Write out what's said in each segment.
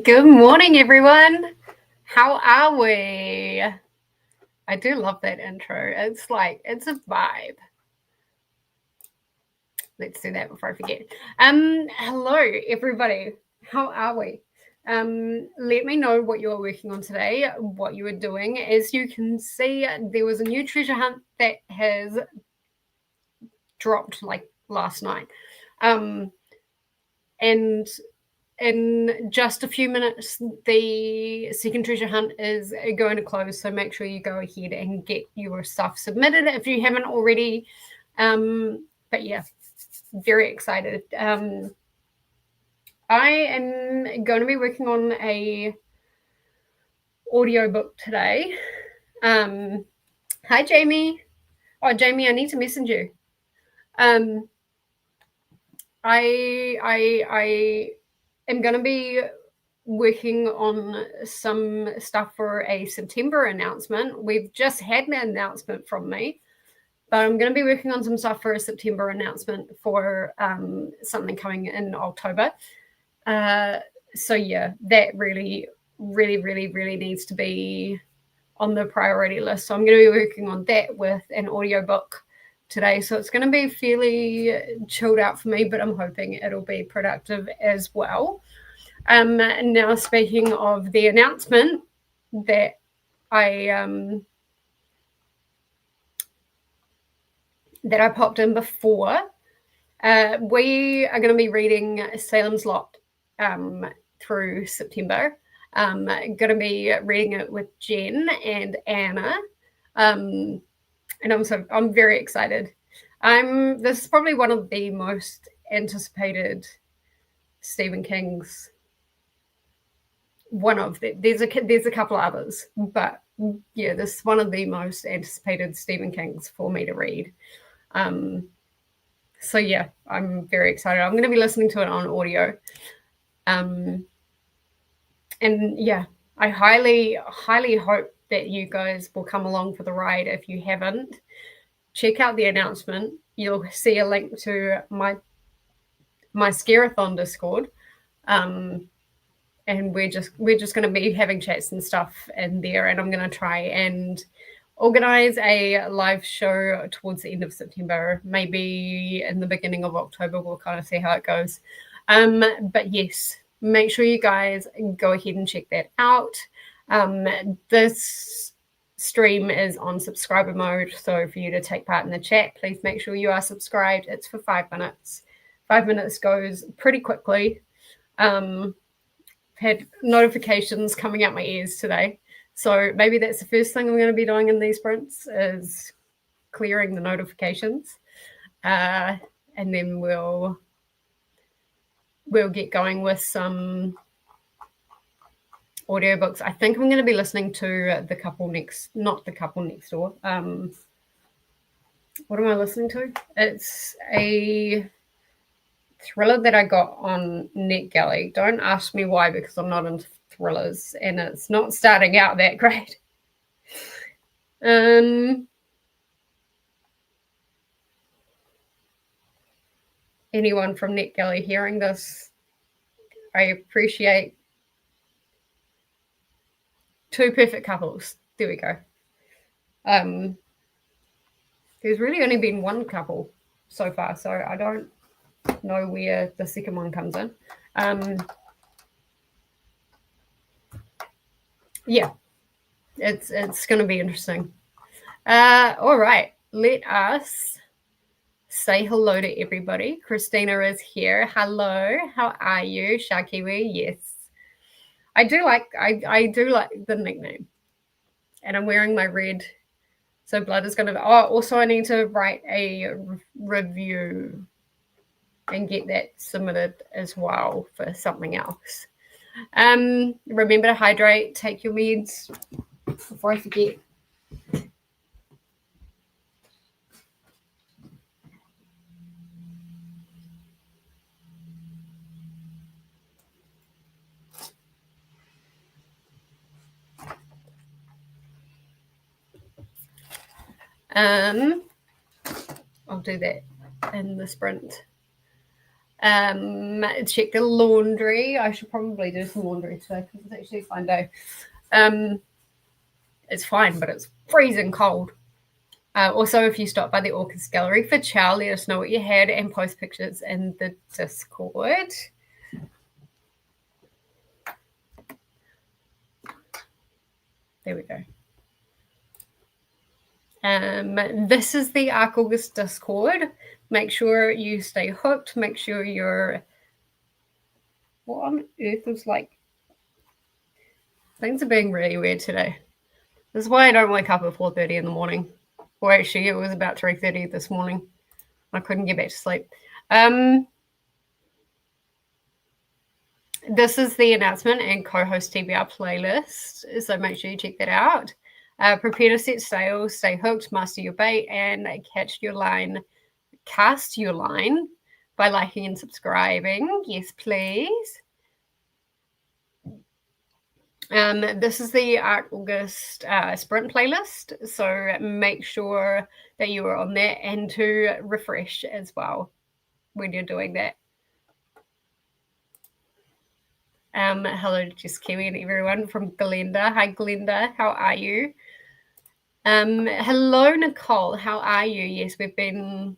Good morning, everyone. How are we? I do love that intro. It's a vibe. Let's do that before I forget. Hello, everybody. How are we? Let me know what you're working on today, what you are doing. As you can see, there was a new treasure hunt that has dropped like last night. And in just a few minutes, the second treasure hunt is going to close. So make sure you go ahead and get your stuff submitted if you haven't already. But yeah, very excited. I am going to be working on a audiobook today. Hi, Jamie. Oh, Jamie, I need to message you. I am going to be working on some stuff for a September announcement. We've just had an announcement from me, but I'm going to be working on some stuff for a September announcement for something coming in October. So yeah, that really needs to be on the priority list. So I'm going to be working on that with an audiobook today. So it's going to be fairly chilled out for me, but I'm hoping it'll be productive as well. Now, speaking of the announcement that I popped in before, we are going to be reading Salem's Lot through September. Going to be reading it with Jen and Anna, and I'm very excited. This is probably one of the most anticipated Stephen King's. There's a couple of others, but yeah, this is one of the most anticipated Stephen King's for me to read. So yeah, I'm very excited. I'm going to be listening to it on audio. And yeah, I highly, highly hope that you guys will come along for the ride. If you haven't, check out the announcement. You'll see a link to my Scarathon Discord. And we're just going to be having chats and stuff in there, and I'm going to try and organize a live show towards the end of September, maybe in the beginning of October. We'll kind of see how it goes. But yes, make sure you guys go ahead and check that out. This stream is on subscriber mode, so for you to take part in the chat, please make sure you are subscribed. It's for 5 minutes. 5 minutes goes pretty quickly. Had notifications coming out my ears today, so maybe that's the first thing I'm going to be doing in these sprints is clearing the notifications, and then we'll get going with some audiobooks. I think I'm going to be listening to not the couple next door. What am I listening to? It's a thriller that I got on NetGalley. Don't ask me why, because I'm not into thrillers and it's not starting out that great. Anyone from NetGalley hearing this, I appreciate. Two perfect couples. There we go. There's really only been one couple so far, so I don't know where the second one comes in. Yeah, it's going to be interesting. All right, let us say hello to everybody. Christina is here. Hello, how are you, Sharkiwi? Yes, I do like the nickname, and I'm wearing my red. So blood is going to. Oh, also I need to write a review and get that submitted as well for something else. Remember to hydrate, take your meds before I forget. I'll do that in the sprint. Check the laundry. I should probably do some laundry today because it's actually a fine day. It's fine, but it's freezing cold. Also, if you stop by the Orchids Gallery for chow, let us know what you had and post pictures in the Discord. There we go. This is the Arc August Discord. Make sure you stay hooked. Make sure you're... What on earth is like... Things are being really weird today. This is why I don't wake up at 4:30 in the morning. Or actually, it was about 3:30 this morning. I couldn't get back to sleep. This is the announcement and co-host TBR playlist, so make sure you check that out. Prepare to set sail, stay hooked, master your bait, and cast your line by liking and subscribing. Yes, please. This is the Arc August sprint playlist, so make sure that you are on that and to refresh as well when you're doing that. Hello to Jess Kiwi and everyone from Glenda. Hi Glenda, how are you? Hello Nicole, how are you? Yes, we've been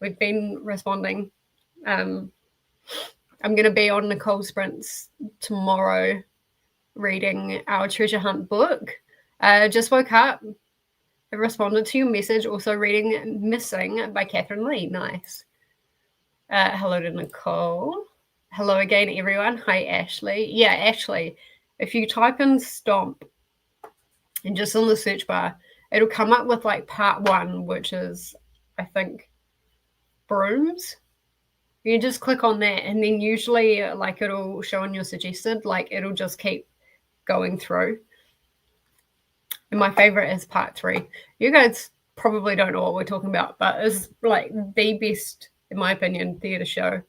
responding. I'm going to be on Nicole Sprints tomorrow reading our treasure hunt book. Just woke up. I responded to your message, also reading Missing by Catherine Lee. Nice. Hello to Nicole. Hello again, everyone. Hi, Ashley. Yeah, Ashley, if you type in Stomp and just in the search bar, it'll come up with like part 1, which is, I think, brooms. You just click on that, and then usually like it'll show on your suggested, like it'll just keep going through. And my favorite is part 3. You guys probably don't know what we're talking about, but it's like the best, in my opinion, theatre show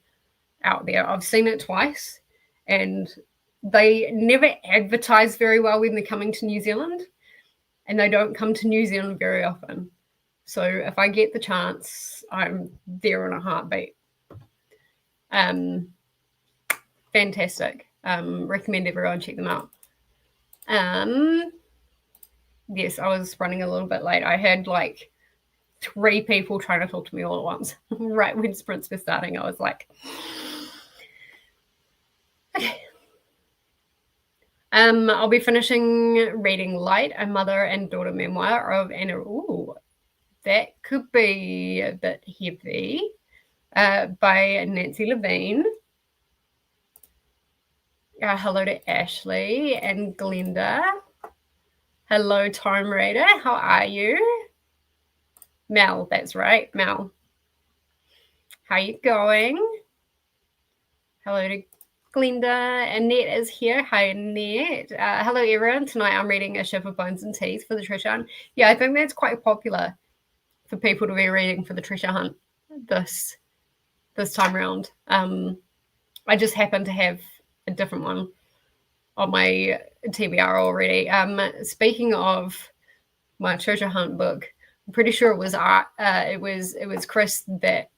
out there. I've seen it twice, and they never advertise very well when they're coming to New Zealand, and they don't come to New Zealand very often. So if I get the chance, I'm there in a heartbeat. Fantastic. Recommend everyone check them out. Yes, I was running a little bit late. I had like 3 people trying to talk to me all at once. Right when sprints were starting, I was like, okay. I'll be finishing reading Light, a mother and daughter memoir of Anna. Ooh, that could be a bit heavy. By Nancy Levine. Hello to Ashley and Glenda. Hello, Time Raider. How are you? Mel, that's right, Mel. How you going? Hello to Glenda. Annette is here. Hi, Annette. Hello, everyone. Tonight I'm reading A Ship of Bones and Teeth for the treasure hunt. Yeah, I think that's quite popular for people to be reading for the treasure hunt this time around. I just happen to have a different one on my TBR already. Speaking of my treasure hunt book, I'm pretty sure it was it was Chris that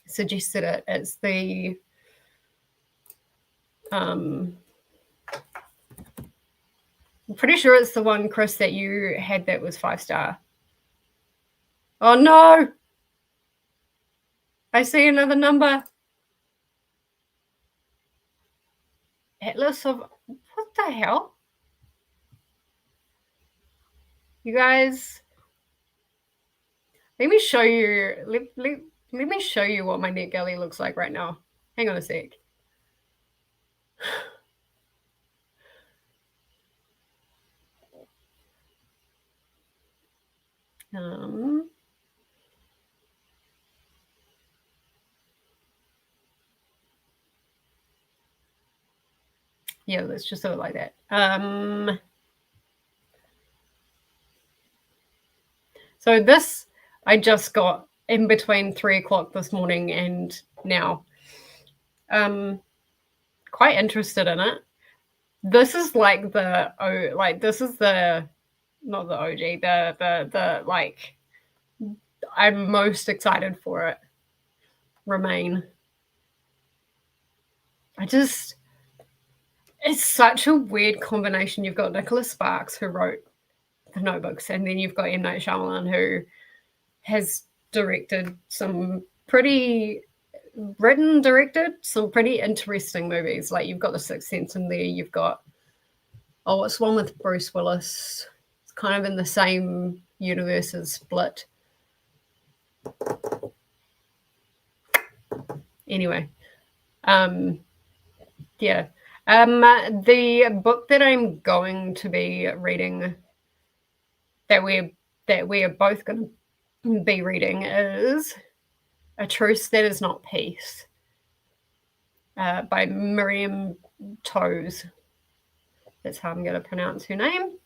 suggested it. It's the I'm pretty sure it's the one, Chris, that you had that was 5-star. Oh no! I see another number. Atlas of, what the hell? You guys, let me show you. Let me show you what my NetGalley looks like right now. Hang on a sec. Yeah, let's just do it like that. So this I just got in between 3 o'clock this morning and now. Quite interested in it. This is like this is the, not the OG, the like, I'm most excited for it. Remain. It's such a weird combination. You've got Nicholas Sparks, who wrote The Notebooks, and then you've got M. Night Shyamalan, who has directed some pretty interesting movies. Like, you've got The Sixth Sense in there. You've got, it's one with Bruce Willis. It's kind of in the same universe as Split. Anyway, yeah. The book that I'm going to be reading, that we are both going to be reading, is A Truce That Is Not Peace, by Miriam Toews. That's how I'm going to pronounce her name.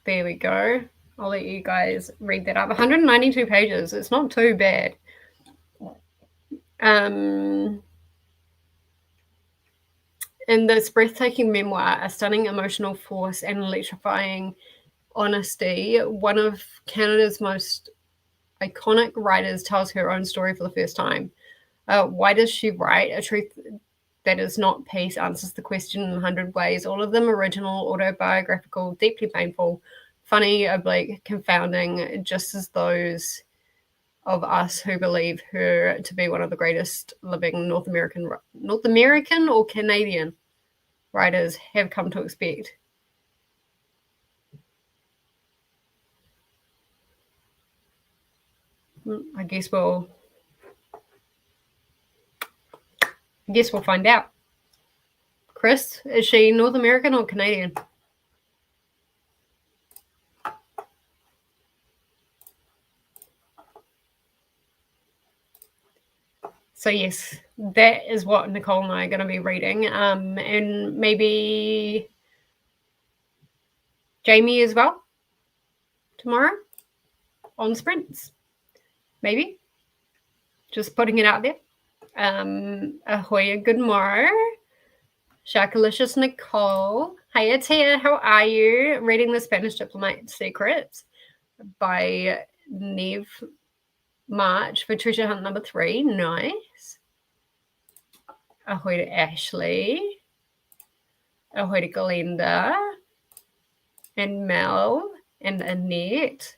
There we go. I'll let you guys read that up. 192 pages. It's not too bad. In this breathtaking memoir, a stunning emotional force and electrifying honesty, one of Canada's most iconic writers tells her own story for the first time. Why does she write? A Truth That Is Not Peace answers the question in 100 ways, all of them original, autobiographical, deeply painful, funny, oblique, confounding, just as those of us who believe her to be one of the greatest living North American or Canadian writers have come to expect. I guess we'll find out. Chris, is she North American or Canadian? So yes, that is what Nicole and I are going to be reading, and maybe Jamie as well tomorrow on sprints. Maybe. Just putting it out there. Ahoya Goodmore, Sharkalicious Nicole. Hey Atia, how are you? Reading The Spanish Diplomat Secrets by Neve March for treasure hunt number 3. Nice. Ahoy to Ashley. Ahoy to Galinda. And Mel and Annette.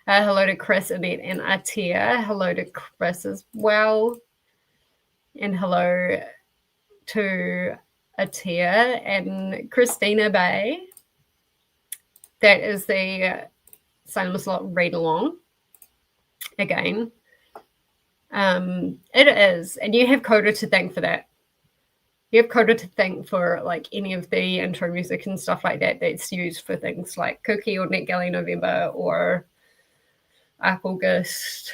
Hello to Chris, Annette, and Atia. Hello to Chris as well. And hello to Atia and Christina Bay. That is the Cinema Slot read along. Again. It is. And you have Coda to thank for that. You have Coda to thank for like any of the intro music and stuff like that that's used for things like Cookie or NetGalley November or Arc August.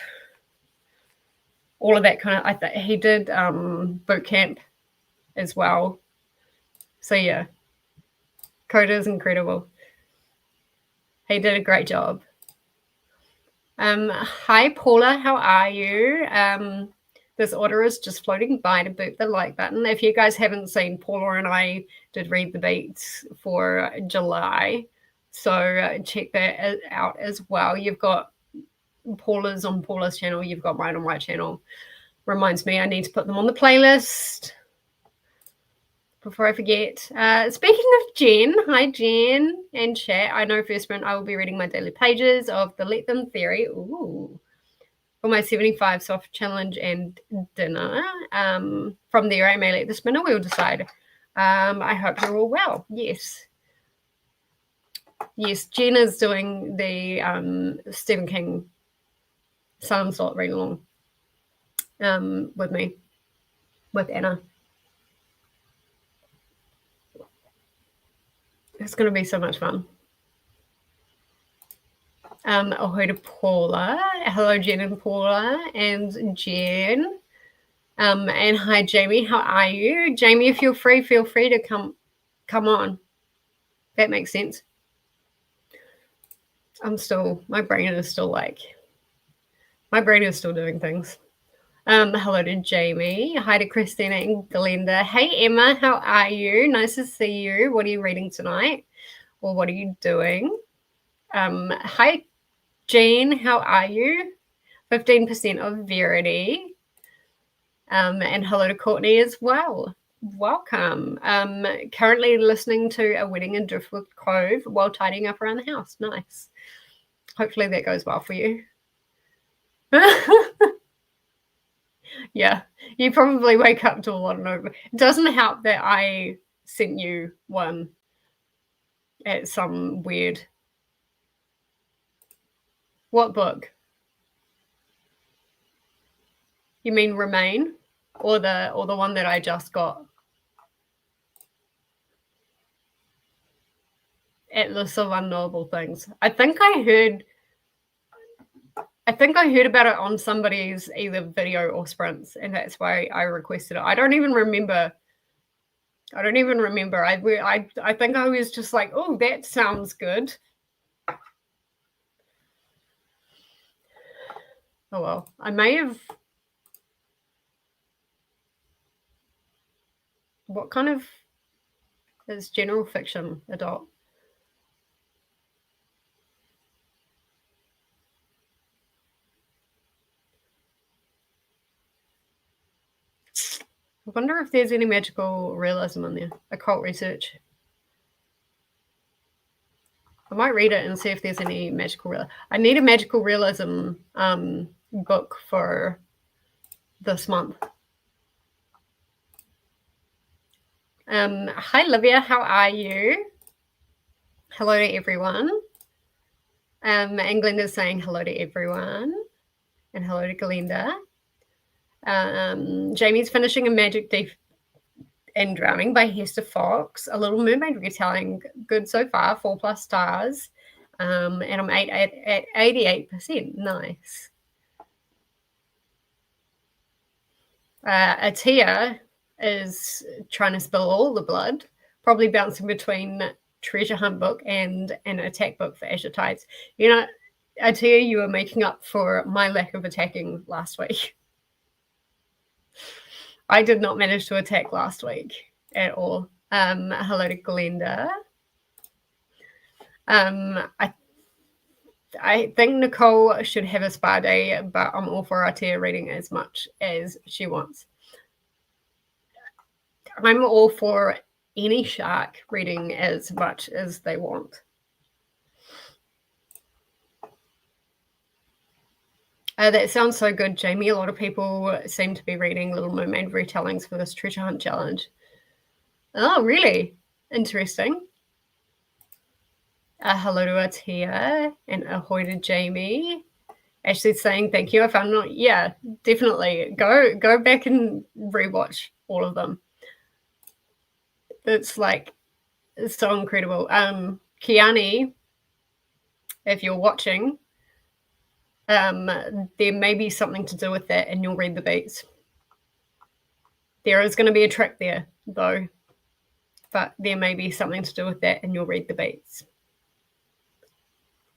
All of that kind of. He did Boot Camp as well. So yeah, Coda is incredible. He did a great job. Hi Paula, how are you? This order is just floating by to boot the like button. If you guys haven't seen, Paula and I did read the beats for July, so check that out as well. You've got Paula's on Paula's channel. You've got mine on my channel. Reminds me I need to put them on the playlist before I forget. Speaking of Jen, hi Jen and chat. I know first sprint I will be reading my daily pages of the Let Them Theory. Ooh. For my 75 soft challenge and dinner. From there, I may let the spinner wheel decide. I hope you're all well. Yes. Yes, Jen is doing the Stephen King Silent Slot read along with me, with Anna. It's going to be so much fun. Ahoy to Paula. Hello, Jen and Paula and Jen. And hi, Jamie. How are you? Jamie, if you're free, feel free to come on. That makes sense. My brain is still doing things. Hello to Jamie. Hi to Christina and Glenda. Hey, Emma, how are you? Nice to see you. What are you reading tonight? Or what are you doing? Hi, Jean, how are you? 15% of Verity. And hello to Courtney as well. Welcome. Currently listening to A Wedding in Driftwood Cove while tidying up around the house. Nice. Hopefully that goes well for you. Yeah, you probably wake up to a lot of notifications. It doesn't help that I sent you one at some weird... What book? You mean Remain, or the one that I just got? Atlas of Unknowable Things. I think I heard about it on somebody's either video or sprints, and that's why I requested it. I don't even remember. I think I was just like, oh, that sounds good. Oh well, I may have. What kind of is general fiction adult? I wonder if there's any magical realism in there. Occult research. I might read it and see if there's any magical realism. I need a magical realism book for this month. Hi, Livia. How are you? Hello to everyone. And Glenda's saying hello to everyone. And hello to Glenda. Jamie's finishing A Magic Thief and Drowning by Hester Fox. A Little Mermaid retelling. Good so far. 4+ stars. And I'm at 88%. Nice. Atia is trying to spill all the blood, probably bouncing between treasure hunt book and an attack book for Azure Tides. You know, Atia, you were making up for my lack of attacking last week. I did not manage to attack last week at all. Hello to Glenda. I think Nicole should have a spa day, but I'm all for Atea reading as much as she wants. I'm all for any shark reading as much as they want. That sounds so good, Jamie. A lot of people seem to be reading Little Mermaid retellings for this treasure hunt challenge. Oh, really? Interesting. Hello to Atea and ahoy to Jamie. Ashley's saying thank you. I found it. Yeah, definitely. Go back and rewatch all of them. It's so incredible. Kiani, if you're watching, there may be something to do with that, and you'll read the beats. There is going to be a trick there, though, but there may be something to do with that, and you'll read the beats.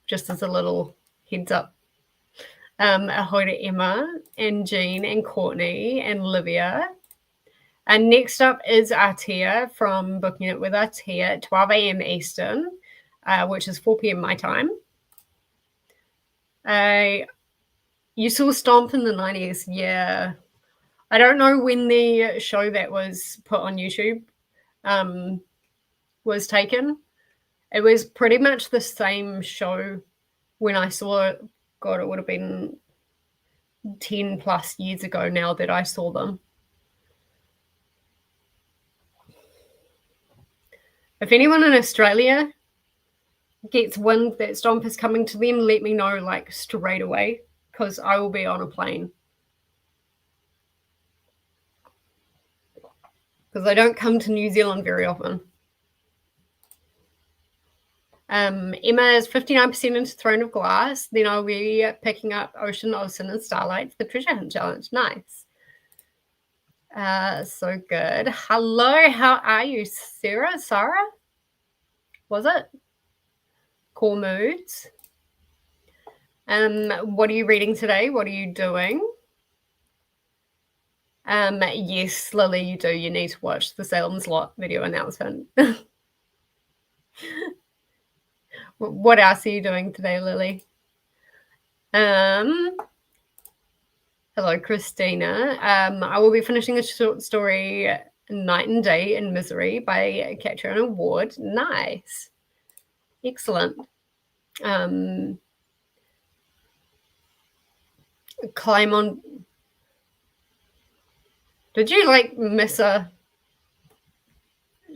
Just as a little heads up. Ahoy to Emma and Jean and Courtney and Olivia. And next up is Atea from Booking It with Atea at 12 a.m. Eastern, which is 4 p.m. my time. You saw Stomp in the 90s, yeah. I don't know when the show that was put on YouTube was taken. It was pretty much the same show when I saw it. God, it would have been 10 plus years ago now that I saw them. If anyone in Australia gets wind that Stomp is coming to them, let me know straight away, because I will be on a plane. Because I don't come to New Zealand very often. Emma is 59% into Throne of Glass. Then I'll be picking up Ocean, Ocean, and Starlight for the Treasure Hunt Challenge. Nice. So good. Hello, how are you, Sarah? Sarah? Was it? Core Moods. What are you reading today? What are you doing? Yes, Lily, you do. You need to watch the Salem's Lot video announcement. What else are you doing today, Lily? Hello, Christina. I will be finishing a short story, Night and Day in Misery by Catriona Ward. Nice. Excellent. Climb on. Did you miss a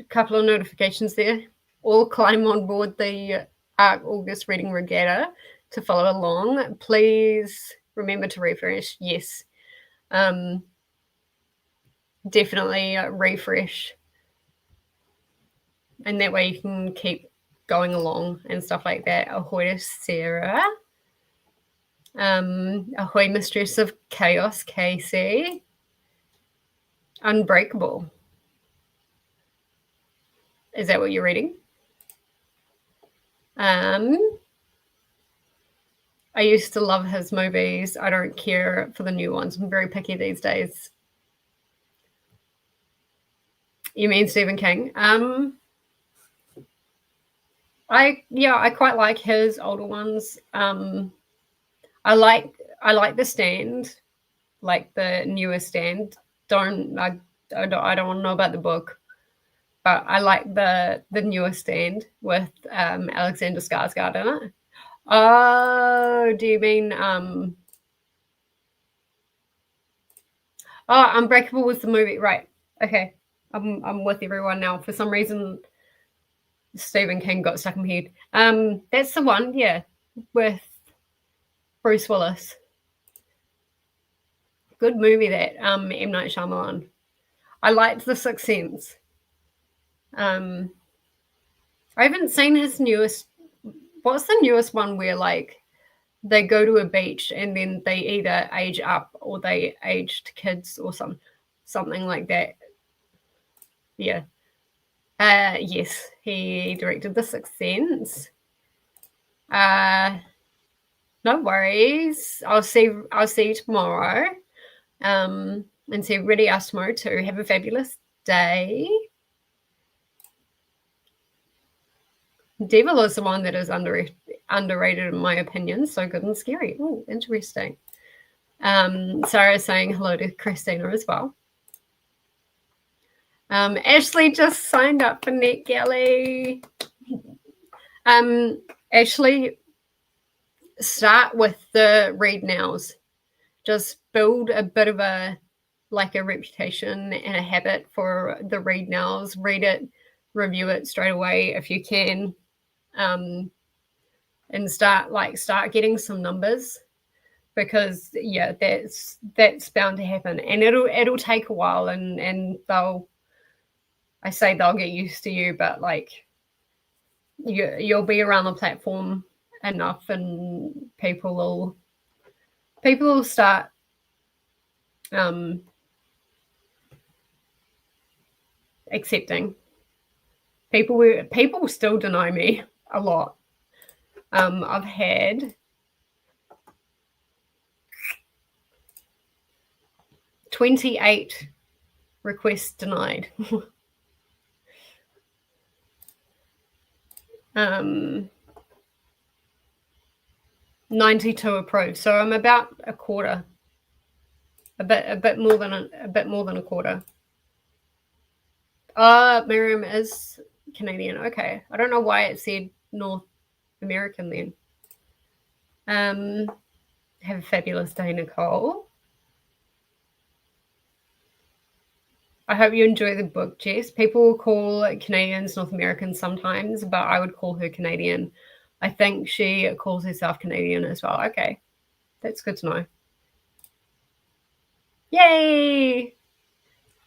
couple of notifications there? All climb on board the August Reading Regatta to follow along. Please remember to refresh. Yes. Definitely refresh. And that way you can keep going along and stuff like that. Ahoy to Sarah. Ahoy Mistress of Chaos, Casey. Unbreakable. Is that what you're reading? I used to love his movies. I don't care for the new ones. I'm very picky these days. You mean Stephen King? I quite like his older ones. I like The Stand, the newer Stand. I don't want to know about the book, but I like the newer Stand with Alexander Skarsgård in it. Oh, do you mean Unbreakable was the movie, right? Okay, I'm with everyone now. For some reason, Stephen King got stuck in my head. That's the one, yeah, with Bruce Willis. Good movie, that M. Night Shyamalan. I liked The Sixth Sense. I haven't seen his newest. What's the newest one where they go to a beach and then they either age up or they age to kids or something like that? Yeah. Yes, he directed The Sixth Sense. No worries. I'll see you tomorrow. and say, ready us tomorrow too. Have a fabulous day. Devil is the one that is underrated in my opinion. So good and scary. Oh, interesting. Sarah saying hello to Christina as well. Ashley just signed up for NetGalley. Ashley, start with the read nows. Just build a bit of a reputation and a habit for the read nows. Read it, review it straight away if you can, and start getting some numbers, because that's bound to happen, and it'll take a while, and they'll get used to you, but you'll be around the platform enough, and people will start accepting. People still deny me a lot. I've had 28 requests denied. 92 approved. So I'm about a quarter, a bit more than a quarter. Miriam is Canadian. Okay, I don't know why it said North American then. Have a fabulous day, Nicole. I hope you enjoy the book, Jess. People will call Canadians North Americans sometimes, but I would call her Canadian. I think she calls herself Canadian as well. Okay, that's good to know. Yay!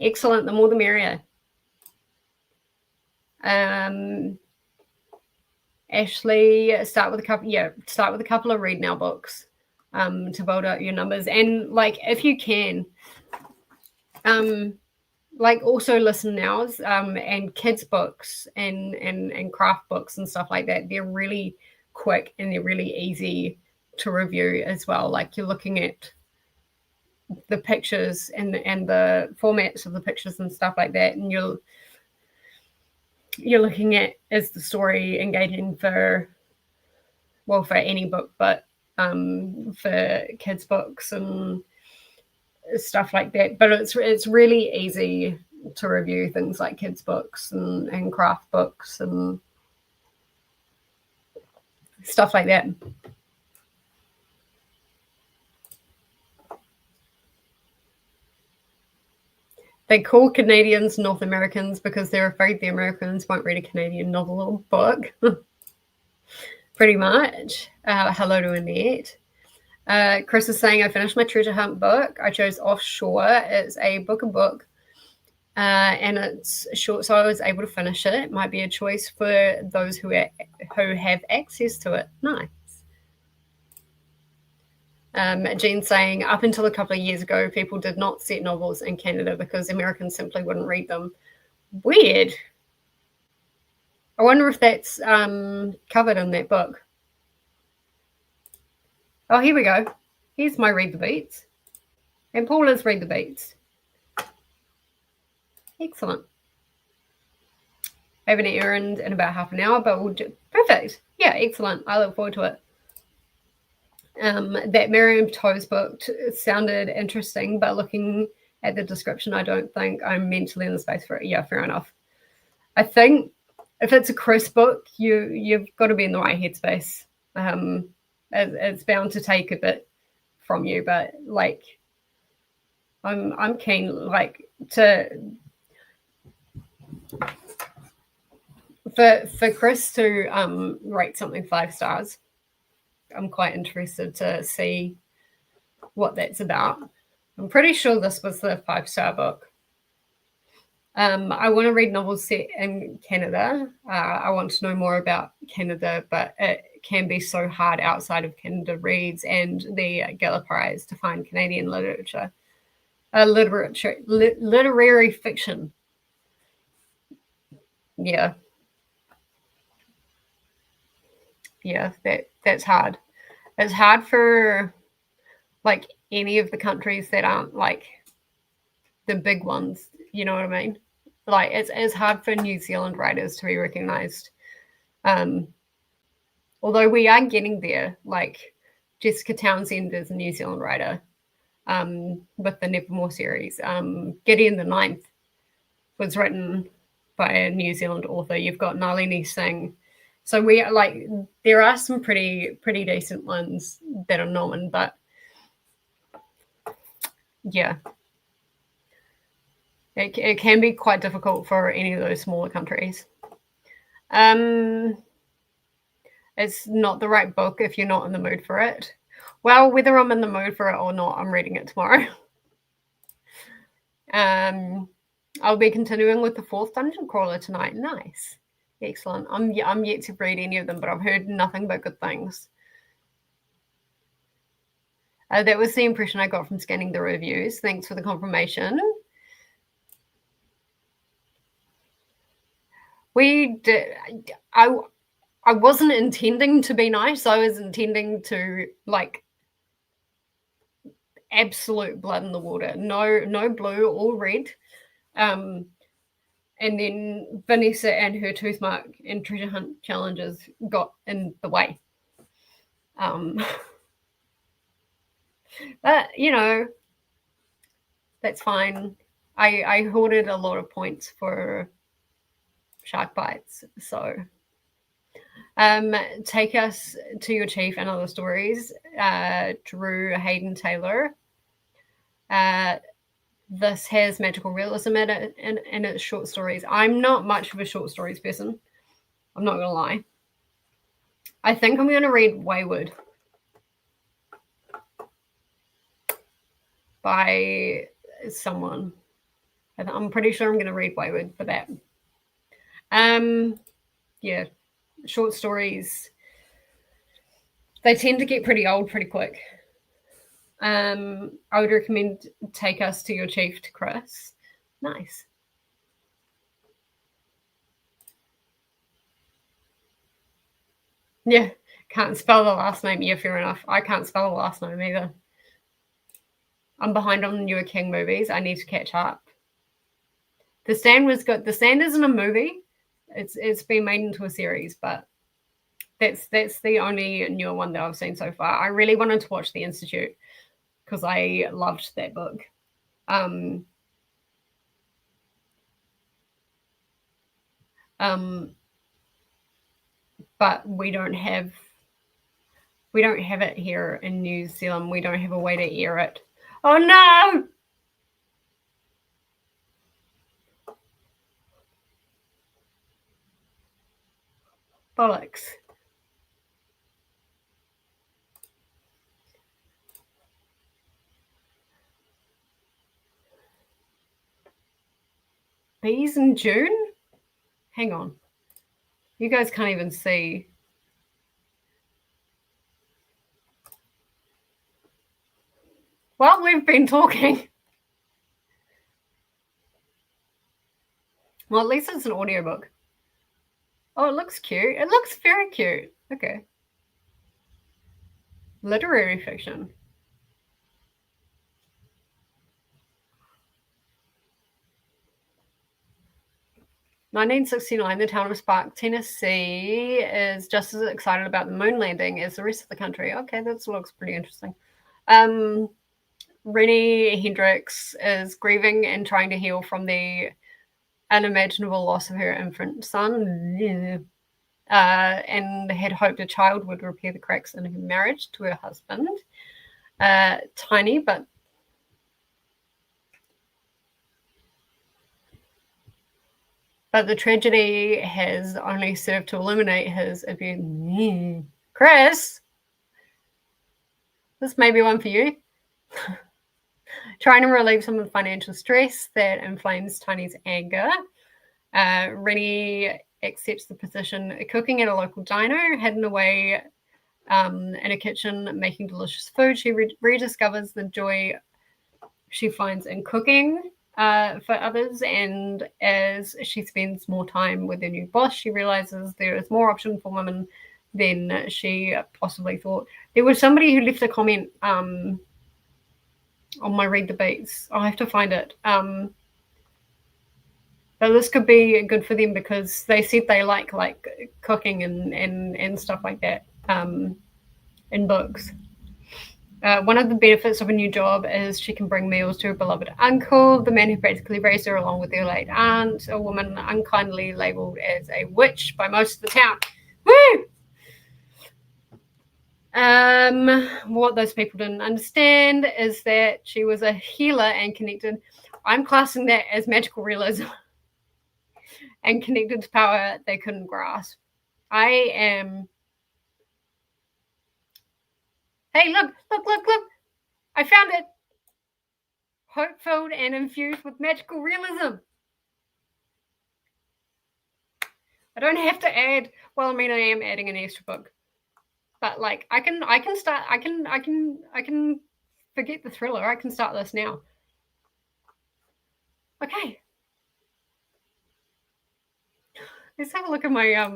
Excellent. The more the merrier. Ashley, start with a couple of read now books to build up your numbers, and if you can, also listen nows and kids books and craft books and stuff like that. They're really quick and they're really easy to review as well. You're looking at the pictures and the formats of the pictures and stuff like that, and you're looking at, is the story engaging for any book, but for kids books and stuff like that. But it's really easy to review things like kids books and craft books and stuff like that. They call Canadians North Americans because they're afraid the Americans won't read a Canadian novel or book. Pretty much. Hello to Annette. Chris is saying, I finished my treasure hunt book. I chose Offshore. It's a book, and it's short, so I was able to finish it. It might be a choice for those who have access to it. Nice. Jean saying, up until a couple of years ago, people did not set novels in Canada because Americans simply wouldn't read them. Weird. I wonder if that's covered in that book. Oh, here we go. Here's my Read the Beats. And Paula's Read the Beats. Excellent. I have an errand in about half an hour, but we'll do perfect. Yeah, excellent. I look forward to it. That Miriam Toews book sounded interesting, but looking at the description, I don't think I'm mentally in the space for it. Yeah, fair enough. I think if it's a Chris book, you've got to be in the right headspace. It's bound to take a bit from you, but I'm keen for Chris to rate something 5 stars. I'm quite interested to see what that's about. I'm pretty sure this was the 5-star book. I want to read novels set in Canada. I want to know more about Canada, but it can be so hard outside of Canada Reads and the Gala Prize to find Canadian literature. Literary fiction. Yeah. Yeah, that's hard. It's hard for any of the countries that aren't the big ones. You know what I mean? Like it's hard for New Zealand writers to be recognised. Although we are getting there. Like Jessica Townsend is a New Zealand writer with the Nevermore series. Gideon the Ninth was written by a New Zealand author. You've got Nalini Singh. So we like there are some pretty decent ones that are known, but yeah, it can be quite difficult for any of those smaller countries. It's not the right book if you're not in the mood for it. Well, whether I'm in the mood for it or not, I'm reading it tomorrow. I'll be continuing with the 4th dungeon crawler tonight. Nice. Excellent. I'm yet to read any of them, but I've heard nothing but good things. That was the impression I got from scanning the reviews. Thanks for the confirmation. We did. I wasn't intending to be nice. I was intending to like absolute blood in the water. No blue or red. And then Vanessa and her tooth mark and treasure hunt challenges got in the way. But you know, that's fine. I hoarded a lot of points for Sharkbites, so take us to your chief and other stories. Drew Hayden Taylor. This has magical realism in it, and it's short stories. I'm not much of a short stories person. I'm not gonna lie. I think I'm gonna read Wayward by someone. I'm pretty sure I'm gonna read Wayward for that. Yeah, short stories. They tend to get pretty old pretty quick. I would recommend Take Us to Your Chief to Chris. Nice. Yeah, can't spell the last name. Yeah, fair enough. I can't spell the last name either. I'm behind on the newer King movies. I need to catch up. The Stand was good. The Stand isn't a movie. It's been made into a series, but that's the only newer one that I've seen so far. I really wanted to watch The Institute because I loved that book. But we don't have it here in New Zealand. We don't have a way to air it. Oh no! Bollocks. Bees in June? Hang on. You guys can't even see. Well, we've been talking. Well, at least it's an audiobook. Oh, it looks cute. It looks very cute. Okay. Literary fiction. "1969, the town of Spark, Tennessee is just as excited about the moon landing as the rest of the country." Okay, that looks pretty interesting. Rennie Hendricks is grieving and trying to heal from the unimaginable loss of her infant son, and had hoped a child would repair the cracks in her marriage to her husband. Tiny, but the tragedy has only served to eliminate his abuse. Chris, this may be one for you. Trying to relieve some of the financial stress that inflames Tiny's anger, Rennie accepts the position cooking at a local diner, hidden away in a kitchen making delicious food. She rediscovers the joy she finds in cooking for others, and as she spends more time with her new boss, she realizes there is more option for women than she possibly thought. There was somebody who left a comment on my Read the Beats. I'll have to find it. But this could be good for them because they said they like cooking and stuff like that in books. One of the benefits of a new job is she can bring meals to her beloved uncle, the man who practically raised her along with her late aunt, a woman unkindly labelled as a witch by most of the town. Woo! What those people didn't understand is that she was a healer and connected. I'm classing that as magical realism and connected to power they couldn't grasp. Hey, look. I found it. Hope-filled and infused with magical realism. I don't have to add, well, I mean, I am adding an extra book. But like I can forget the thriller. I can start this now. Okay. Let's have a look at my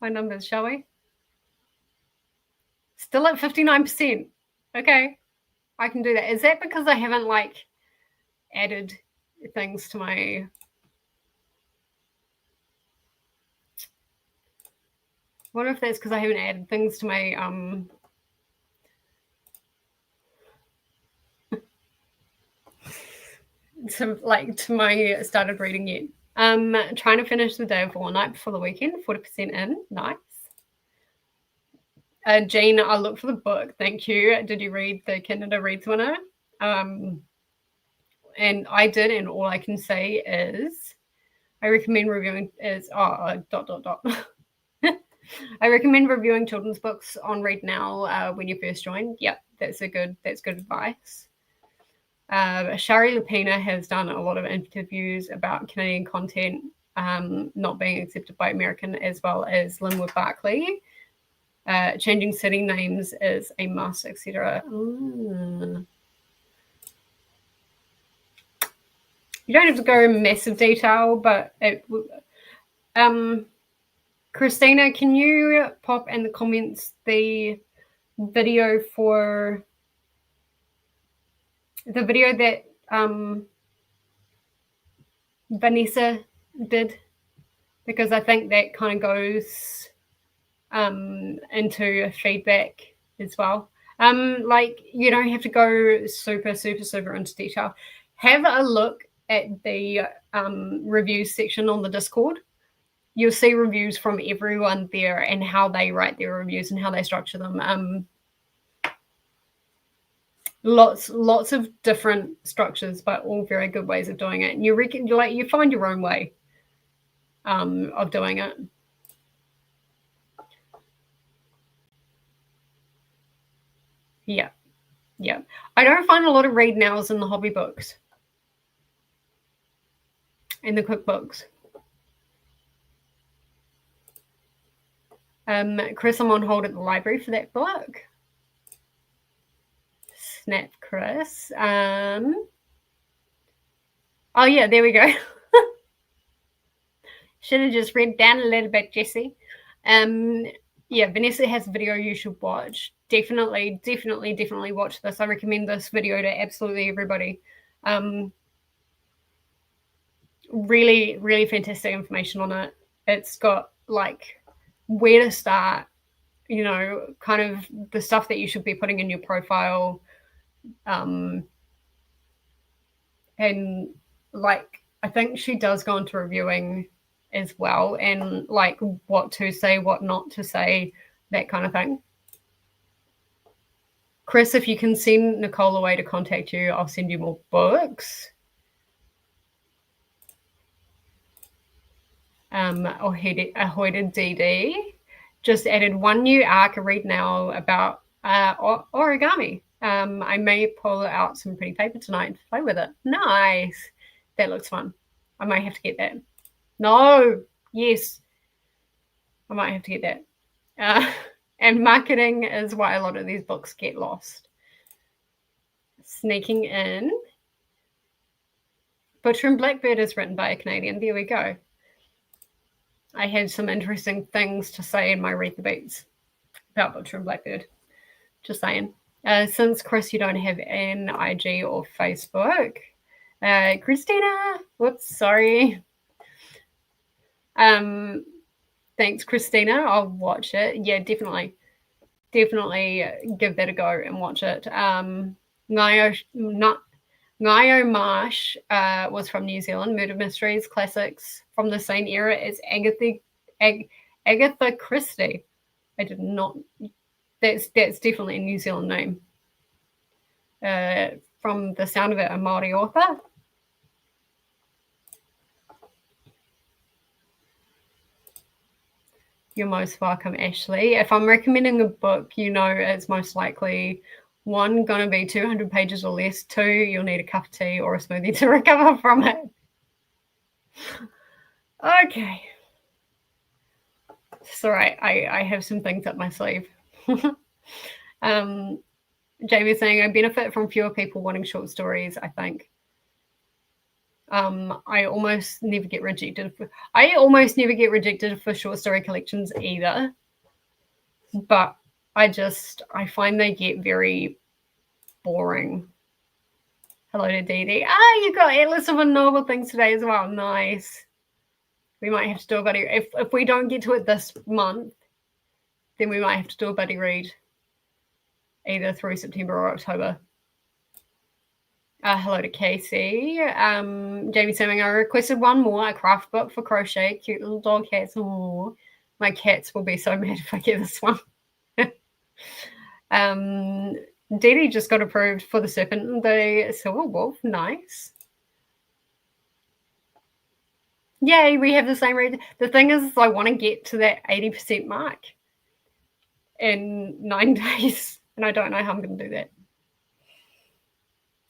my numbers, shall we? Still at 59%. Okay. I can do that. Is that because I haven't like added things to my I wonder if that's because I haven't added things to my to my started reading yet. Trying to finish The Day of War Night before the weekend, 40% in. Nice. Jean, I looked for the book. Thank you. Did you read the Canada Reads winner? And I did, and all I can say is I recommend reviewing I recommend reviewing children's books on Read Now when you first join. Yep, that's good advice. Shari Lupina has done a lot of interviews about Canadian content not being accepted by American, as well as Linwood Barkley. Changing city names is a must, etc. You don't have to go in massive detail, but Christina, can you pop in the comments the video that Vanessa did? Because I think that kind of goes into feedback as well. Like you don't have to go super into detail. Have a look at the reviews section on the Discord. You'll see reviews from everyone there and how they write their reviews and how they structure them. Lots of different structures, but all very good ways of doing it. And you find your own way of doing it. Yeah. I don't find a lot of read nows in the hobby books and the cookbooks. Chris, I'm on hold at the library for that book. Snap, Chris. Oh yeah, there we go. Should have just read down a little bit, Jessie. Yeah, Vanessa has a video you should watch. Definitely watch this. I recommend this video to absolutely everybody. Really fantastic information on it. It's got like where to start, kind of the stuff that you should be putting in your profile, and like I think she does go into reviewing as well, and like what to say, what not to say, that kind of thing. Chris, if you can send Nicole a way to contact you, I'll send you more books. Ahoided DD just added one new arc a read now about origami. I may pull out some pretty paper tonight to play with it. Nice. That looks fun. I might have to get that. No. Yes. I might have to get that. And marketing is why a lot of these books get lost. Sneaking in. Butcher and Blackbird is written by a Canadian. There we go. I had some interesting things to say in my Read the Beats about Butcher and Blackbird. Just saying. Since Chris, you don't have an IG or Facebook. Christina, whoops, sorry. Thanks, Christina. I'll watch it. Yeah, definitely give that a go and watch it. Ngaio Marsh was from New Zealand. Murder mysteries classics from the same era as Agatha Christie. I did not. That's definitely a New Zealand name. From the sound of it, a Māori author. You're most welcome, Ashley. If I'm recommending a book, you know it's most likely one, going to be 200 pages or less. Two, you'll need a cup of tea or a smoothie to recover from it. Okay. It's all right. I have some things up my sleeve. Jamie's saying, I benefit from fewer people wanting short stories, I think. I almost never get rejected for short story collections either. But I find they get very boring. Hello to Dee Dee. You got Atlas of Unknowable Things today as well. Nice. We might have to do a buddy. If we don't get to it this month, then we might have to do a buddy read either through September or October. Hello to Casey. Jamie saying, I requested one more, a craft book for crochet. Cute little dog cats. Oh, my cats will be so mad if I get this one. Dee Dee just got approved for the Serpent and the Silver Wolf. Nice. Yay, we have the same read. The thing is, I want to get to that 80% mark in 9 days, and I don't know how I'm going to do that.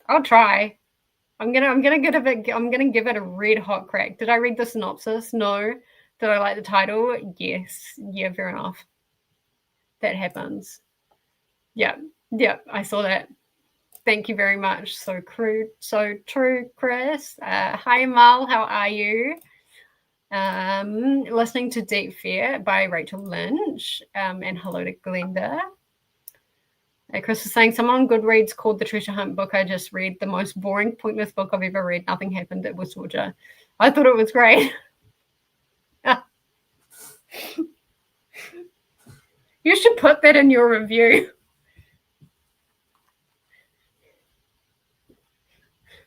I'll try. I'm gonna give it a red hot crack. Did I read the synopsis? No. Did I like the title? Yes. Yeah, fair enough. That happens. Yeah, I saw that. Thank you very much. So true, Chris. Hi, Mal. How are you? Listening to Deep Fear by Rachel Lynch. And hello to Glenda. Chris is saying, someone on Goodreads called the Treasure Hunt book I just read the most boring, pointless book I've ever read. Nothing happened. It was torture. I thought it was great. You should put that in your review.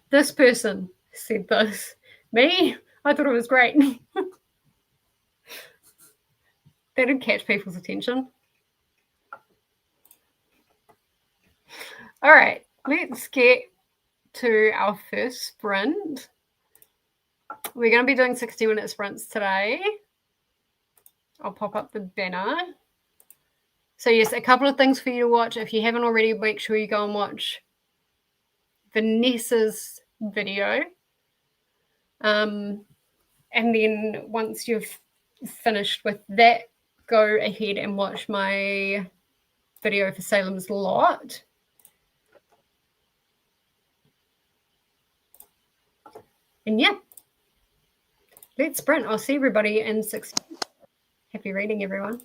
This person said this. Me? I thought it was great. That would catch people's attention. All right, let's get to our first sprint. We're going to be doing 60-minute sprints today. I'll pop up the banner. So yes, a couple of things for you to watch. If you haven't already, make sure you go and watch Vanessa's video. And then once you've finished with that, go ahead and watch my video for Salem's Lot. And yeah, let's sprint. I'll see everybody in 60. Happy reading, everyone.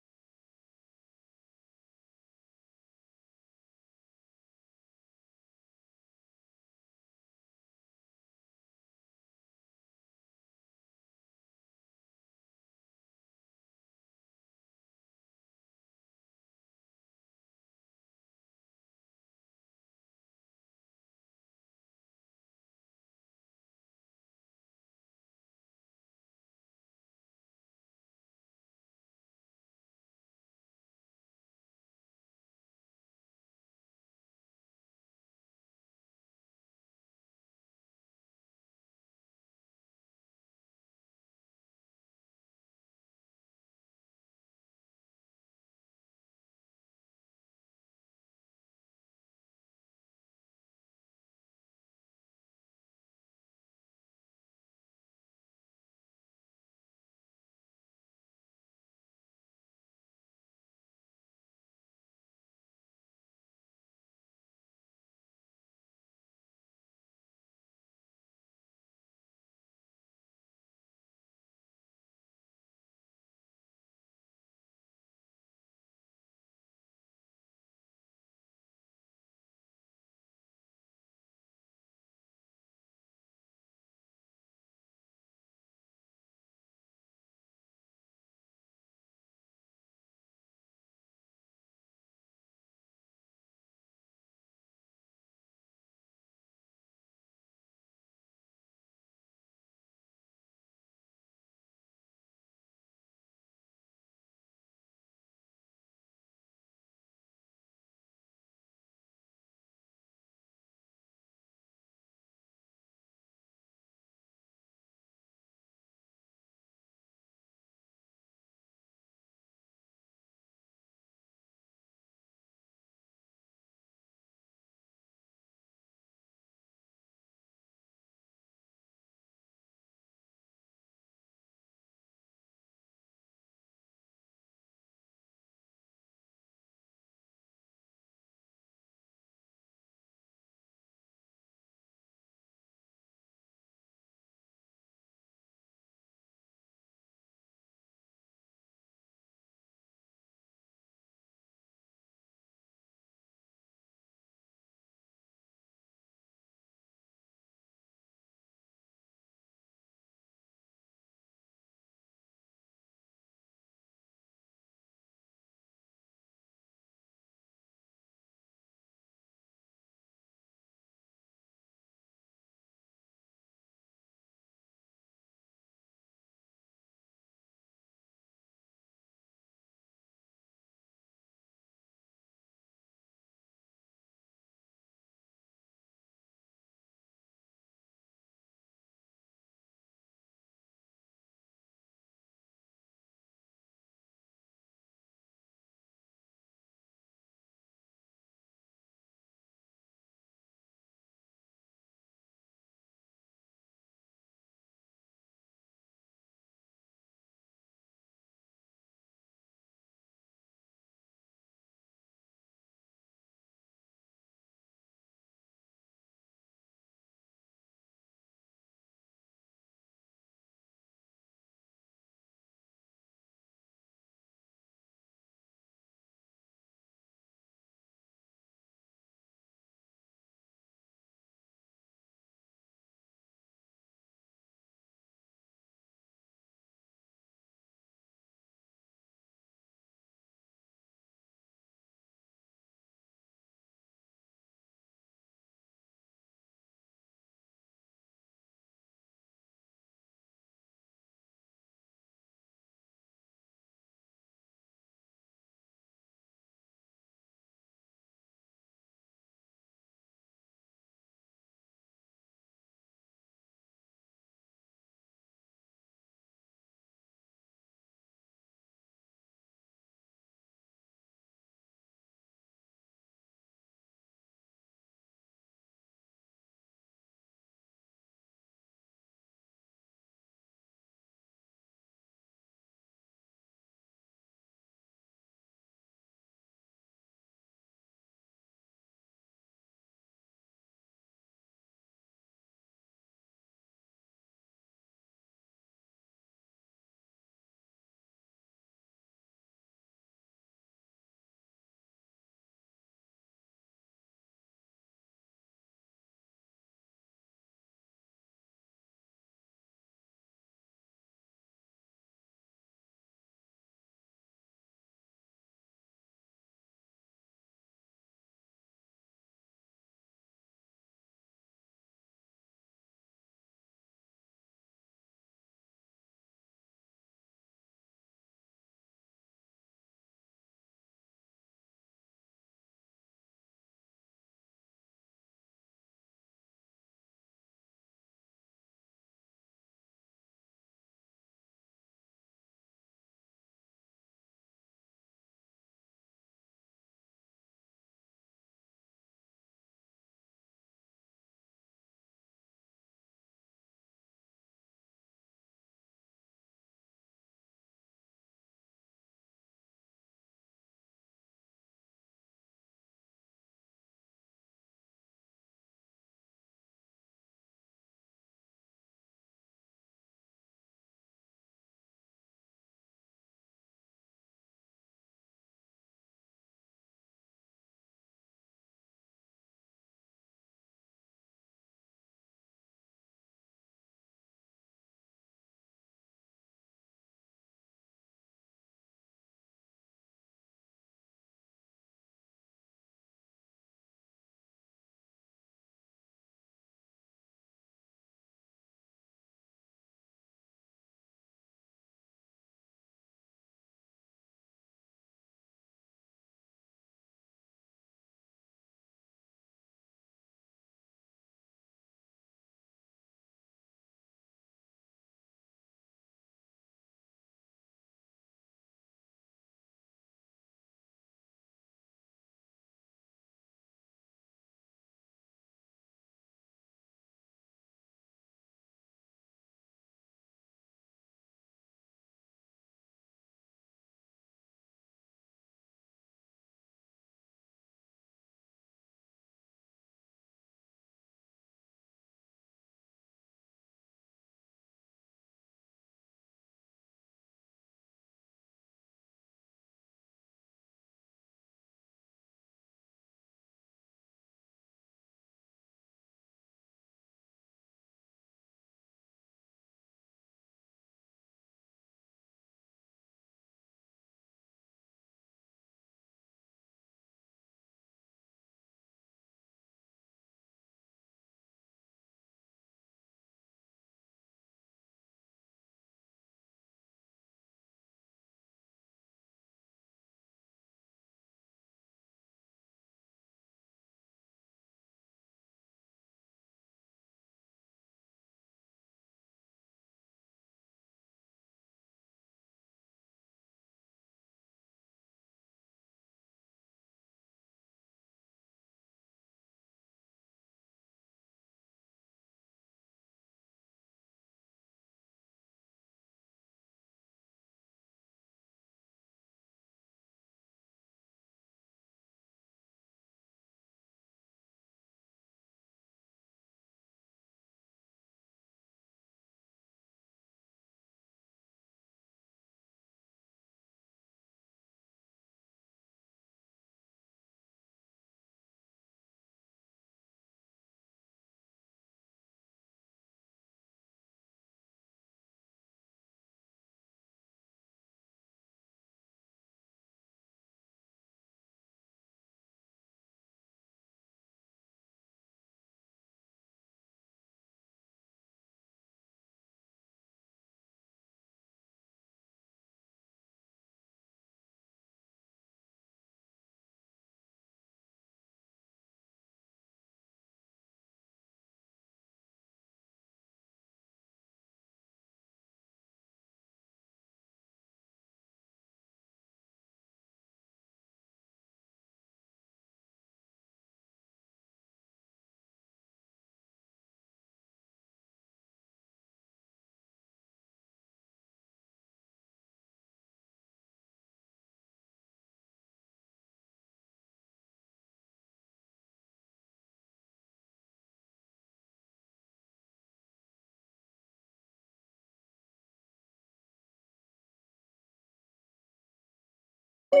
All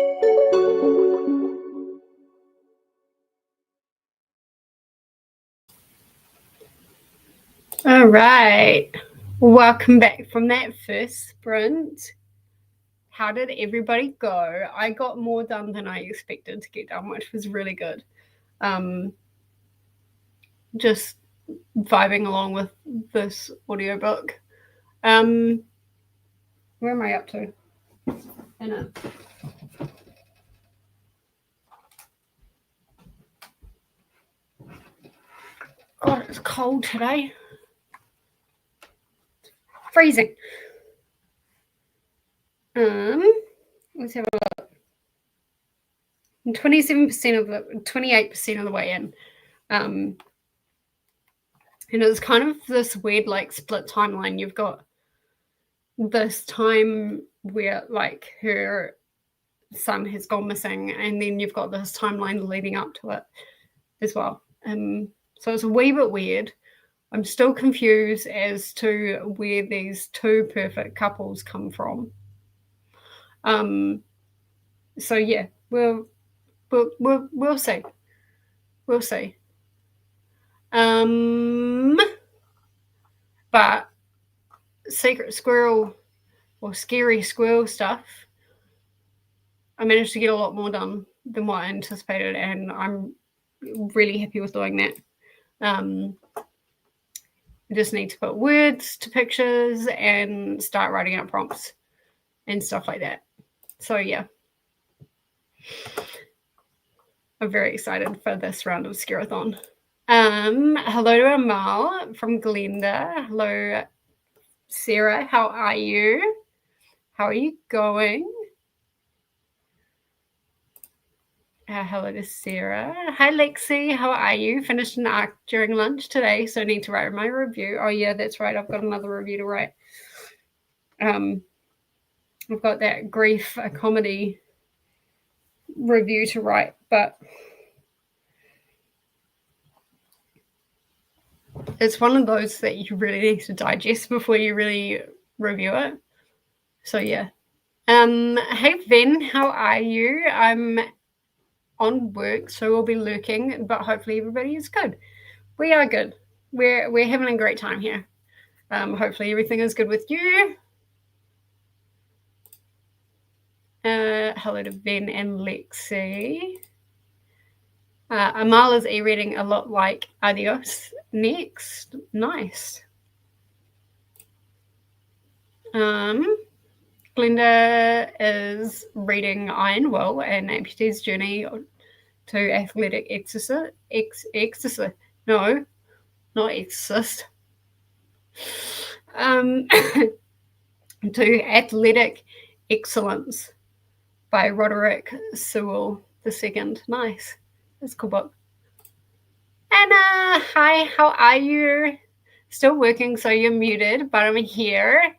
right. Welcome back from that first sprint. How did everybody go? I got more done than I expected to get done, which was really good. Just vibing along with this audiobook. Where am I up to? Anna. God, it's cold today. Freezing. Let's have a look. 27% of the 28% of the way in. And it's kind of this weird like split timeline. You've got this time where like her son has gone missing, and then you've got this timeline leading up to it as well. So it's a wee bit weird. I'm still confused as to where these two perfect couples come from. So yeah, we'll see. We'll see. But secret squirrel or scary squirrel stuff, I managed to get a lot more done than what I anticipated, and I'm really happy with doing that. I just need to put words to pictures and start writing out prompts and stuff like that. So yeah, I'm very excited for this round of Scarathon. Hello to Amal from Glenda. Hello, Sarah. How are you? How are you going? Hello to Sarah. Hi, Lexi. How are you? Finished an arc during lunch today, so I need to write my review. Oh, yeah, that's right. I've got another review to write. I've got that grief, a comedy review to write, but it's one of those that you really need to digest before you really review it. So, yeah. Hey, Ven, how are you? I'm on work, so we'll be lurking, but hopefully everybody is good. We are good. We're having a great time here. Hopefully everything is good with you. Hello to Ben and Lexi. Amal is e-reading a lot like Adios next. Nice. Glenda is reading Iron Will and Amputee's Journey to Athletic Exorcist. No, not Exorcist. To Athletic Excellence by Roderick Sewell II. Nice. That's a cool book. Anna, hi, how are you? Still working, so you're muted, but I'm here.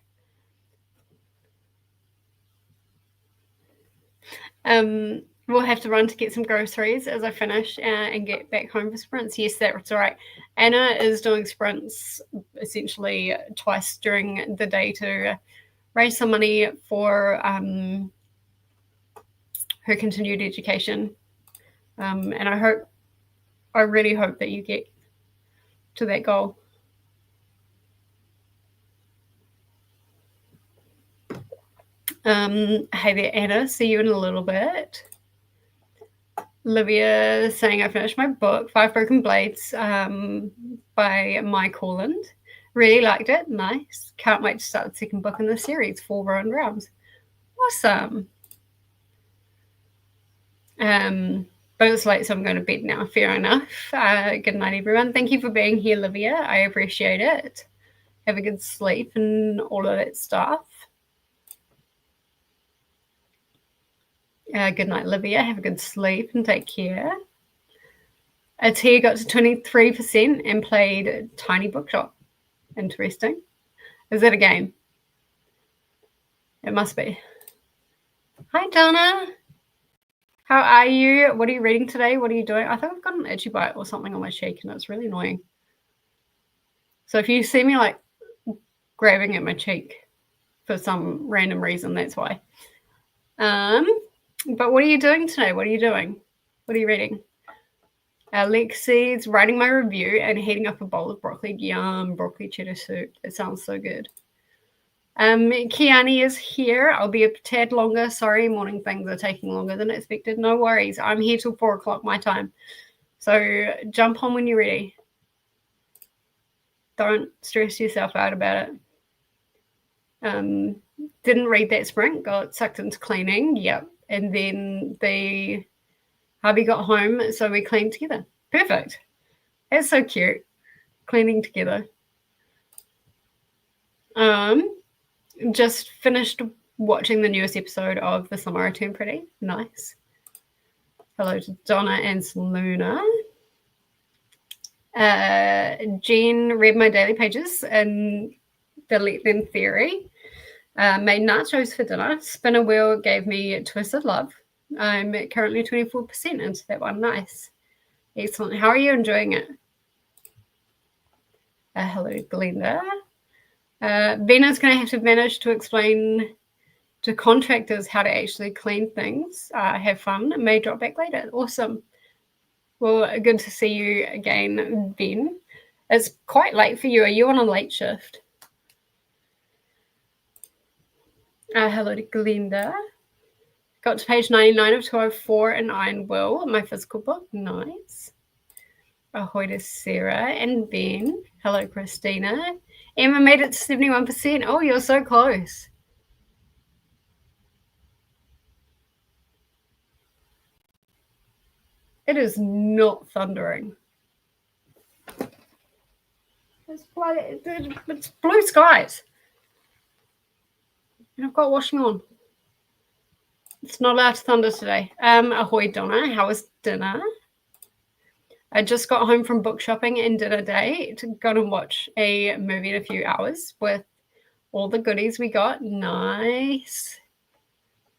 We'll have to run to get some groceries as I finish and get back home for sprints. Yes, that's right. Anna is doing sprints essentially twice during the day to raise some money for her continued education. And I really hope that you get to that goal. Hey there, Anna. See you in a little bit. Olivia saying I finished my book, Five Broken Blades, by Mike Holland. Really liked it. Nice. Can't wait to start the second book in the series, 4 Rowan Realms. Awesome. But it's late, so I'm going to bed now. Fair enough. Good night, everyone. Thank you for being here, Olivia. I appreciate it. Have a good sleep and all of that stuff. Good night, Olivia. Have a good sleep and take care. Atia got to 23% and played Tiny Bookshop. Interesting. Is that a game? It must be. Hi, Donna. How are you? What are you reading today? What are you doing? I think I've got an itchy bite or something on my cheek, and it's really annoying. So if you see me like grabbing at my cheek for some random reason, that's why. But what are you doing today? What are you doing? What are you reading? Alexi's writing my review and heating up a bowl of broccoli. Yum, broccoli cheddar soup. It sounds so good. Kiani is here. I'll be a tad longer. Sorry, morning things are taking longer than expected. No worries. I'm here till 4 o'clock my time. So jump on when you're ready. Don't stress yourself out about it. Didn't read that sprint. Got sucked into cleaning. Yep. And then the hubby got home, so we cleaned together. Perfect. That's so cute. Cleaning together. Just finished watching the newest episode of The Summer I Turned Pretty. Nice. Hello to Donna and Luna. Jean read my daily pages and the Let Them Theory. Made nachos for dinner. Spinner Wheel gave me Twisted Love. I'm currently 24% into that one. Nice. Excellent. How are you enjoying it? Hello, Glenda. Vena's going to have to manage to explain to contractors how to actually clean things. Have fun. It may drop back later. Awesome. Well, good to see you again, Ben. It's quite late for you. Are you on a late shift? Hello to Glenda. Got to page 99 of 204 in Iron Will, my physical book. Nice. Ahoy to Sarah and Ben. Hello, Christina. Emma made it to 71%. Oh, you're so close. It is not thundering. It's blue skies. And I've got washing on. It's not allowed to thunder today. Ahoy, Donna. How was dinner? I just got home from book shopping and dinner day to go and watch a movie in a few hours with all the goodies we got. Nice.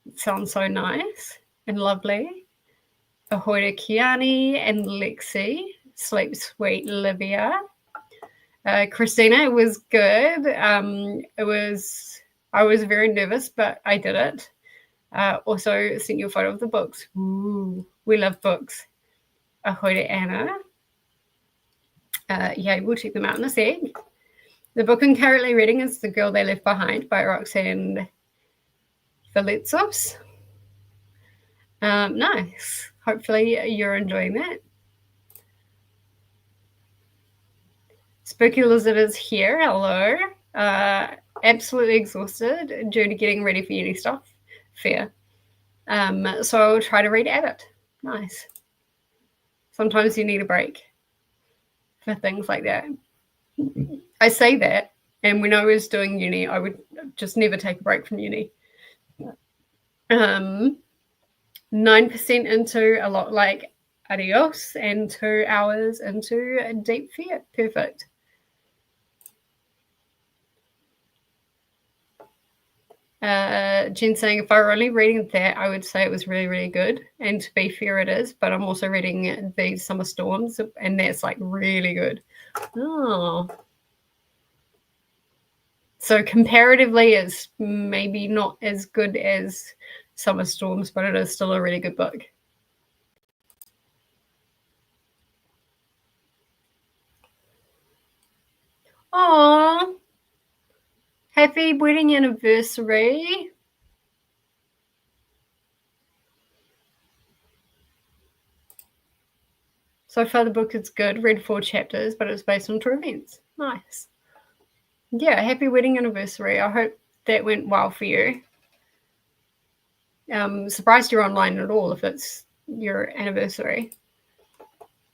It sounds so nice and lovely. Ahoy to Kiani and Lexi. Sleep sweet, Livia. Christina, it was good. I was very nervous, but I did it. Also sent you a photo of the books. Ooh, we love books. Ahoy to Anna. Yeah, we'll check them out in a sec. The book I'm currently reading is The Girl They Left Behind by Roxanne Valetsos. Nice. Hopefully you're enjoying that. Spooky Lizard is here. Hello. Absolutely exhausted due to getting ready for uni stuff. Fair. So I'll try to read Abbott. Nice. Sometimes you need a break for things like that. I say that, and when I was doing uni, I would just never take a break from uni. 9% into a lot like Adios, and 2 hours into Deep Fear. Perfect. Jen saying, if I were only reading that, I would say it was really, really good. And to be fair, it is. But I'm also reading These Summer Storms, and that's like really good. Oh. So comparatively, it's maybe not as good as Summer Storms, but it is still a really good book. Oh, happy wedding anniversary. So far, the book is good. Read 4 chapters, but it's based on true events. Nice. Yeah, happy wedding anniversary. I hope that went well for you. Surprised you're online at all if it's your anniversary.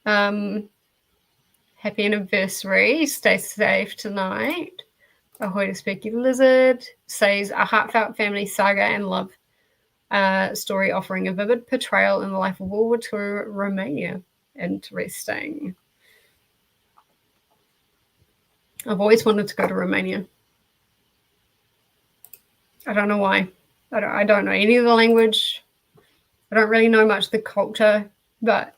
Happy anniversary. Stay safe tonight. Ahoy to Spooky Lizard. Says a heartfelt family saga and love story offering a vivid portrayal in the life of World War II Romania. Interesting. I've always wanted to go to Romania. I don't know why. I don't know any of the language. I don't really know much of the culture, but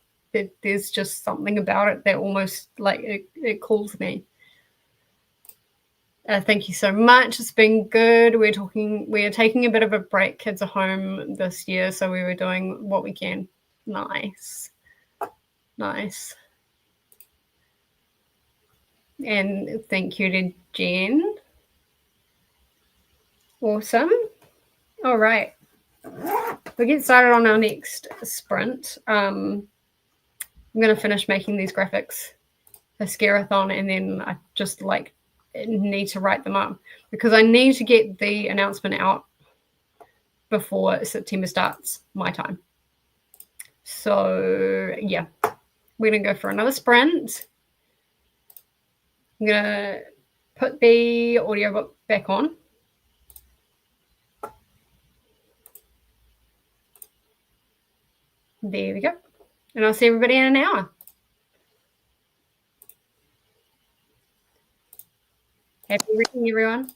there's just something about it that almost like it calls me. Thank you so much. It's been good. We are taking a bit of a break. Kids are home this year, so we were doing what we can. Nice. And thank you to Jen. Awesome. All right. We'll get started on our next sprint. I'm going to finish making these graphics for Scarathon, and then I just need to write them up because I need to get the announcement out before September starts my time. So yeah, we're going to go for another sprint. I'm going to put the audiobook back on. There we go. And I'll see everybody in an hour. Happy reading, everyone.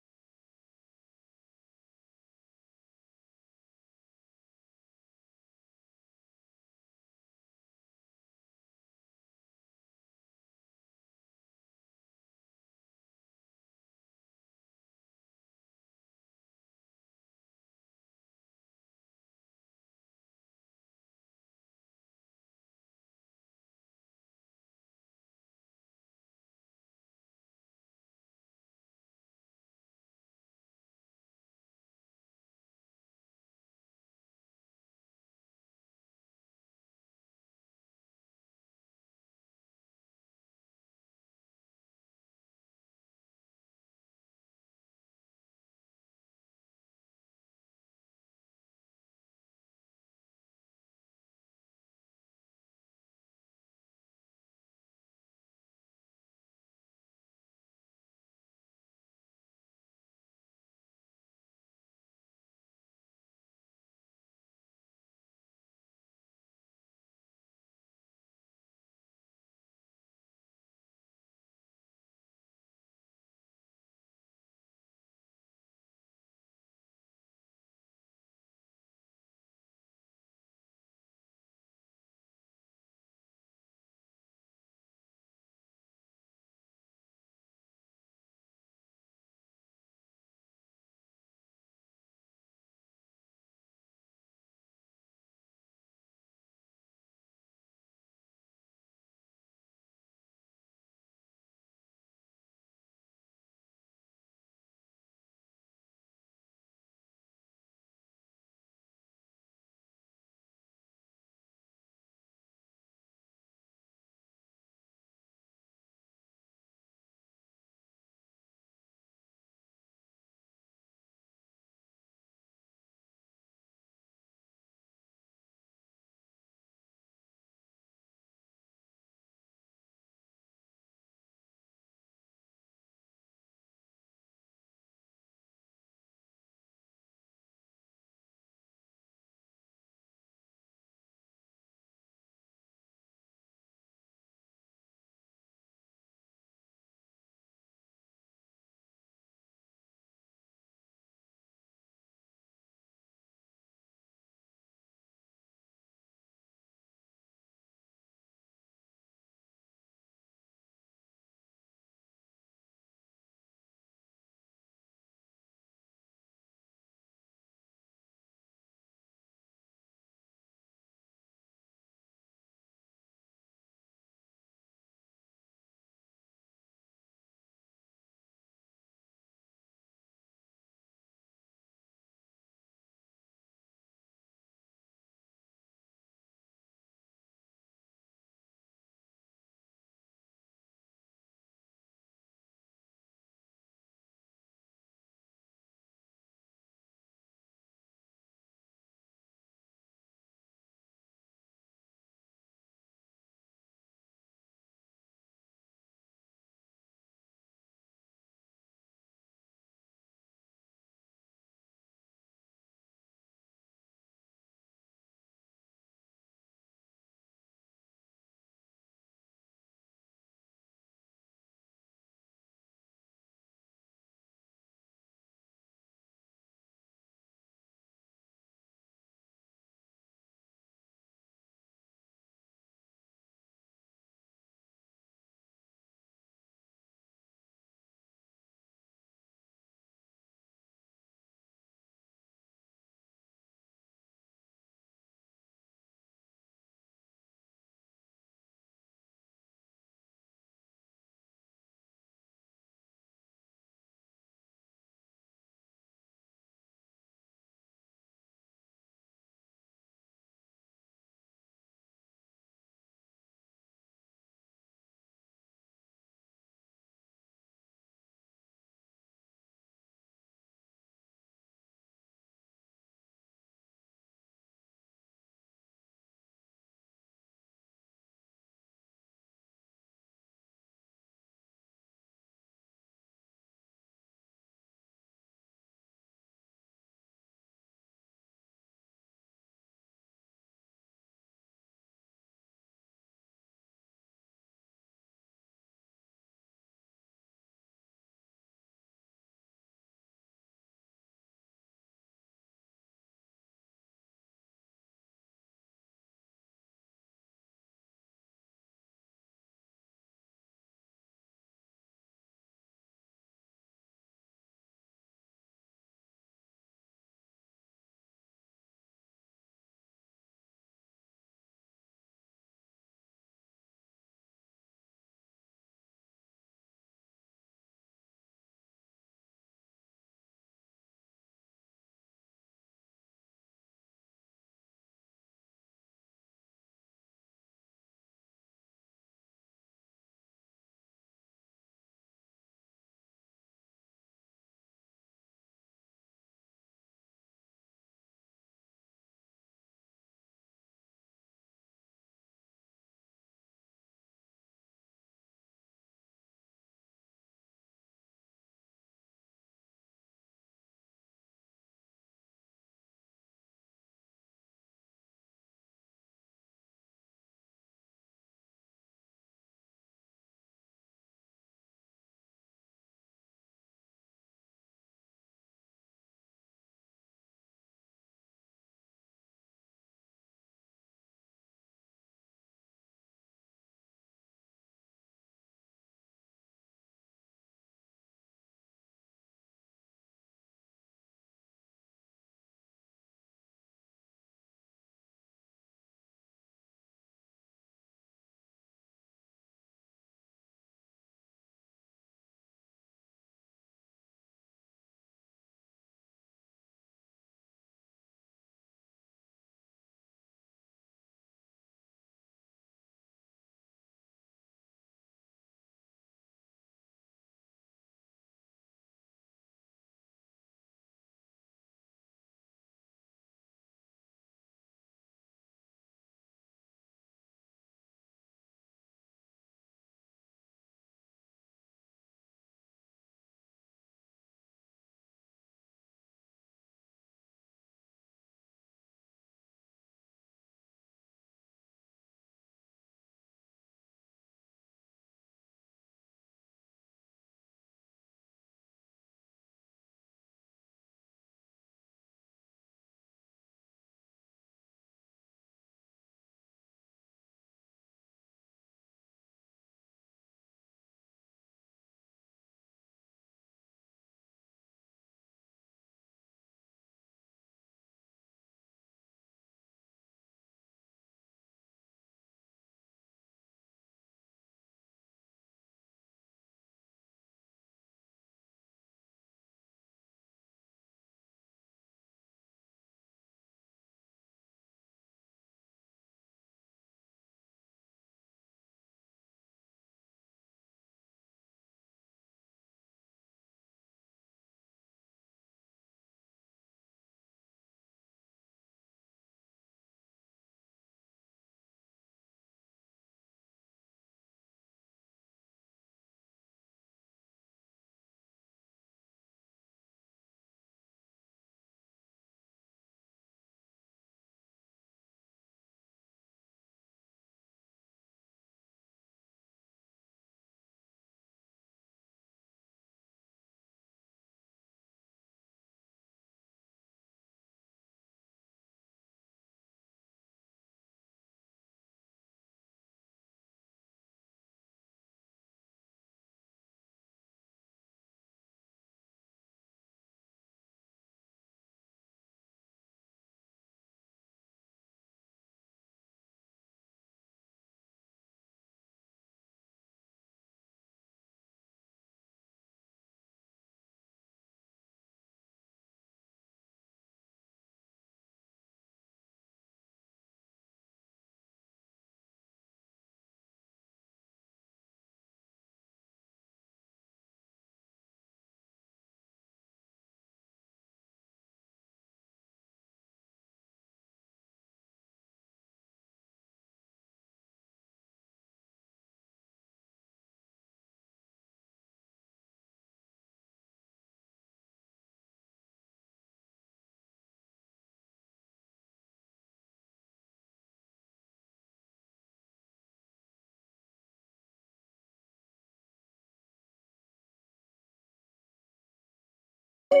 All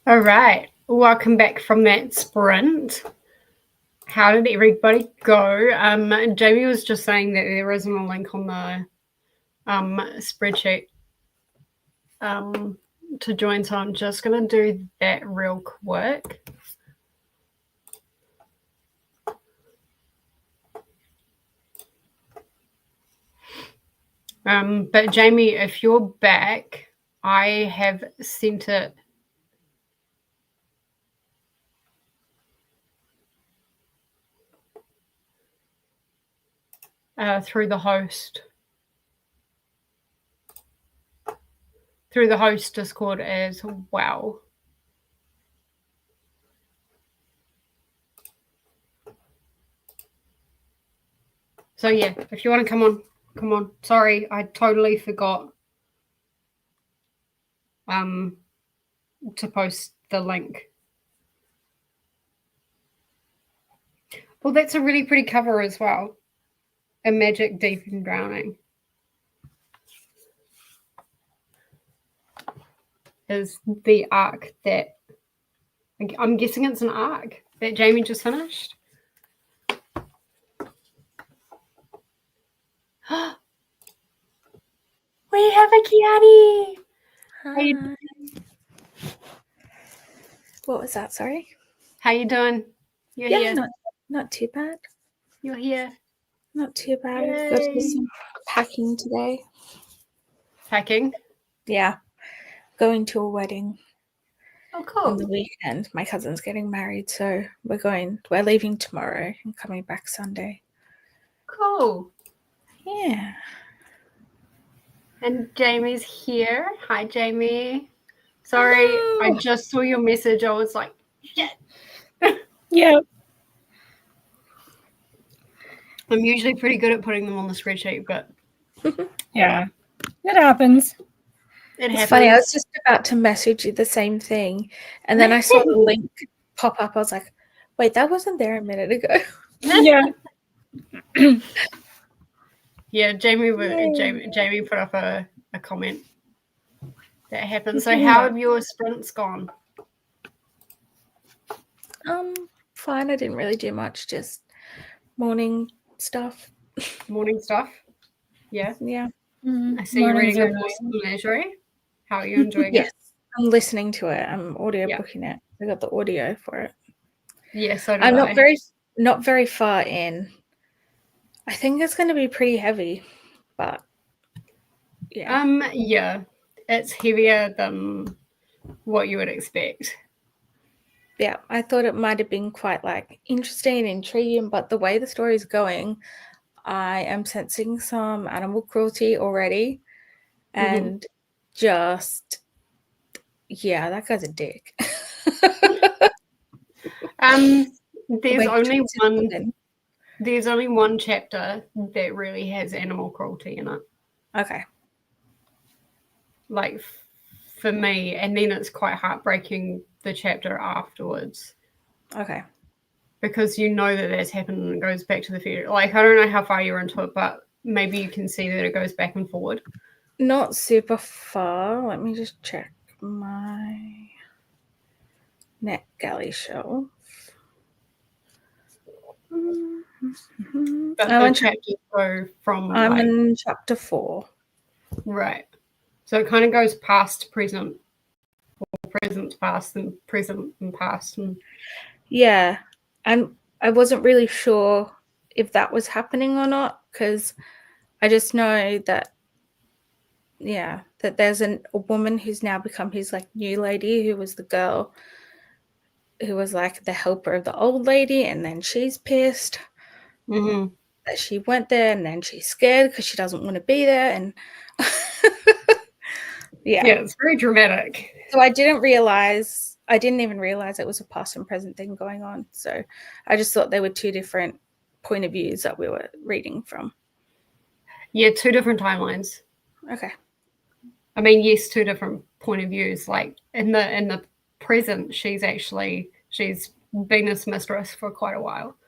right, welcome back from that sprint. How did everybody go? Jamie was just saying that there isn't a link on the spreadsheet to join, so I'm just going to do that real quick. But Jamie, if you're back, I have sent it through the host Discord as well. So yeah, if you want to come on. Sorry, I totally forgot to post the link. Well, that's a really pretty cover as well. A Magic Deep in Drowning is the arc that I'm guessing it's an arc that Jamie just finished. We have a Kiani. Hi. What was that? Sorry. How you doing? You're here. Not too bad. You're here. Not too bad. I've got to do some packing today. Packing? Yeah. Going to a wedding. Oh, cool. On the weekend. My cousin's getting married, so we're leaving tomorrow and coming back Sunday. Cool. Yeah. And Jamie's here. Hi, Jamie. Sorry, I just saw your message. I was like, shit. Yeah. I'm usually pretty good at putting them on the spreadsheet, but yeah, it happens. It's funny. I was just about to message you the same thing, and then I saw the link pop up. I was like, wait, that wasn't there a minute ago. Yeah. Yeah, Jamie put up a comment that happened. So how have your sprints gone? Fine. I didn't really do much, just morning stuff. Morning stuff? Yeah. Yeah. I see you're reading a course in Menagerie. How are you enjoying Yes. it? I'm listening to it. I'm audio booking it. I got the audio for it. Yeah, so do I'm not very far in. I think it's going to be pretty heavy, but yeah. Yeah, it's heavier than what you would expect. Yeah, I thought it might have been quite like interesting and intriguing, but the way the story is going, I am sensing some animal cruelty already, and just that guy's a dick. There's only one chapter that really has animal cruelty in it. Okay. Like for me, and then it's quite heartbreaking the chapter afterwards. Okay. Because you know that that's happened and it goes back to the future. Like, I don't know how far you're into it, but maybe you can see that it goes back and forward. Not super far. Let me just check my NetGalley shelf. But the chapters go from I'm in chapter 4. Right. So it kind of goes past present, or present, past, and present and past. And yeah. And I wasn't really sure if that was happening or not, because I just know that that there's a woman who's now become his like new lady, who was the girl who was like the helper of the old lady, and then she's pissed that she went there, and then she's scared because she doesn't want to be there, and yeah, it's very dramatic. So I didn't even realize it was a past and present thing going on. So I just thought there were two different point of views that we were reading from. Yeah, two different timelines. Okay. I mean, yes, two different point of views. Like in the present, she's Venus mistress for quite a while.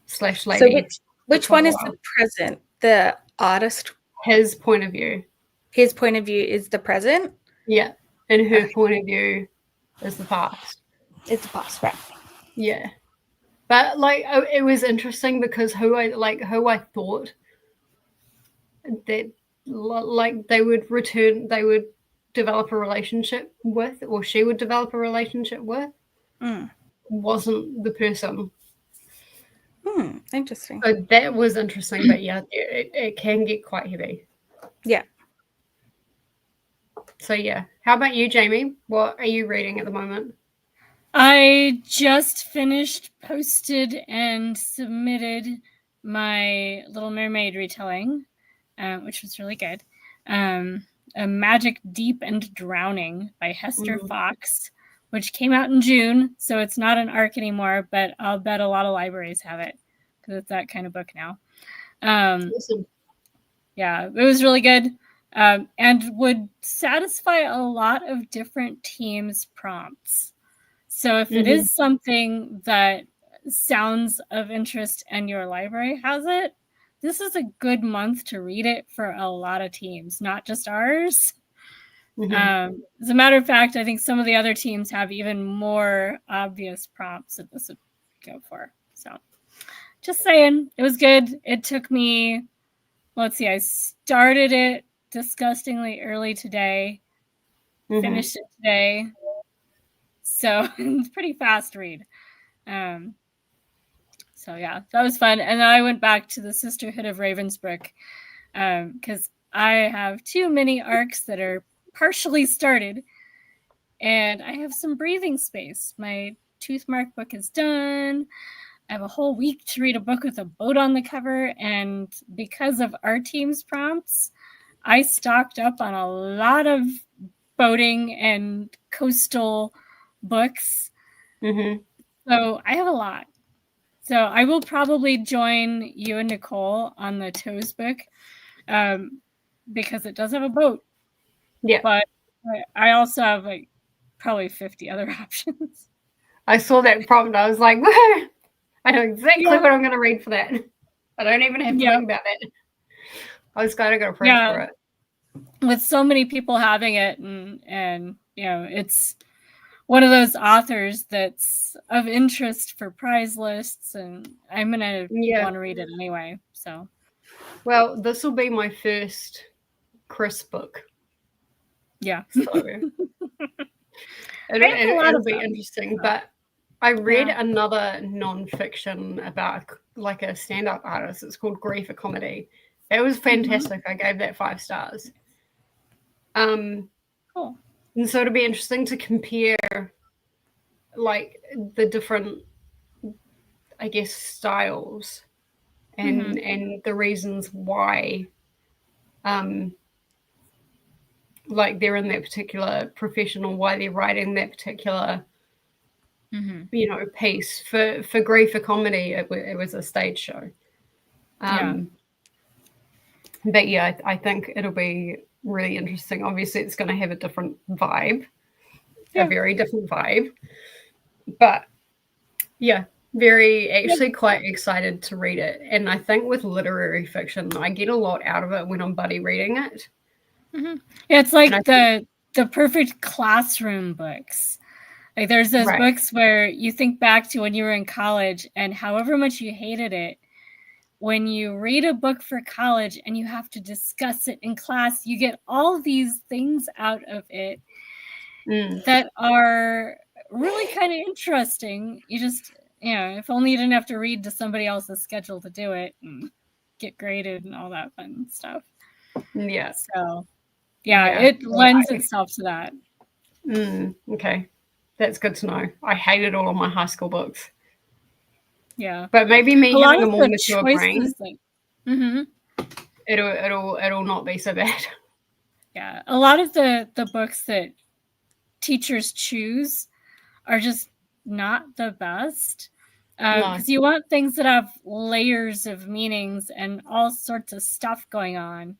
slash So lady. which one is the present? The artist, His point of view. his point of view is the present? Yeah. And her point of view is the past. It's the past, right? Yeah. But like it was interesting because who I thought that like they would develop a relationship with, or she would develop a relationship with, wasn't the person. Interesting. So that was interesting, but yeah, it can get quite heavy. Yeah. So yeah. How about you, Jamie? What are you reading at the moment? I just finished, posted, and submitted my Little Mermaid retelling, which was really good. A Magic Deep and Drowning by Hester Fox, which came out in June, so it's not an ARC anymore, but I'll bet a lot of libraries have it because it's that kind of book now. Awesome. Yeah, it was really good, and would satisfy a lot of different teams' prompts. So if it is something that sounds of interest and your library has it, this is a good month to read it for a lot of teams, not just ours. As a matter of fact, I think some of the other teams have even more obvious prompts that this would go for. So just saying, it was good. It took me, let's see, I started it disgustingly early today, finished it today. So it's a pretty fast read. So yeah, that was fun. And then I went back to the Sisterhood of Ravensbrook because I have too many arcs that are partially started, and I have some breathing space. My Toothmark book is done. I have a whole week to read a book with a boat on the cover, and because of our team's prompts, I stocked up on a lot of boating and coastal books. So I have a lot. So I will probably join you and Nicole on the Toes book because it does have a boat. Yeah. But I also have like probably 50 other options. I saw that prompt. I was like, I know exactly what I'm going to read for that. I don't even have to think about that. I was glad I got approved for it. With so many people having it, and you know, it's one of those authors that's of interest for prize lists, and I'm gonna want to read it anyway. So, well, this will be my first Chris book. Yeah, so it'll be interesting. But I read another non-fiction about like a stand-up artist. It's called Grief a Comedy. It was fantastic. I gave that 5 stars. Cool. And so it'll be interesting to compare like the different, I guess, styles and the reasons why like they're in that particular profession or why they're writing that particular you know, piece. For Grief a Comedy, it was a stage show. But yeah, I think it'll be really interesting. Obviously, it's going to have a different vibe, a very different vibe. But yeah, actually quite excited to read it. And I think with literary fiction, I get a lot out of it when I'm buddy reading it. Yeah, it's like the perfect classroom books. Like there's those books where you think back to when you were in college and however much you hated it, when you read a book for college and you have to discuss it in class, you get all these things out of it that are really kind of interesting. You just, you know, if only you didn't have to read to somebody else's schedule to do it and get graded and all that fun stuff. Yeah. So, it lends itself to that. Okay. That's good to know. I hated all of my high school books. Yeah. But maybe me having a more mature brain, like, it'll not be so bad. Yeah. A lot of the books that teachers choose are just not the best. Because you want things that have layers of meanings and all sorts of stuff going on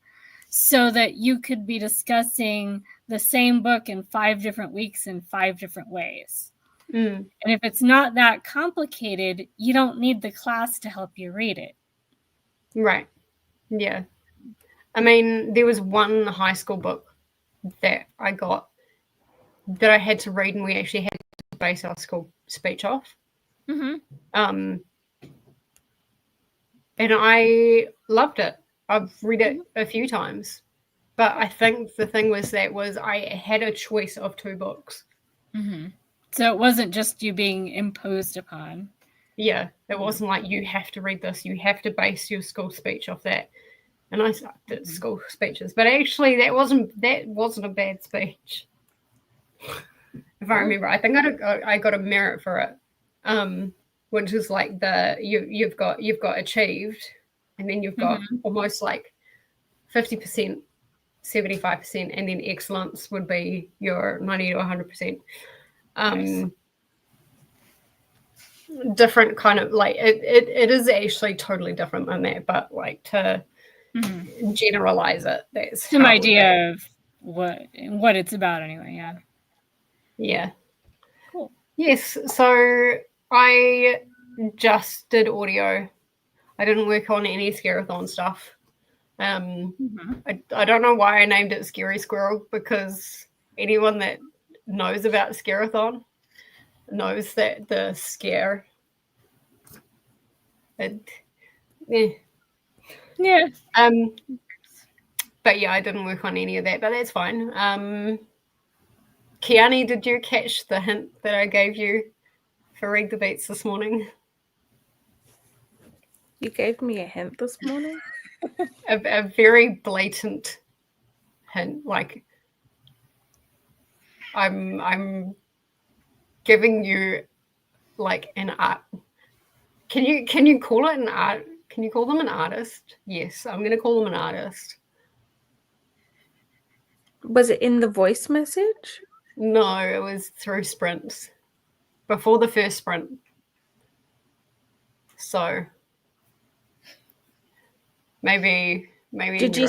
so that you could be discussing the same book in 5 different weeks in 5 different ways. Mm. And if it's not that complicated, you don't need the class to help you read it. Right. Yeah. I mean, there was one high school book that I got that I had to read, and we actually had to base our school speech off. Mm-hmm. And I loved it. I've read it a few times. But I think the thing was I had a choice of 2 books. Mm-hmm. So it wasn't just you being imposed upon. Yeah, it wasn't like you have to read this. You have to base your school speech off that. And I sucked at school speeches, but actually that wasn't a bad speech. If I remember, I think I got a merit for it, which is like you've got achieved, and then you've got almost like 50%, 75%, and then excellence would be your 90 to 100%. Nice. Different kind of like it is actually totally different than that, but like to generalize it, that's some idea of what it's about anyway. Yeah. Cool. Yes, so I just did audio. I didn't work on any Scarathon stuff. I don't know why I named it Scary Squirrel, because anyone that knows about Scarathon knows that the scare. Yeah. But yeah, I didn't work on any of that, but that's fine. Kiani, did you catch the hint that I gave you for Read the Beats this morning? You gave me a hint this morning? a very blatant hint. Like, I'm giving you like an art. Can you call it an art? Can you call them an artist? Yes, I'm going to call them an artist. Was it in the voice message? No, it was through sprints. Before the first sprint. So maybe Did you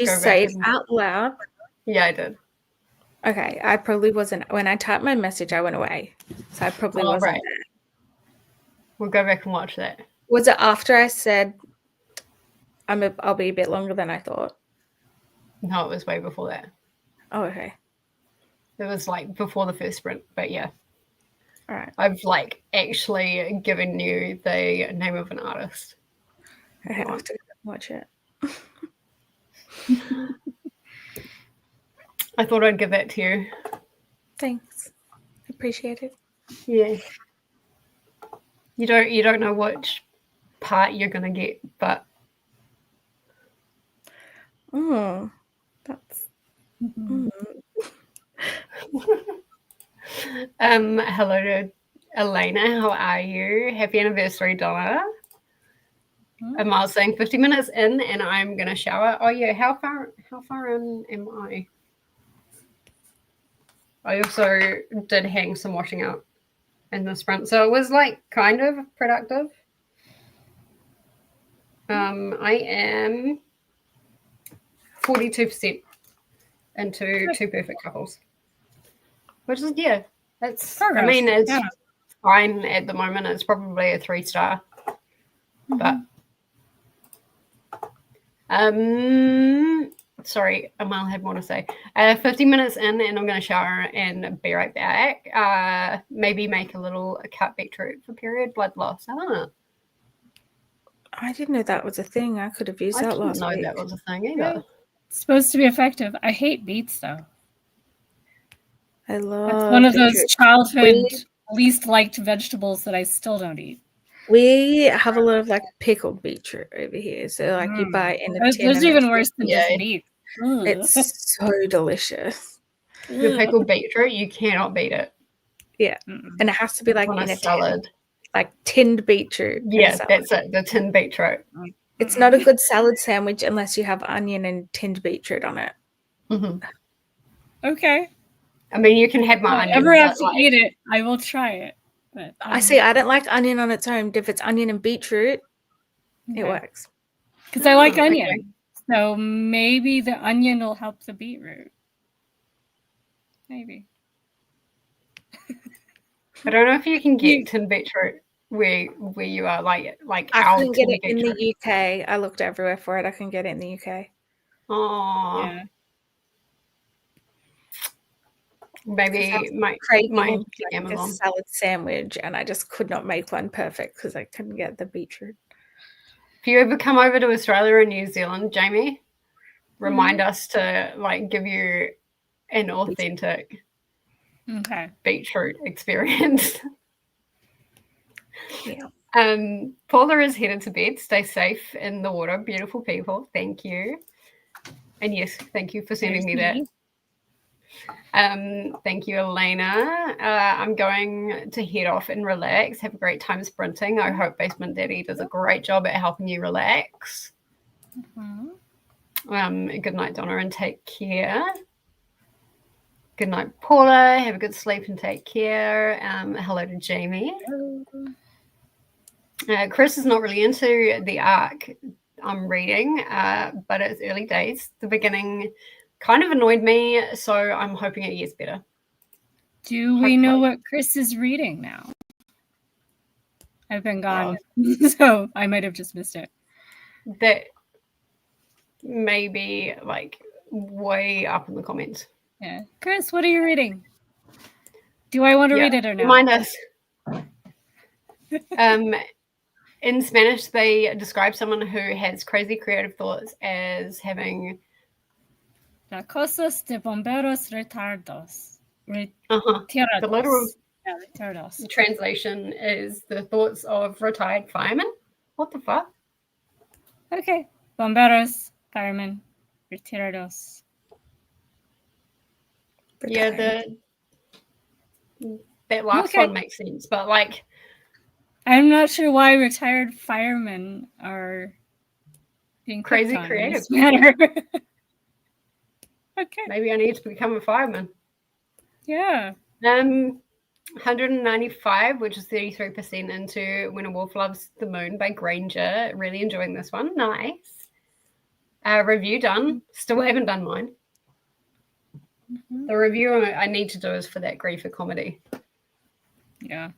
say it out loud? Yeah, I did. Okay, I probably wasn't. When I typed my message, I went away. So I probably wasn't right. there. We'll go back and watch that. Was it after I said I'll be a bit longer than I thought? No, it was way before that. Oh, okay. It was like before the first sprint, but yeah. All right. I've like actually given you the name of an artist. I have to watch it. I thought I'd give that to you. Thanks. Appreciate it. Yeah. You don't know which part you're gonna get, but that's hello to Elena, how are you? Happy anniversary, Donna. And Miles saying 50 minutes in and I'm gonna shower. Oh yeah, how far in am I? I also did hang some washing out in the sprint, so it was like kind of productive. I am 42% into 2 perfect couples, which is that's progress. I mean, it's fine at the moment. It's probably a 3-star, but sorry, Amal had more to say. 50 minutes in and I'm going to shower and be right back. Maybe make a little cut beetroot for period blood loss. I don't know. I didn't know that was a thing. I could have used that last week. I didn't know that was a thing either. It's supposed to be effective. I hate beets though. I love It's one of those childhood least liked vegetables that I still don't eat. We have a lot of like pickled beetroot over here. So like you buy in a tin. There's even worse than just beets. It's so delicious. The pickled beetroot, you cannot beat it. Yeah. And it has to be like in a salad. Tin, like tinned beetroot. Yeah, that's it. The tinned beetroot. It's not a good salad sandwich unless you have onion and tinned beetroot on it. Okay. I mean, you can have my onion. If I ever have to eat it, I will try it. But I don't like onion on its own. If it's onion and beetroot, it works. Because I like onion. Okay. So maybe the onion will help the beetroot. Maybe. I don't know if you can get tin beetroot where you are, like I our couldn't get tin it in beetroot. the UK. I looked everywhere for it. I can get it in the UK. Oh, Yeah. maybe my Craving like like a Amazon. salad sandwich, and I just could not make one perfect because I couldn't get the beetroot. If you ever come over to Australia or New Zealand, Jamie, remind us to like give you an authentic beetroot experience. Yeah. Paula is headed to bed. Stay safe in the water, beautiful people. Thank you. And yes, thank you for sending me that. Thank you, Elena. I'm going to head off and relax. Have a great time sprinting. I hope Basement Daddy does a great job at helping you relax. Good night, Donna, and take care. Good night, Paula. Have a good sleep and take care. Hello to Jamie. Chris is not really into the arc I'm reading, but it's early days. The beginning kind of annoyed me, so I'm hoping it gets better. Do we know what Chris is reading now? I've been gone, so I might have just missed it. That may be like way up in the comments. Yeah. Chris, what are you reading? Do I want to read it or not? Remind us. In Spanish, they describe someone who has crazy creative thoughts as having La cosas de bomberos retardos. The literal translation is the thoughts of retired firemen. What the fuck? Okay. Bomberos, firemen, retirados. Yeah, that last one makes sense, but like I'm not sure why retired firemen are being crazy creative. Okay. Maybe I need to become a fireman. Yeah. 195, which is 33% into When a Wolf Loves the Moon by Granger. Really enjoying this one. Nice. Review done. Still haven't done mine. The review I need to do is for that Griefer comedy. Yeah.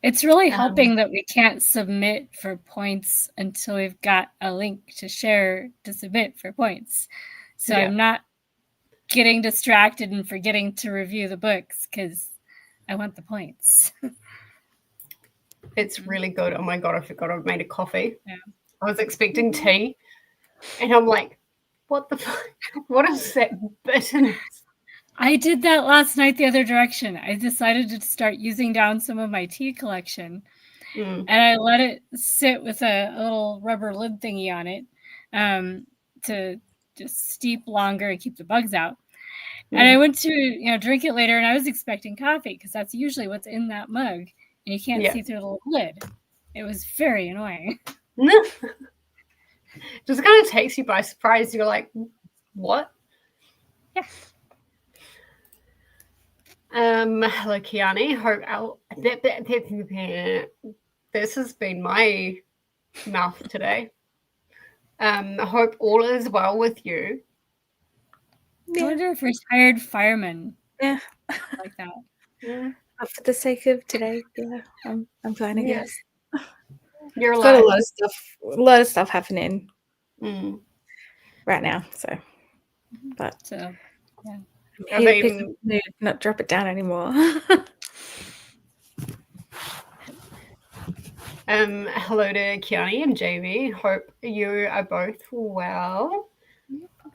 It's really helping that we can't submit for points until we've got a link to share to submit for points. So I'm not getting distracted and forgetting to review the books because I want the points. It's really good. Oh my God, I forgot I've made a coffee. Yeah. I was expecting tea. And I'm like, what the fuck? What is that bitterness? I did that last night the other direction. I decided to start using down some of my tea collection. And I let it sit with a little rubber lid thingy on it to just steep longer and keep the bugs out. And I went to drink it later, and I was expecting coffee because that's usually what's in that mug, and you can't see through the little lid. It was very annoying. Just kind of takes you by surprise. You're like, what? Yeah. Hello, Kiani. This has been my mouth today. Hope all is well with you. I wonder if retired firemen like that. Yeah. For the sake of today, I'm fine, I guess. You're got a lot of stuff happening right now. So, but I'm here to pick up the mood, not drop it down anymore. Hello to Kiani and Jamie. Hope you are both well.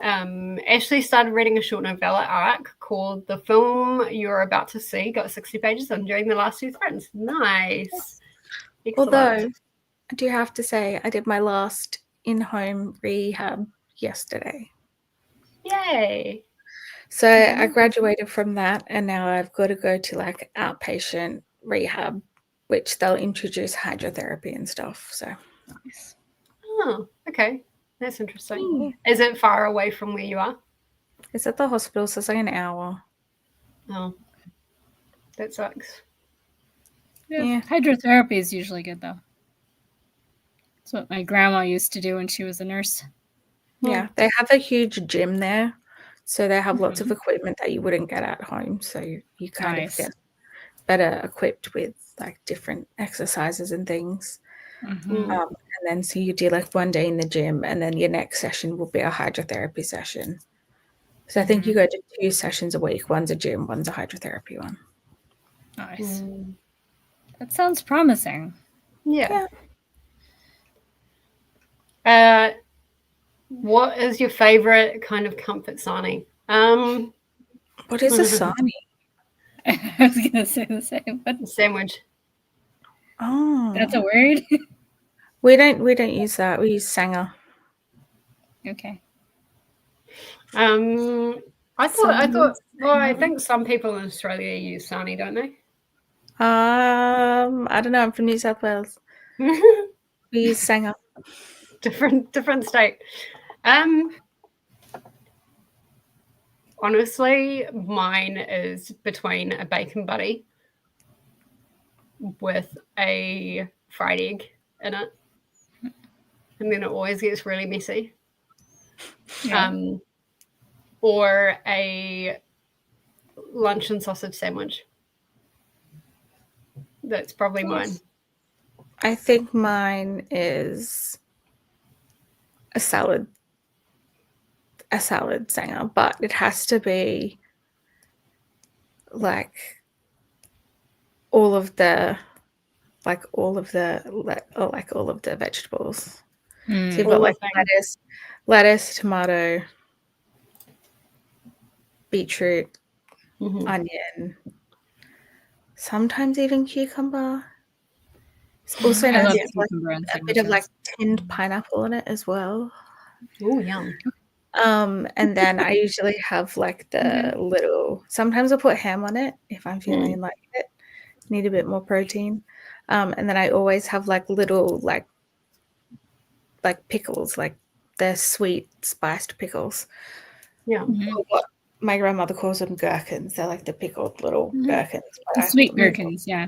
Ashley started reading a short novella arc called The Film You're About to See. Got 60 pages. I'm doing the last 2 threads. Nice. Excellent. Although, I do have to say, I did my last in-home rehab yesterday. Yay. So I graduated from that, and now I've got to go to like outpatient rehab, which they'll introduce hydrotherapy and stuff. So nice. Oh, okay. That's interesting. Is it far away from where you are? It's at the hospital, so it's like an hour. Oh, that sucks. Yeah. Hydrotherapy is usually good, though. That's what my grandma used to do when she was a nurse. Yeah, they have a huge gym there. So they have lots of equipment that you wouldn't get at home. So you kind of better equipped with like different exercises and things. Mhm. And then so you do like one day in the gym, and then your next session will be a hydrotherapy session. So I think you go to 2 sessions a week. One's a gym, one's a hydrotherapy one. Nice. That sounds promising. Yeah. What is your favorite kind of comfort sani? What is a sani? I was gonna say the same, but Sandwich. Oh, that's a word. we don't use that. We use sanger. Okay. I thought. Well, I think some people in Australia use sani, don't they? I don't know. I'm from New South Wales. We use sanger. different state. Honestly, mine is between a bacon buddy with a fried egg in it, and then it always gets really messy. Yeah. Or a lunch and sausage sandwich. That's probably mine. I think mine is a salad sanger, but it has to be like all of the vegetables. So you've got like lettuce, tomato, beetroot, onion, sometimes even cucumber. It's also nice to like a bit of like tinned pineapple in it as well. Oh, yum. And then I usually have like the little, sometimes I'll put ham on it if I'm feeling like it, need a bit more protein. And then I always have like little like pickles, like the sweet spiced pickles. Yeah. Or what my grandmother calls them gherkins. They're like the pickled little gherkins. The sweet gherkins, yeah.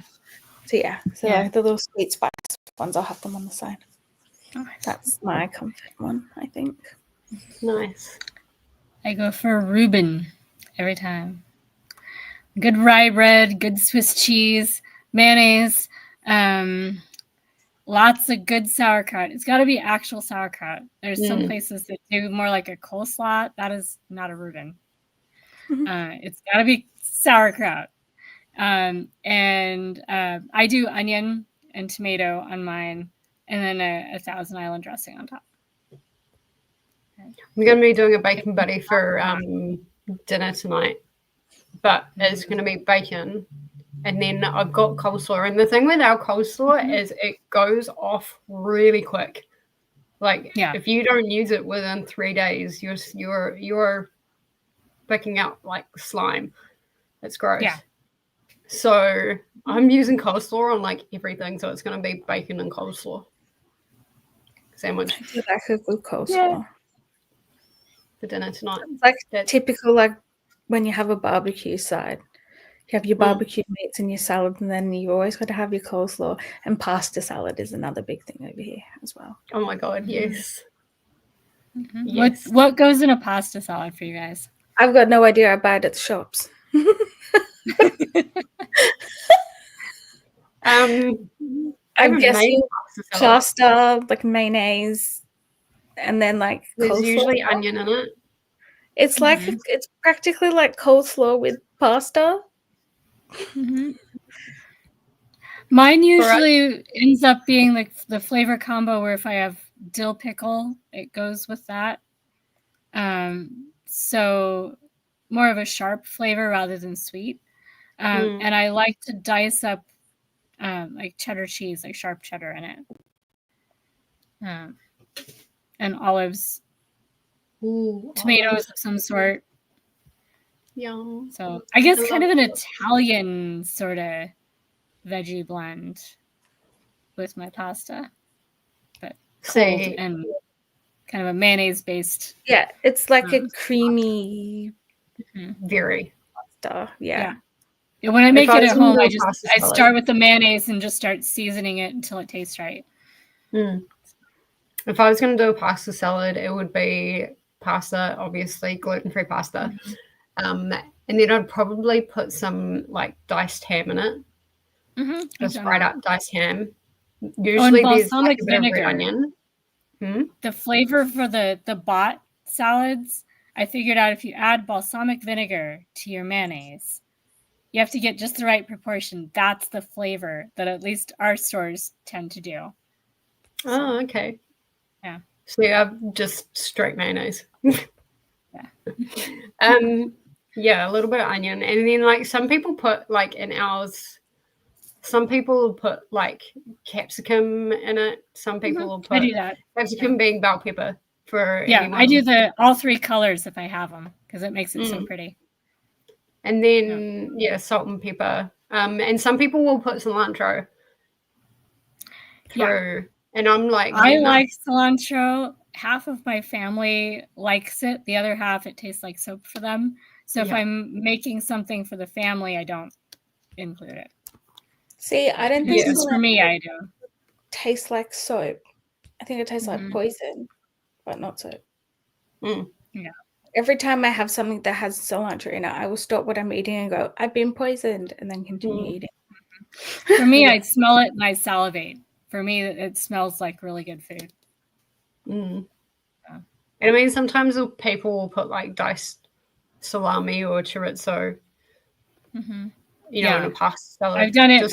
So like the little sweet spiced ones, I'll have them on the side. That's my comfort one, I think. Nice. I go for Reuben every time. Good rye bread, good Swiss cheese, mayonnaise, lots of good sauerkraut. It's got to be actual sauerkraut. There's some places that do more like a coleslaw. That is not a Reuben. It's got to be sauerkraut. And I do onion and tomato on mine, and then a Thousand Island dressing on top. I'm going to be doing a bacon buddy for dinner tonight, but it's going to be bacon, and then I've got coleslaw. And the thing with our coleslaw is it goes off really quick. Like if you don't use it within 3 days, you're picking out like slime. It's gross. Yeah. So I'm using coleslaw on like everything, so it's going to be bacon and coleslaw sandwich. I do like a good coleslaw for dinner tonight. It's like typical, like when you have a barbecue side, you have your barbecue meats and your salad, and then you always got to have your coleslaw. And pasta salad is another big thing over here as well. Oh my god, yes. Yes. What goes in a pasta salad for you guys? I've got no idea. I buy it at the shops. I'm guessing pasta, like mayonnaise, and then like there's coleslaw. Usually onion in it. It's like it's practically like coleslaw with pasta. Mine usually ends up being like the flavor combo where if I have dill pickle, it goes with that. So more of a sharp flavor rather than sweet. And I like to dice up like cheddar cheese, like sharp cheddar in it. And olives. Tomatoes of some sort. Yum. So I guess kind of an Italian sort of veggie blend with my pasta. But cold and kind of a mayonnaise based. Yeah, it's like a creamy very pasta. Yeah. When I make it at home, I start with the mayonnaise and just start seasoning it until it tastes right. If I was going to do a pasta salad, it would be pasta, obviously gluten-free pasta, And then I'd probably put some like diced ham in it. Just fried up diced ham. Usually there's like a bit of red onion. The flavor for the bot salads, I figured out if you add balsamic vinegar to your mayonnaise, you have to get just the right proportion. That's the flavor that at least our stores tend to do. Oh, okay. Yeah. So I've just straight mayonnaise. Yeah. Yeah, a little bit of onion. And then like some people put like in ours, some people will put like capsicum in it. Some people will put I do that. Capsicum being bell pepper for anyone. I do all 3 colors if I have them because it makes it so pretty. And then salt and pepper. And some people will put cilantro through. And I'm like, I like cilantro. Half of my family likes it. The other half, it tastes like soap for them. So if I'm making something for the family, I don't include it. See, I don't think for me, I do. Tastes like soap. I think it tastes like poison, but not soap. Yeah. Every time I have something that has cilantro in it, I will stop what I'm eating and go, I've been poisoned, and then continue eating. For me, I smell it and I salivate. For me, it smells like really good food. And I mean, sometimes people will put like diced salami or chorizo, you know, in a pasta salad. I've done it.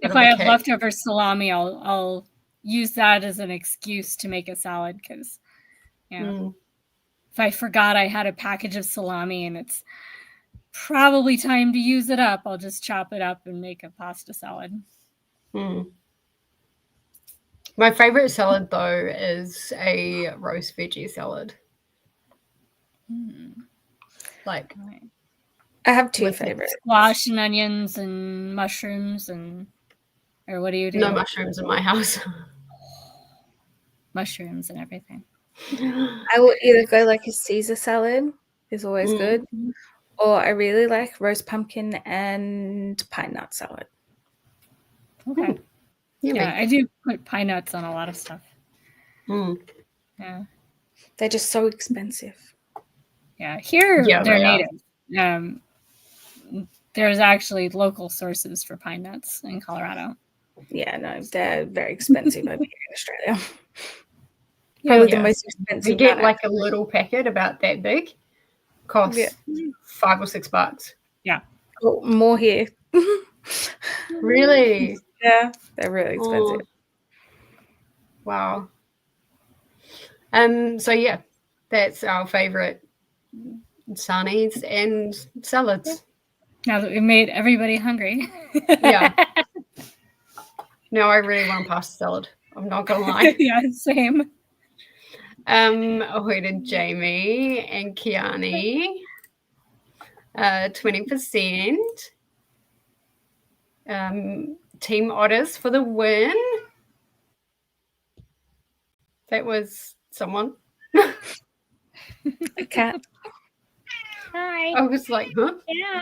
If I have leftover salami, I'll use that as an excuse to make a salad because, if I forgot I had a package of salami and it's probably time to use it up, I'll just chop it up and make a pasta salad. My favorite salad, though, is a roast veggie salad. Like, I have 2 favorites: squash and onions and mushrooms, or what do you do? No mushrooms in my house. Mushrooms and everything. I will either go like a Caesar salad, is always good, or I really like roast pumpkin and pine nut salad. Okay. Yeah, I do put pine nuts on a lot of stuff. Yeah. They're just so expensive. Yeah, here they're native. There's actually local sources for pine nuts in Colorado. Yeah, no, they're very expensive over here in Australia. Probably the most expensive. You get like a little packet about that big. Costs $5 or $6. Yeah. Oh, more here. Really? Yeah, they're really expensive. Wow. So yeah, that's our favorite sarnies and salads. Now that we've made everybody hungry. Yeah. Now I really want a pasta salad. I'm not gonna lie. Yeah, same. Who did Jamie and Kiani? 20%. Team Otters for the win. That was someone. A cat. Hi. I was like, huh? Yeah.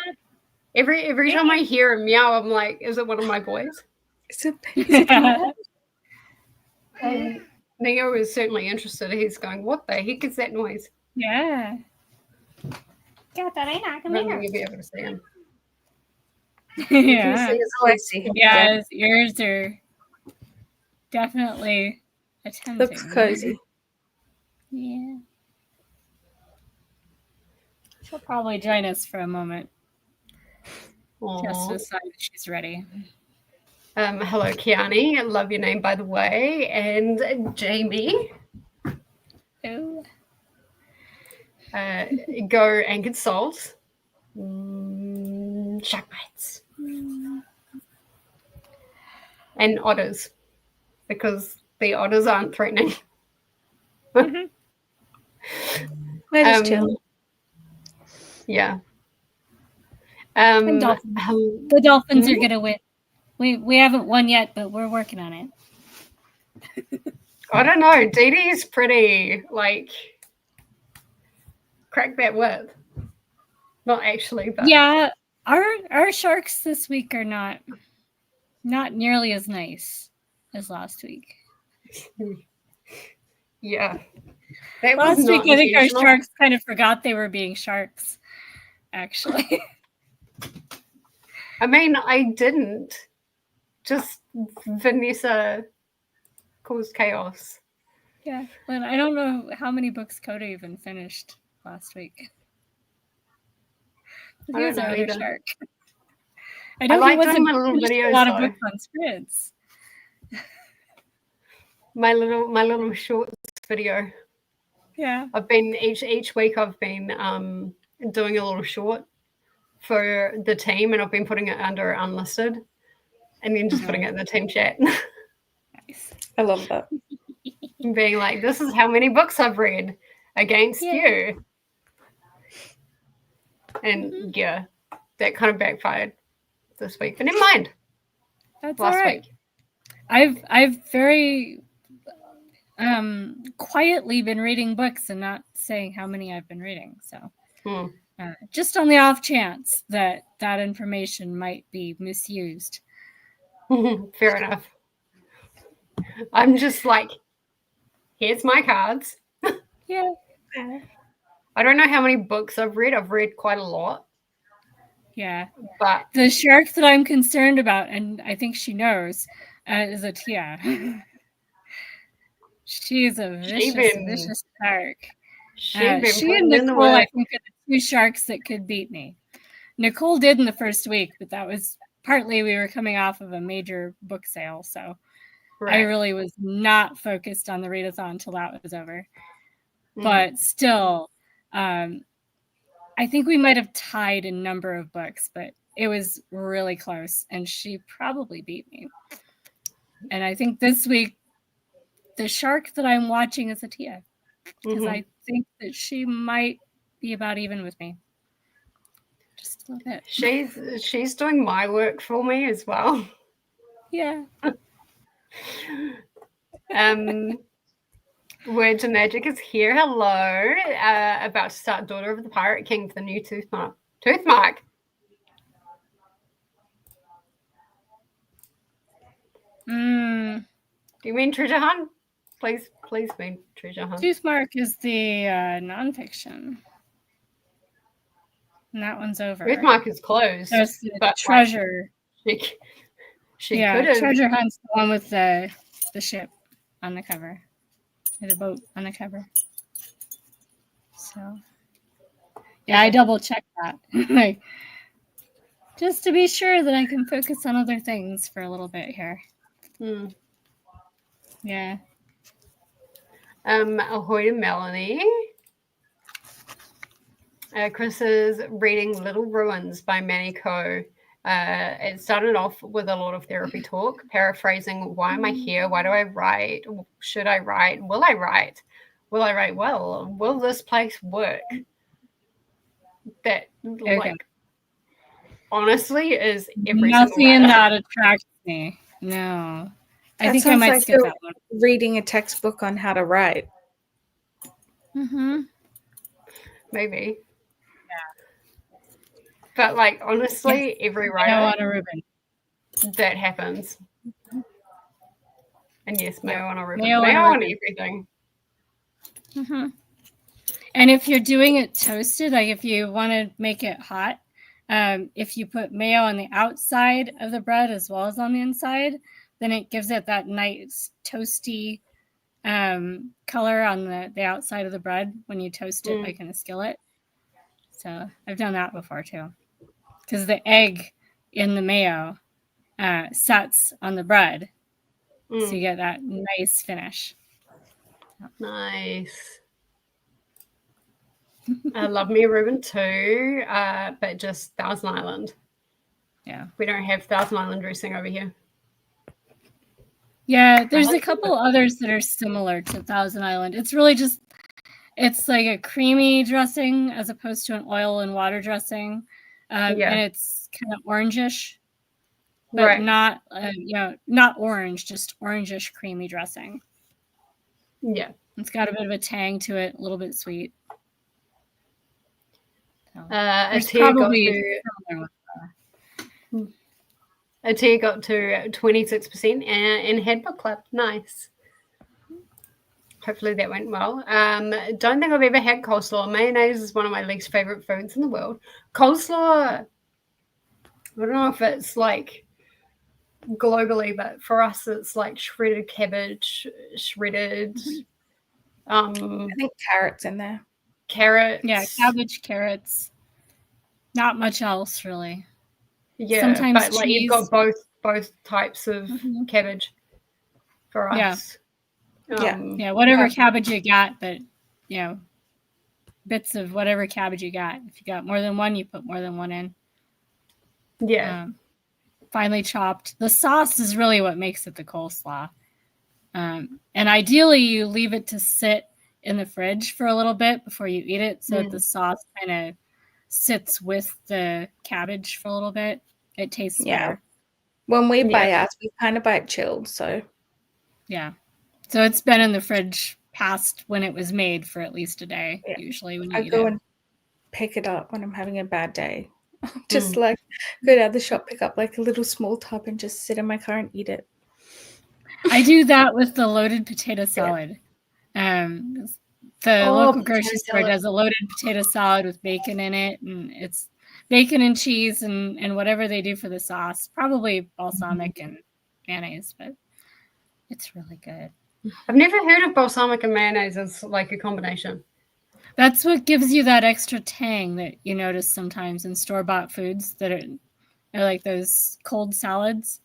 Every time I hear a meow, I'm like, is it one of my boys? It's a cat. Neo is certainly interested. He's going, what the heck is that noise? Yeah. Katarina, come here. You'll be able to see him. Yeah. I see him. Yeah, his ears are definitely attempting. Looks cozy. Yeah. She'll probably join us for a moment. Just to decide that she's ready. Hello, Kiani. I love your name, by the way. And Jamie. Oh. Go and consult. Sharkbites. And otters. Because the otters aren't threatening. We're just chilling. Yeah. The dolphins are gonna win. We haven't won yet, but we're working on it. I don't know. Dee Dee's pretty like crack that whip. Not actually, but yeah, our sharks this week are not nearly as nice as last week. Yeah. Last week, I think our sharks kind of forgot they were being sharks. actually. I mean, I didn't. Just Vanessa caused chaos. Yeah, but I don't know how many books Coda even finished last week. I don't know other either. Shark. I know like he doing wasn't my little finished videos, a lot of though. books on sprids. My little shorts video. Yeah. I've been each week I've been doing a little short for the team, and I've been putting it under unlisted and then just putting it in the team chat. Nice. I love that. And being like, this is how many books I've read against you. And yeah, that kind of backfired this week. But never mind. That's last all right. week. I've very quietly been reading books and not saying how many I've been reading. So just on the off chance that that information might be misused. Fair enough. I'm just like, here's my cards. Yeah. I don't know how many books I've read. I've read quite a lot. Yeah. But the shark that I'm concerned about, and I think she knows, is a Tia. She's a vicious shark. She and Nicole, I think, are the two sharks that could beat me. Nicole did in the first week, but that was partly we were coming off of a major book sale, so I really was not focused on the readathon until that was over. But still, I think we might have tied a number of books, but it was really close, and she probably beat me. And I think this week, the shark that I'm watching is a Tia, because I think that she might be about even with me. Just a little bit. She's doing my work for me as well. Yeah. Words of Magic is here. Hello. About to start Daughter of the Pirate King for the new Toothmark. Toothmark. Do you mean Treasure Hunt? Please mean Treasure Hunt. Toothmark is the nonfiction. And that one's over. Toothmark is closed. There's the Treasure. Like, she could have. Treasure Hunt's the one with the ship on the cover. The boat on the cover. So, yeah, I double checked that. Like, just to be sure that I can focus on other things for a little bit here. Yeah. Ahoy to Melanie. Chris is reading Little Ruins by Manny Ko. It started off with a lot of therapy talk, paraphrasing, why am I here? Why do I write? Should I write? Will I write? Will I write well? Will this place work? That, like, honestly, is every Nothing in that attracts me. No. I think I might skip that one. Reading a textbook on how to write. Maybe. But, like, honestly, every writer on a ribbon. that happens. And yes, mayo on a ribbon. Mayo on everything. And if you're doing it toasted, like if you want to make it hot, if you put mayo on the outside of the bread as well as on the inside, then it gives it that nice toasty color on the outside of the bread when you toast it like in a skillet. So I've done that before too. Because the egg in the mayo sets on the bread. So you get that nice finish. Nice. I love me a ribbon too, but just Thousand Island. Yeah. We don't have Thousand Island dressing over here. Yeah, there's a couple others that are similar to Thousand Island. It's really just, it's like a creamy dressing as opposed to an oil and water dressing. And it's kind of orangish, but not, not orange, just orangish creamy dressing. Yeah. It's got a bit of a tang to it, a little bit sweet. So, a tea got to 26% in Head Book Club. Nice. hopefully that went well. Don't think I've ever had coleslaw. Mayonnaise is one of my least favorite foods in the world. Coleslaw, I don't know if it's like globally, but for us it's like shredded cabbage, shredded I think carrots in there. carrots. Yeah, cabbage, carrots. Not much else really. Yeah, sometimes but like you've got cheese. both types of cabbage for Yeah. us. Yeah, whatever cabbage you got, but bits of whatever cabbage you got. If you got more than one, you put more than one in. Yeah. Finely chopped. The sauce is really what makes it the coleslaw. And ideally, you leave it to sit in the fridge for a little bit before you eat it, so that the sauce kind of sits with the cabbage for a little bit. It tastes better. When we buy ours, we kind of buy it chilled, so. Yeah. So it's been in the fridge past when it was made for at least a day, usually when you I eat go it. and pick it up when I'm having a bad day. Just like go down the shop, pick up like a little small tub and just sit in my car and eat it. I do that with the loaded potato salad. The local grocery store does a loaded potato salad with bacon in it, and it's bacon and cheese and whatever they do for the sauce, probably balsamic and mayonnaise, but it's really good. I've never heard of balsamic and mayonnaise as like a combination. That's what gives you that extra tang that you notice sometimes in store-bought foods that are like those cold salads.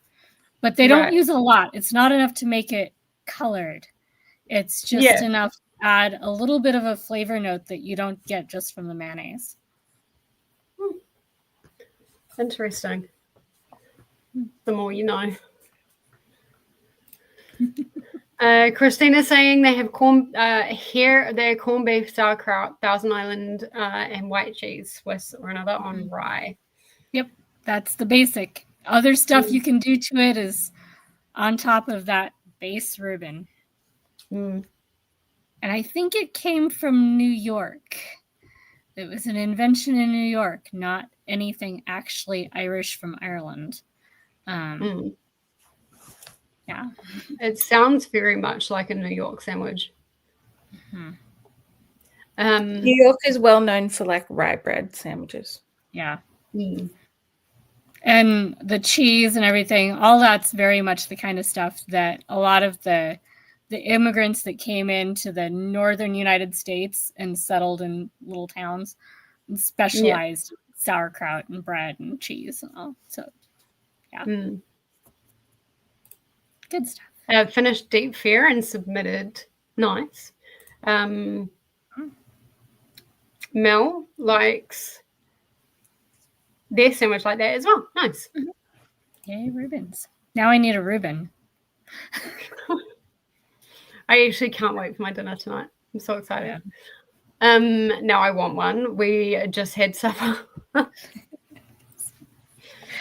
But they don't use a lot. It's not enough to make it colored. It's just enough to add a little bit of a flavor note that you don't get just from the mayonnaise. Interesting. The more you know. Christina's saying they have here they're corned beef, sauerkraut, Thousand Island, and white cheese, Swiss or another on rye. Yep, that's the basic. Other stuff you can do to it is on top of that base Reuben. And I think it came from New York. It was an invention in New York, not anything actually Irish from Ireland. Yeah. It sounds very much like a New York sandwich. New York is well known for like rye bread sandwiches. Yeah. And the cheese and everything, all that's very much the kind of stuff that a lot of the immigrants that came into the northern United States and settled in little towns and specialized in sauerkraut and bread and cheese and all. So, good stuff. Finished Deep Fair and submitted. Nice. Mel likes their sandwich like that as well. Nice. Yay, Reubens. Now I need a Reuben. I actually can't wait for my dinner tonight. I'm so excited. Now I want one. We just had supper.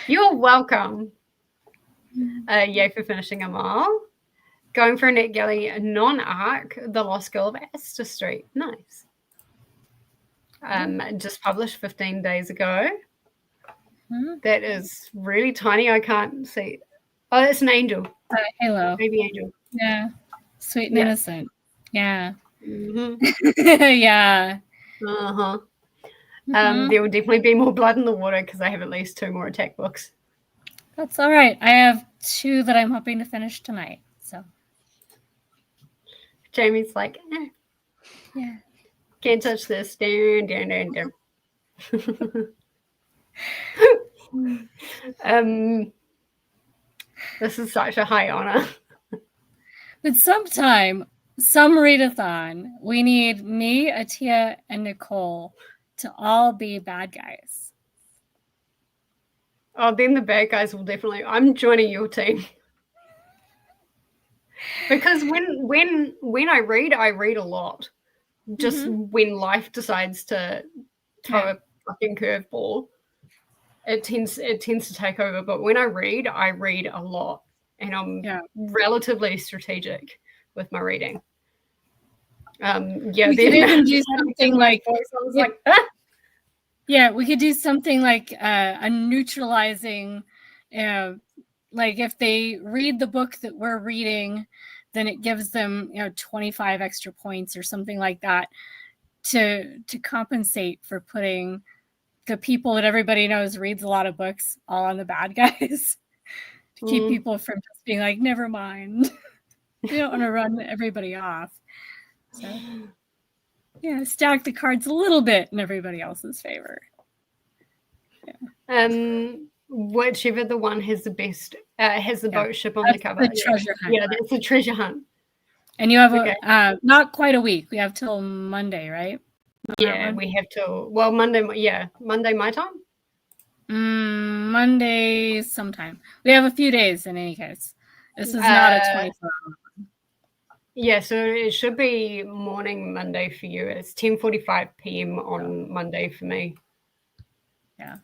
You're welcome. Yay for finishing a mile. Going for a NetGalley non-arc, The Lost Girl of Astor Street. Nice. Just published 15 days ago. That is really tiny. I can't see. Oh, it's an angel. Halo. Baby angel. Yeah. Sweet and innocent. Yeah. Mm-hmm. Yeah. Uh-huh. There will definitely be more blood in the water because I have at least 2 more attack books. That's all right. I have 2 that I'm hoping to finish tonight. So Jamie's like, yeah, can't touch this. Down. This is such a high honor. But sometime, some readathon, we need me, Atia, and Nicole to all be bad guys. Oh, then the bad guys will definitely. I'm joining your team. Because when I read a lot. Just when life decides to throw a fucking curveball, it tends to take over. But when I read a lot, and I'm relatively strategic with my reading. We could even do something like we could do something like a neutralizing, like if they read the book that we're reading, then it gives them 25 extra points or something like that to compensate for putting the people that everybody knows reads a lot of books all on the bad guys to keep people from just being like, never mind. We don't want to run everybody off. So stack the cards a little bit in everybody else's favor. Whichever the one has the best has the boat ship on the cover. The treasure hunt. Yeah, that's the treasure hunt. And you have not quite a week. We have till Monday, right? Yeah, we have till Monday. Yeah, Monday my time. Monday sometime. We have a few days in any case. This is not a 24 hour. Yeah, so it should be morning Monday for you. It's 10:45 p.m. on Monday for me. Yeah,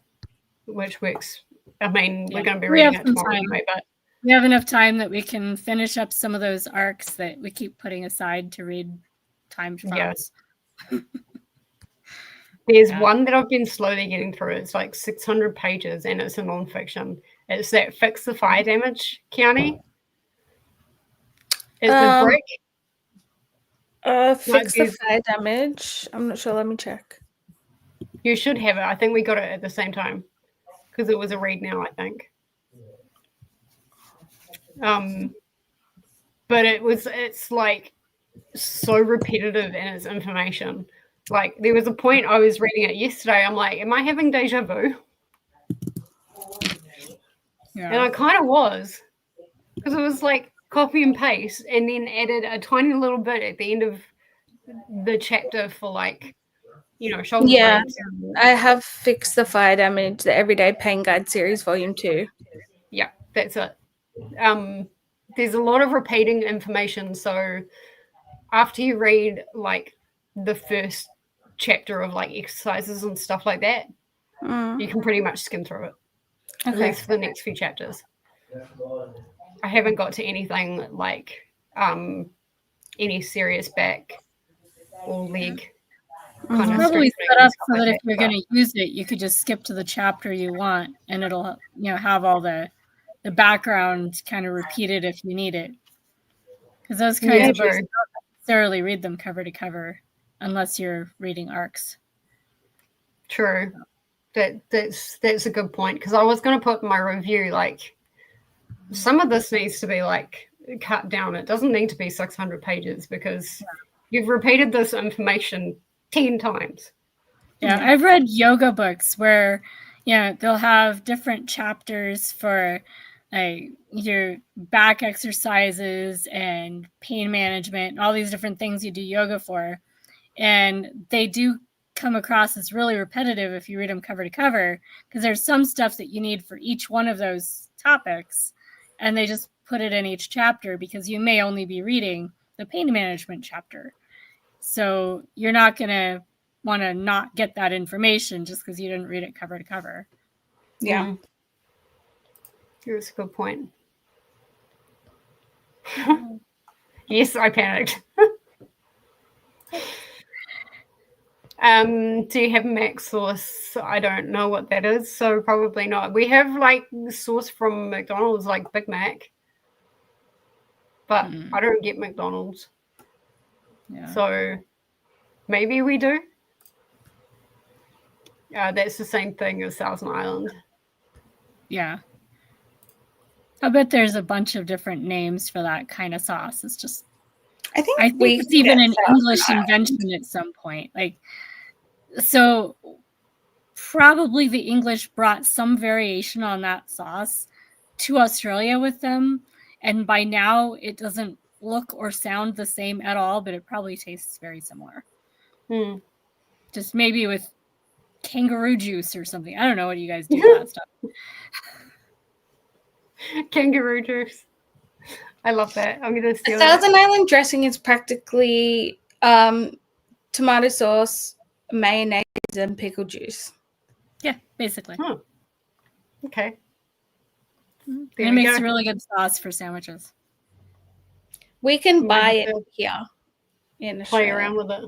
which works. I mean, we're going to be reading it tomorrow anyway, but we have enough time that we can finish up some of those arcs that we keep putting aside to read timed prompts. There's one that I've been slowly getting through. It's like 600 pages, and it's a nonfiction. It's that Fix the Fire Damage County. It's the brick. Fix the Fire Damage. I'm not sure. Let me check. You should have it. I think we got it at the same time because it was a read now, I think. But it's like so repetitive in its information. Like there was a point I was reading it yesterday. I'm like, am I having deja vu? Yeah. And I kind of was, because it was like copy and paste and then added a tiny little bit at the end of the chapter for like, shoulder blades. I have Fix the Fire Damage, the Everyday Pain Guide series, volume 2. Yeah, that's it. There's a lot of repeating information. So after you read like the first chapter of like exercises and stuff like that, you can pretty much skim through it. At least for the next few chapters. I haven't got to anything like any serious back or leg. It's probably set up so that if you're going to use it, you could just skip to the chapter you want, and it'll have all the background kind of repeated if you need it. Because those kinds of books don't necessarily read them cover to cover unless you're reading arcs. True. That's a good point, because I was going to put in my review like some of this needs to be like cut down. It doesn't need to be 600 pages because you've repeated this information 10 times. Yeah, I've read yoga books where they'll have different chapters for like your back exercises and pain management and all these different things you do yoga for, and they do come across as really repetitive if you read them cover to cover, because there's some stuff that you need for each one of those topics, and they just put it in each chapter because you may only be reading the pain management chapter, so you're not going to want to not get that information just because you didn't read it cover to cover. Yeah. That's a good point. Yes, I panicked. Do you have Mac sauce? I don't know what that is, so probably not. We have like sauce from McDonald's, like Big Mac, but I don't get McDonald's. Yeah. So maybe we do. That's the same thing as Thousand Island. Yeah. I bet there's a bunch of different names for that kind of sauce. It's just, I think it's even an English invention at some point. Like, so probably the English brought some variation on that sauce to Australia with them. And by now it doesn't look or sound the same at all, but it probably tastes very similar. Just maybe with kangaroo juice or something. I don't know what you guys do with that stuff. Kangaroo juice. I love that. I'm going to steal Thousand Island dressing is practically tomato sauce, mayonnaise, and pickle juice. Yeah, basically. Oh. Okay. And it makes a really good sauce for sandwiches. We can buy it here in Australia. Play around with it.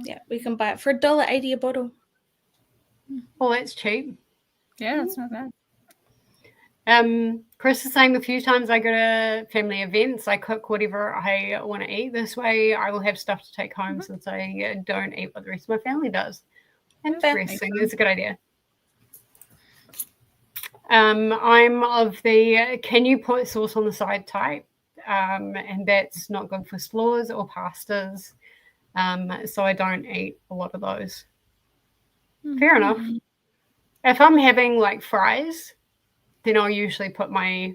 Yeah, we can buy it for $1.80 a bottle. Oh, that's cheap. Yeah, that's not bad. Chris is saying a few times I go to family events, I cook whatever I want to eat. This way I will have stuff to take home since I don't eat what the rest of my family does. Interesting. That's a good idea. I'm of the can you put sauce on the side type, and that's not good for slaws or pastas, so I don't eat a lot of those. Fair enough. If I'm having like fries, then I'll usually put my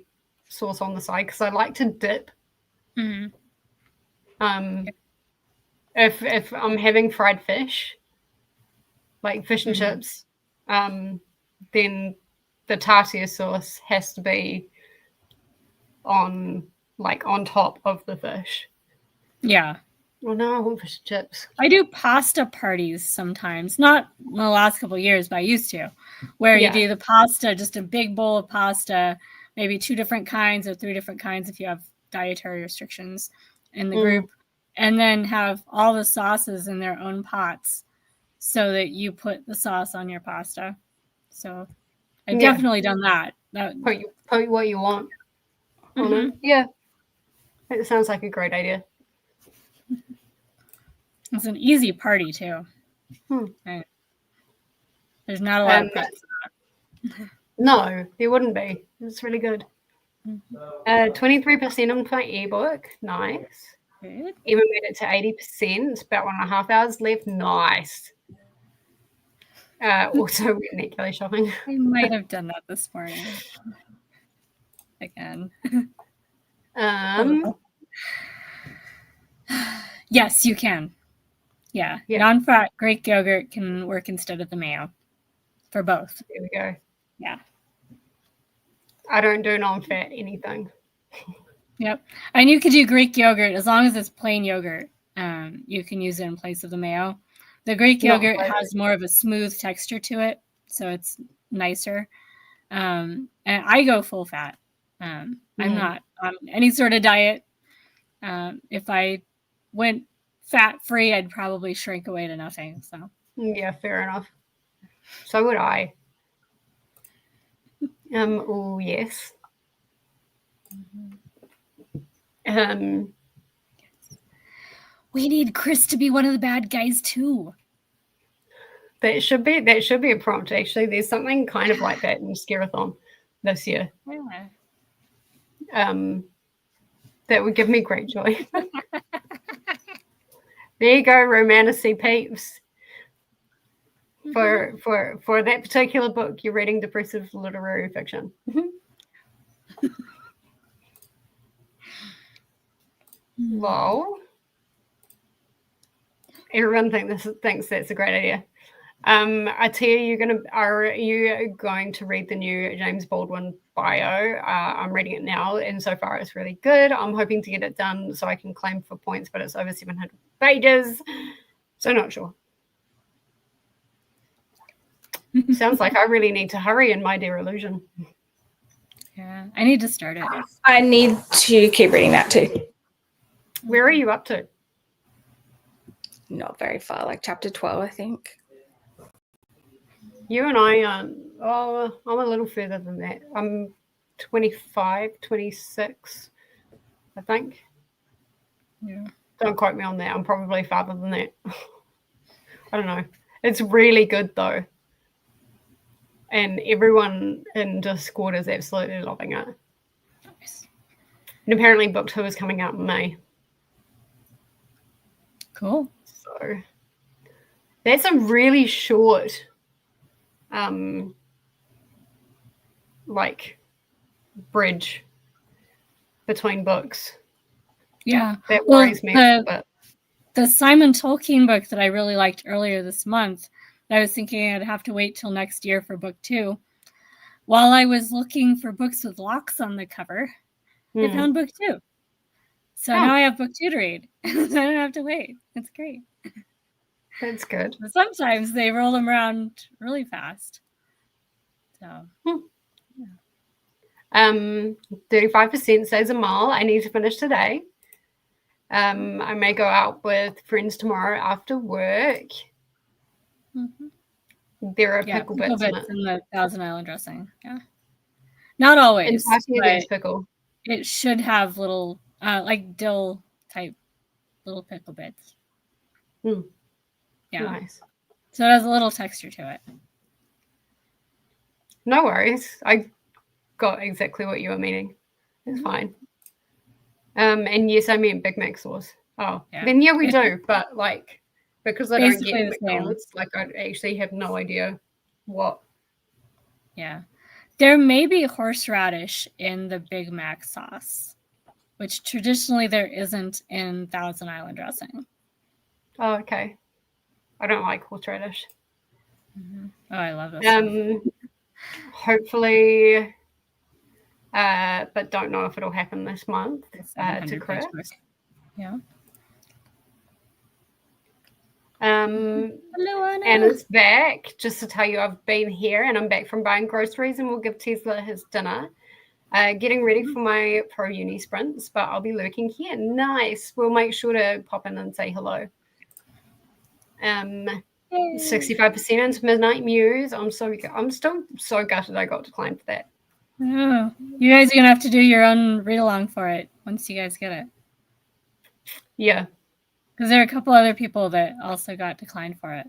sauce on the side because I like to dip. If I'm having fried fish, like fish and chips, then the tartar sauce has to be on top of the fish. Yeah. Well, no, I want fish and chips. I do pasta parties sometimes. Not in the last couple of years, but I used to. Where you do the pasta, just a big bowl of pasta, maybe 2 different kinds or 3 different kinds if you have dietary restrictions in the group. And then have all the sauces in their own pots so that you put the sauce on your pasta. So I've definitely done that. Put what you want on it. Yeah. It sounds like a great idea. It's an easy party too. Right. There's not a lot of prep for that. No, there wouldn't be. It's really good. 23% on my ebook. Nice. Good. Even made it to 80%. About 1.5 hours left. Nice. Also, went net shopping. I might have done that this morning. Again. Yes, you can. Yeah. Non-fat Greek yogurt can work instead of the mayo for both. There we go. Yeah. I don't do non-fat anything. Yep. And you could do Greek yogurt as long as it's plain yogurt. You can use it in place of the mayo. The Greek yogurt has more of a smooth texture to it, so it's nicer. And I go full fat. I'm not on any sort of diet. If I went fat-free, I'd probably shrink away to nothing. So yeah, fair enough. So would I. Oh yes. We need Chris to be one of the bad guys too. That should be a prompt. Actually, there's something kind of like that in Scarathon this year. Yeah. That would give me great joy. There you go, Romantasy peeps. For that particular book, you're reading depressive literary fiction. Lol. Everyone thinks that's a great idea. I tell you, are you going to read the new James Baldwin bio? I'm reading it now, and so far it's really good. I'm hoping to get it done so I can claim for points, but it's over 700 pages, so not sure. Sounds like I really need to hurry in My Dear Illusion. Yeah, I need to start it. I need to keep reading that too. Where are you up to? Not very far, like chapter 12, I think. You and I I'm a little further than that. I'm 25, 26, I think. Yeah. Don't quote me on that. I'm probably farther than that. I don't know. It's really good though. And everyone in Discord is absolutely loving it. Nice. And apparently book 2 is coming out in May. Cool. So that's a really short like bridge between books. Yeah. That worries me a bit. The Simon Tolkien book that I really liked earlier this month, I was thinking I'd have to wait till next year for book 2. While I was looking for books with locks on the cover, I found book 2. So now I have book 2 to read. I don't have to wait. It's great. That's good. But sometimes they roll them around really fast. So 35% says Amal. I need to finish today. I may go out with friends tomorrow after work. There are pickle bits in it. In the Thousand Island dressing. Yeah. Not always, Entirely but against pickle. it should have little, like dill type little pickle bits. Mm. Yeah. Nice. So it has a little texture to it. No worries. I got exactly what you were meaning. It's fine. And yes, I meant Big Mac sauce. Oh, Yeah. then yeah, we do. But like, because I don't Basically get the same. McDonald's, like I actually have no idea what. Yeah. There may be horseradish in the Big Mac sauce, which traditionally there isn't in Thousand Island dressing. Oh, okay. I don't like horseradish. Oh, I love this. Hopefully, but don't know if it'll happen this month. To crit. Yeah. Hello, Anna. Anna's back. Just to tell you, I've been here and I'm back from buying groceries, and we'll give Tesla his dinner. Getting ready for my pro uni sprints, but I'll be lurking here. Nice. We'll make sure to pop in and say hello. 65% into Midnight Muse. I'm still so gutted I got declined for that. Oh, you guys are gonna have to do your own read along for it once you guys get it. Yeah. Because there are a couple other people that also got declined for it.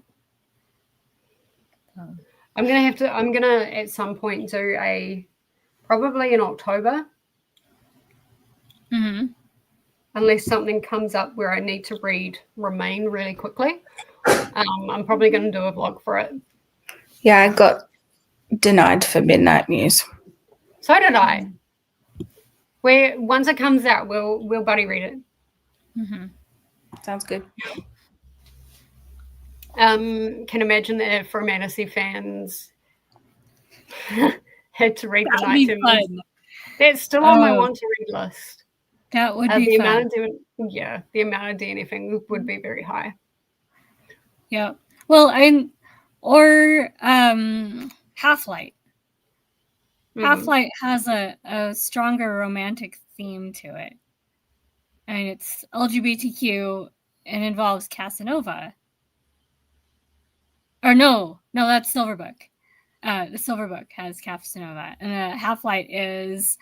I'm gonna at some point do probably in October. Mm-hmm. Unless something comes up where I need to read Remain really quickly. I'm probably going to do a vlog for it. Yeah, I got denied for Midnight Muse. So did I. Once it comes out, we'll buddy read it. Mm-hmm. Sounds good. Can imagine that if Fantasy fans had to read the Night Terminus. That's still on my want to read list. That would be fun. The amount of DNFing would be very high. Yeah. Well, Half-Light. Half-Light has a stronger romantic theme to it. And it's LGBTQ and involves Casanova. Or no, that's Silverbook. The Silverbook has Casanova. And Half-Light is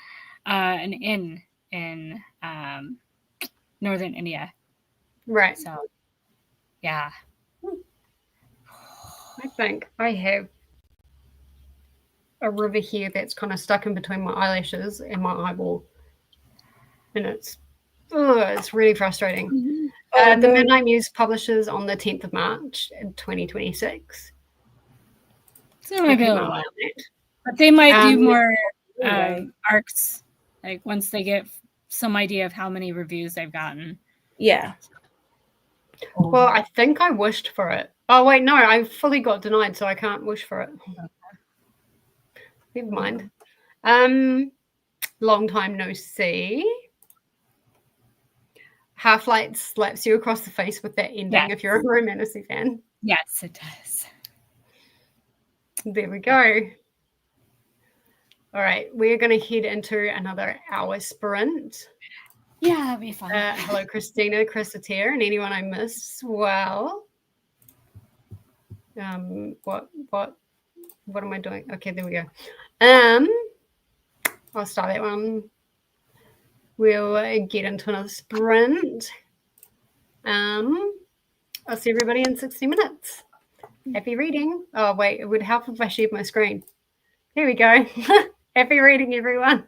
an inn in northern India. Right. So, yeah. I think I have a river here that's kind of stuck in between my eyelashes and my eyeball. And it's really frustrating. Mm-hmm. The Midnight Muse publishes on the 10th of March in 2026. So it might be a little while. But they might do more arcs, like once they get some idea of how many reviews they've gotten. Yeah. Well, I think I wished for it. Oh, wait, no, I fully got denied, so I can't wish for it. Never mind. Long time no see. Half-Light slaps you across the face with that ending if you're a Romantasy fan. Yes, it does. There we go. All right, we're going to head into another hour sprint. Yeah, it'll be fun. Hello, Christina, Chris Atir, and anyone I missed. Well, what am I doing? Okay, there we go. I'll start that one. We'll get into another sprint. I'll see everybody in 60 minutes. Happy reading. Oh, wait, it would help if I shared my screen. Here we go. Happy reading, everyone.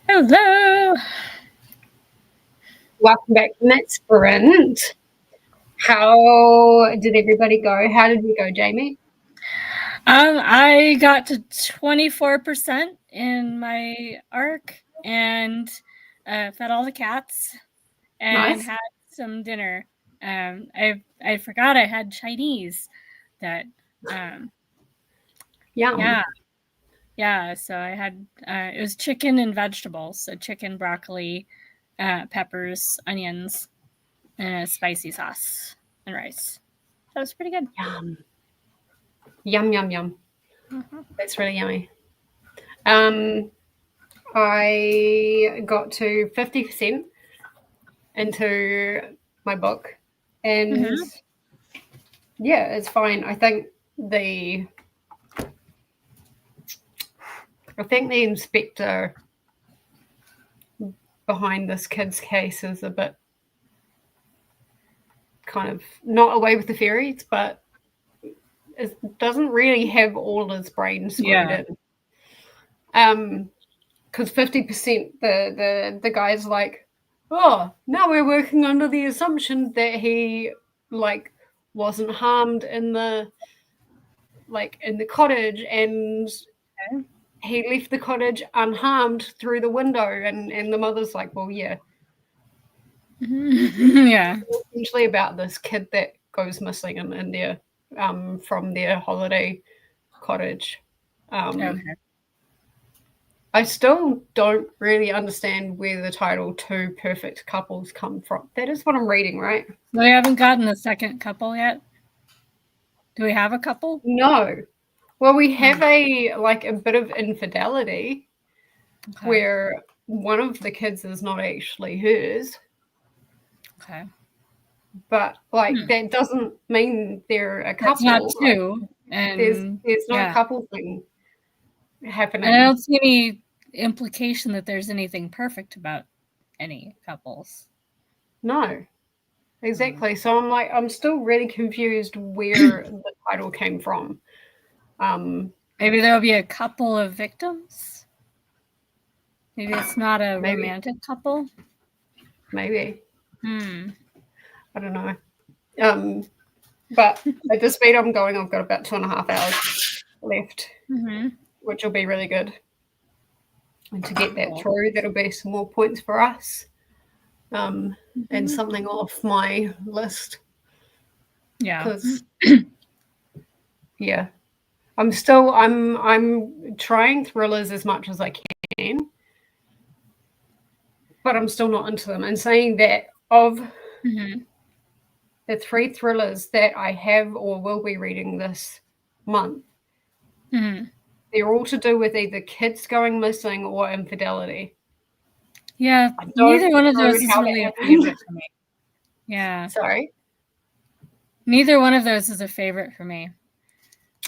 Hello. Welcome back from that sprint. How did everybody go? How did you go, Jamie? I got to 24% in my arc and fed all the cats and Nice. had some dinner. I forgot I had Chinese. That Yum. yeah. So I had it was chicken and vegetables. So chicken, broccoli, peppers, onions, and a spicy sauce and rice. That was pretty good. Yum. Yum, yum, yum. Mm-hmm. That's really yummy. I got to 50% into my book, and yeah, it's fine. I think the inspector behind this kid's case is a bit kind of not away with the fairies, but it doesn't really have all his brain screwed in. Because 50%, the guy's like, oh, now we're working under the assumption that he like wasn't harmed in the cottage, and he left the cottage unharmed through the window, and the mother's like, well, yeah. Yeah. It's essentially about this kid that goes missing in India from their holiday cottage. Okay. I still don't really understand where the title Two Perfect Couples come from. That is what I'm reading, right? We haven't gotten the second couple yet. Do we have a couple? No. Well, we have a bit of infidelity where one of the kids is not actually hers. Okay. But that doesn't mean they're a couple. That's not two. And there's no couple thing happening. And I don't see any implication that there's anything perfect about any couples. No. Exactly. So I'm still really confused where the title came from. Maybe there'll be a couple of victims. Maybe it's not a romantic couple. Maybe. I don't know. But at the speed I'm going, I've got about 2.5 hours left, which will be really good. And to get that through, that'll be some more points for us. And something off my list. Yeah. Because yeah. I'm trying thrillers as much as I can, but I'm still not into them. And saying that of the 3 thrillers that I have or will be reading this month, they're all to do with either kids going missing or infidelity. Yeah, neither one of those is really a favorite for me. Yeah. Sorry? Neither one of those is a favorite for me.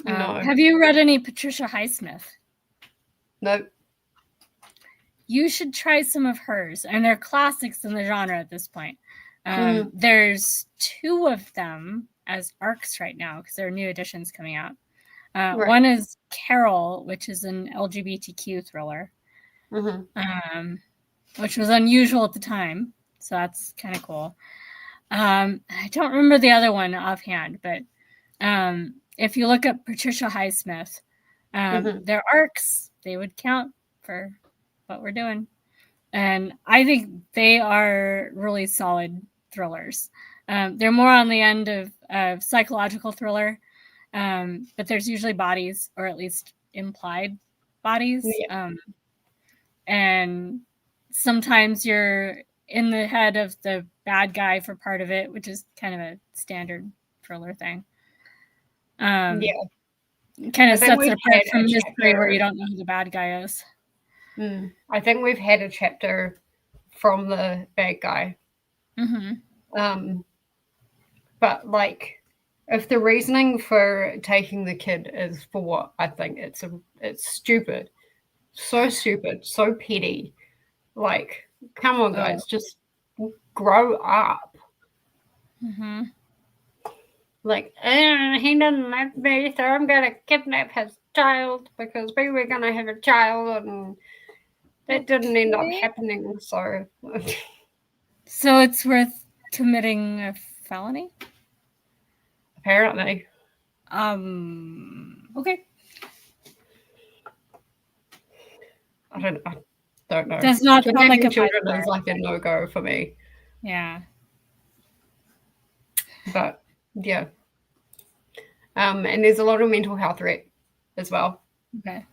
No. Have you read any Patricia Highsmith? Nope. You should try some of hers, and they're classics in the genre at this point. There's 2 of them as arcs right now because there are new editions coming out. One is Carol, which is an LGBTQ thriller, which was unusual at the time, so that's kind of cool. I don't remember the other one offhand, but if you look up Patricia Highsmith, their arcs, they would count for what we're doing. And I think they are really solid thrillers. They're more on the end of psychological thriller, but there's usually bodies, or at least implied bodies. And sometimes you're in the head of the bad guy for part of it, which is kind of a standard thriller thing. Kind of sets it apart from mystery where you don't know who the bad guy is. I think we've had a chapter from the bad guy. But if the reasoning for taking the kid is for what I think, it's stupid. So stupid, so petty. Come on, guys, just grow up. He doesn't love me, so I'm gonna kidnap his child because we were going to have a child and that didn't end up happening. So it's worth committing a felony? apparently. Okay. I don't know. Does not sound like a children is like a no-go for me. Yeah. But yeah. And there's a lot of mental health threat as well. Okay.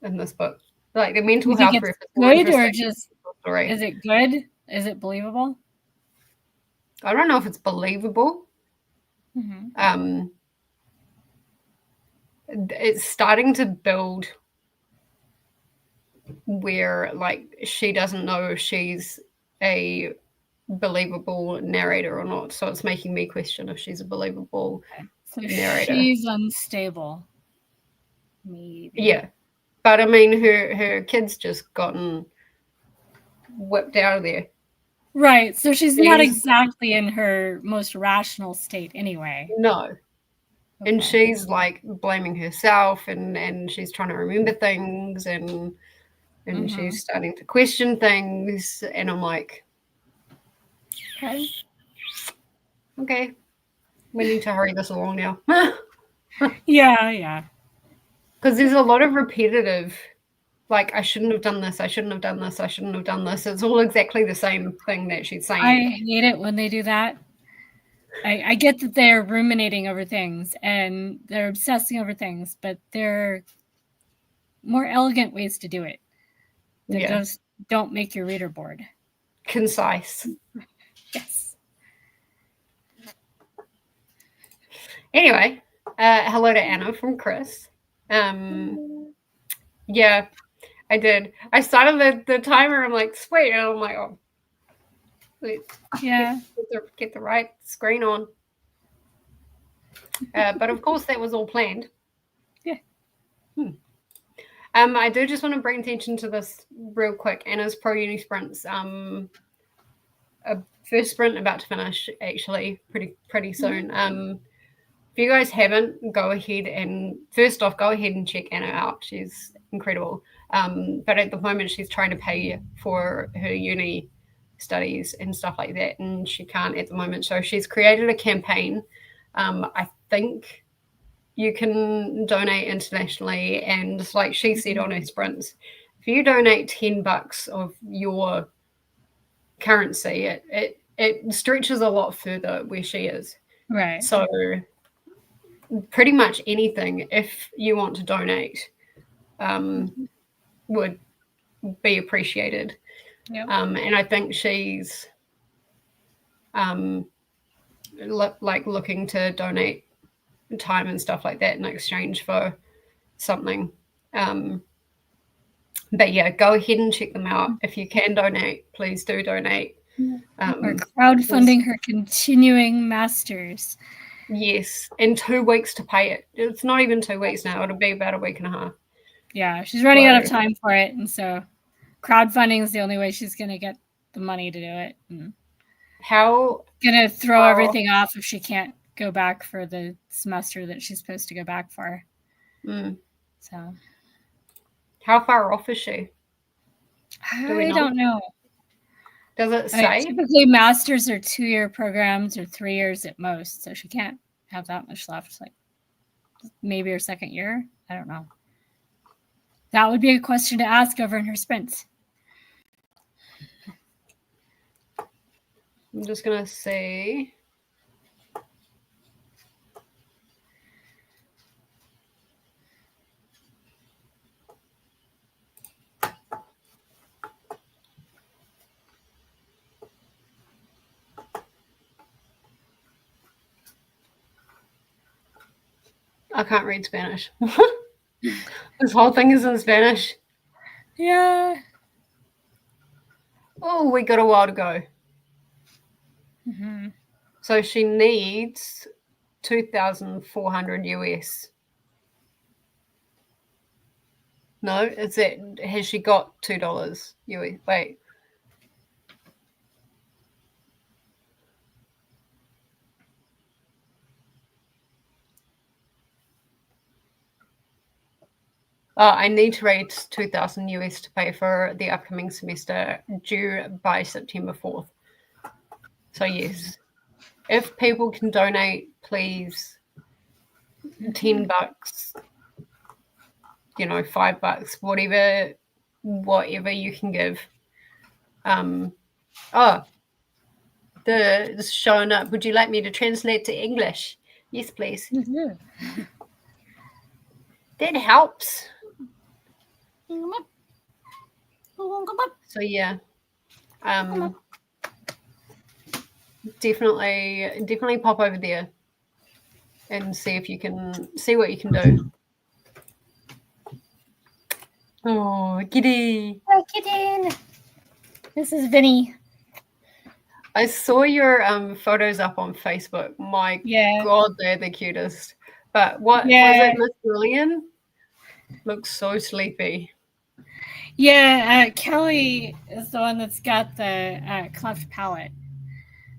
In this book. Like the mental You think health it's threat good or just story. Is it good? Is it believable? I don't know if it's believable. Mm-hmm. It's starting to build where like she doesn't know if she's a believable narrator or not. So it's making me question if she's a believable narrator. She's unstable. Maybe. Yeah. But I mean her kid's just gotten whipped out of there. Right. So she's not exactly in her most rational state anyway. No. Okay. And she's like blaming herself and she's trying to remember things and she's starting to question things and I'm like, okay, we need to hurry this along now. Yeah. Because there's a lot of repetitive, like, I shouldn't have done this, I shouldn't have done this, I shouldn't have done this. It's all exactly the same thing that she's saying. I hate it when they do that. I get that they're ruminating over things and they're obsessing over things, but there are more elegant ways to do it that just don't make your reader bored. Concise. Yes. Anyway, hello to Anna from Chris. Yeah, I did. I started the timer. I'm like, sweet. And I'm like, oh, get the right screen on. But of course, that was all planned. Yeah. I do just want to bring attention to this real quick. Anna's Pro Uni Sprints. A first sprint about to finish actually pretty soon. If you guys haven't, go ahead and check Anna out. She's incredible. But at the moment, she's trying to pay for her uni studies and stuff like that, and she can't at the moment. So she's created a campaign. I think you can donate internationally, and like she said on her sprints, if you donate $10 of your currency, it stretches a lot further where she is. Right. So pretty much anything, if you want to donate, would be appreciated. Yep. And I think she's looking to donate time and stuff like that in exchange for something. But yeah, go ahead and check them out. If you can donate, please do donate. We're crowdfunding her continuing masters. Yes, in 2 weeks to pay it. It's not even 2 weeks now. It'll be about a week and a half. Yeah, she's running out of time for it. And so crowdfunding is the only way she's going to get the money to do it. And how going to throw everything off if she can't go back for the semester that she's supposed to go back for. So how far off is she? I don't know. Does it say? Typically, masters are 2-year programs or 3 years at most, so she can't have that much left. Like maybe her second year. I don't know. That would be a question to ask over in her sprints. I'm just gonna say. I can't read Spanish. This whole thing is in Spanish. Yeah. Oh, we got a while to go. Mm-hmm. So she needs 2,400 US. No, is it? Has she got $2 US? Wait. I need to raise 2,000 US to pay for the upcoming semester, due by September 4th. So yes, if people can donate, please, $10, $5, whatever you can give. This is showing up. Would you like me to translate to English? Yes, please. That helps. So yeah, definitely pop over there and see if you can see what you can do. Oh, kitty! Oh, kitten! This is Vinny. I saw your photos up on Facebook. My God, they're the cutest. But what was it, Miss Lillian? Looks so sleepy. Yeah, Kelly is the one that's got the cleft palate.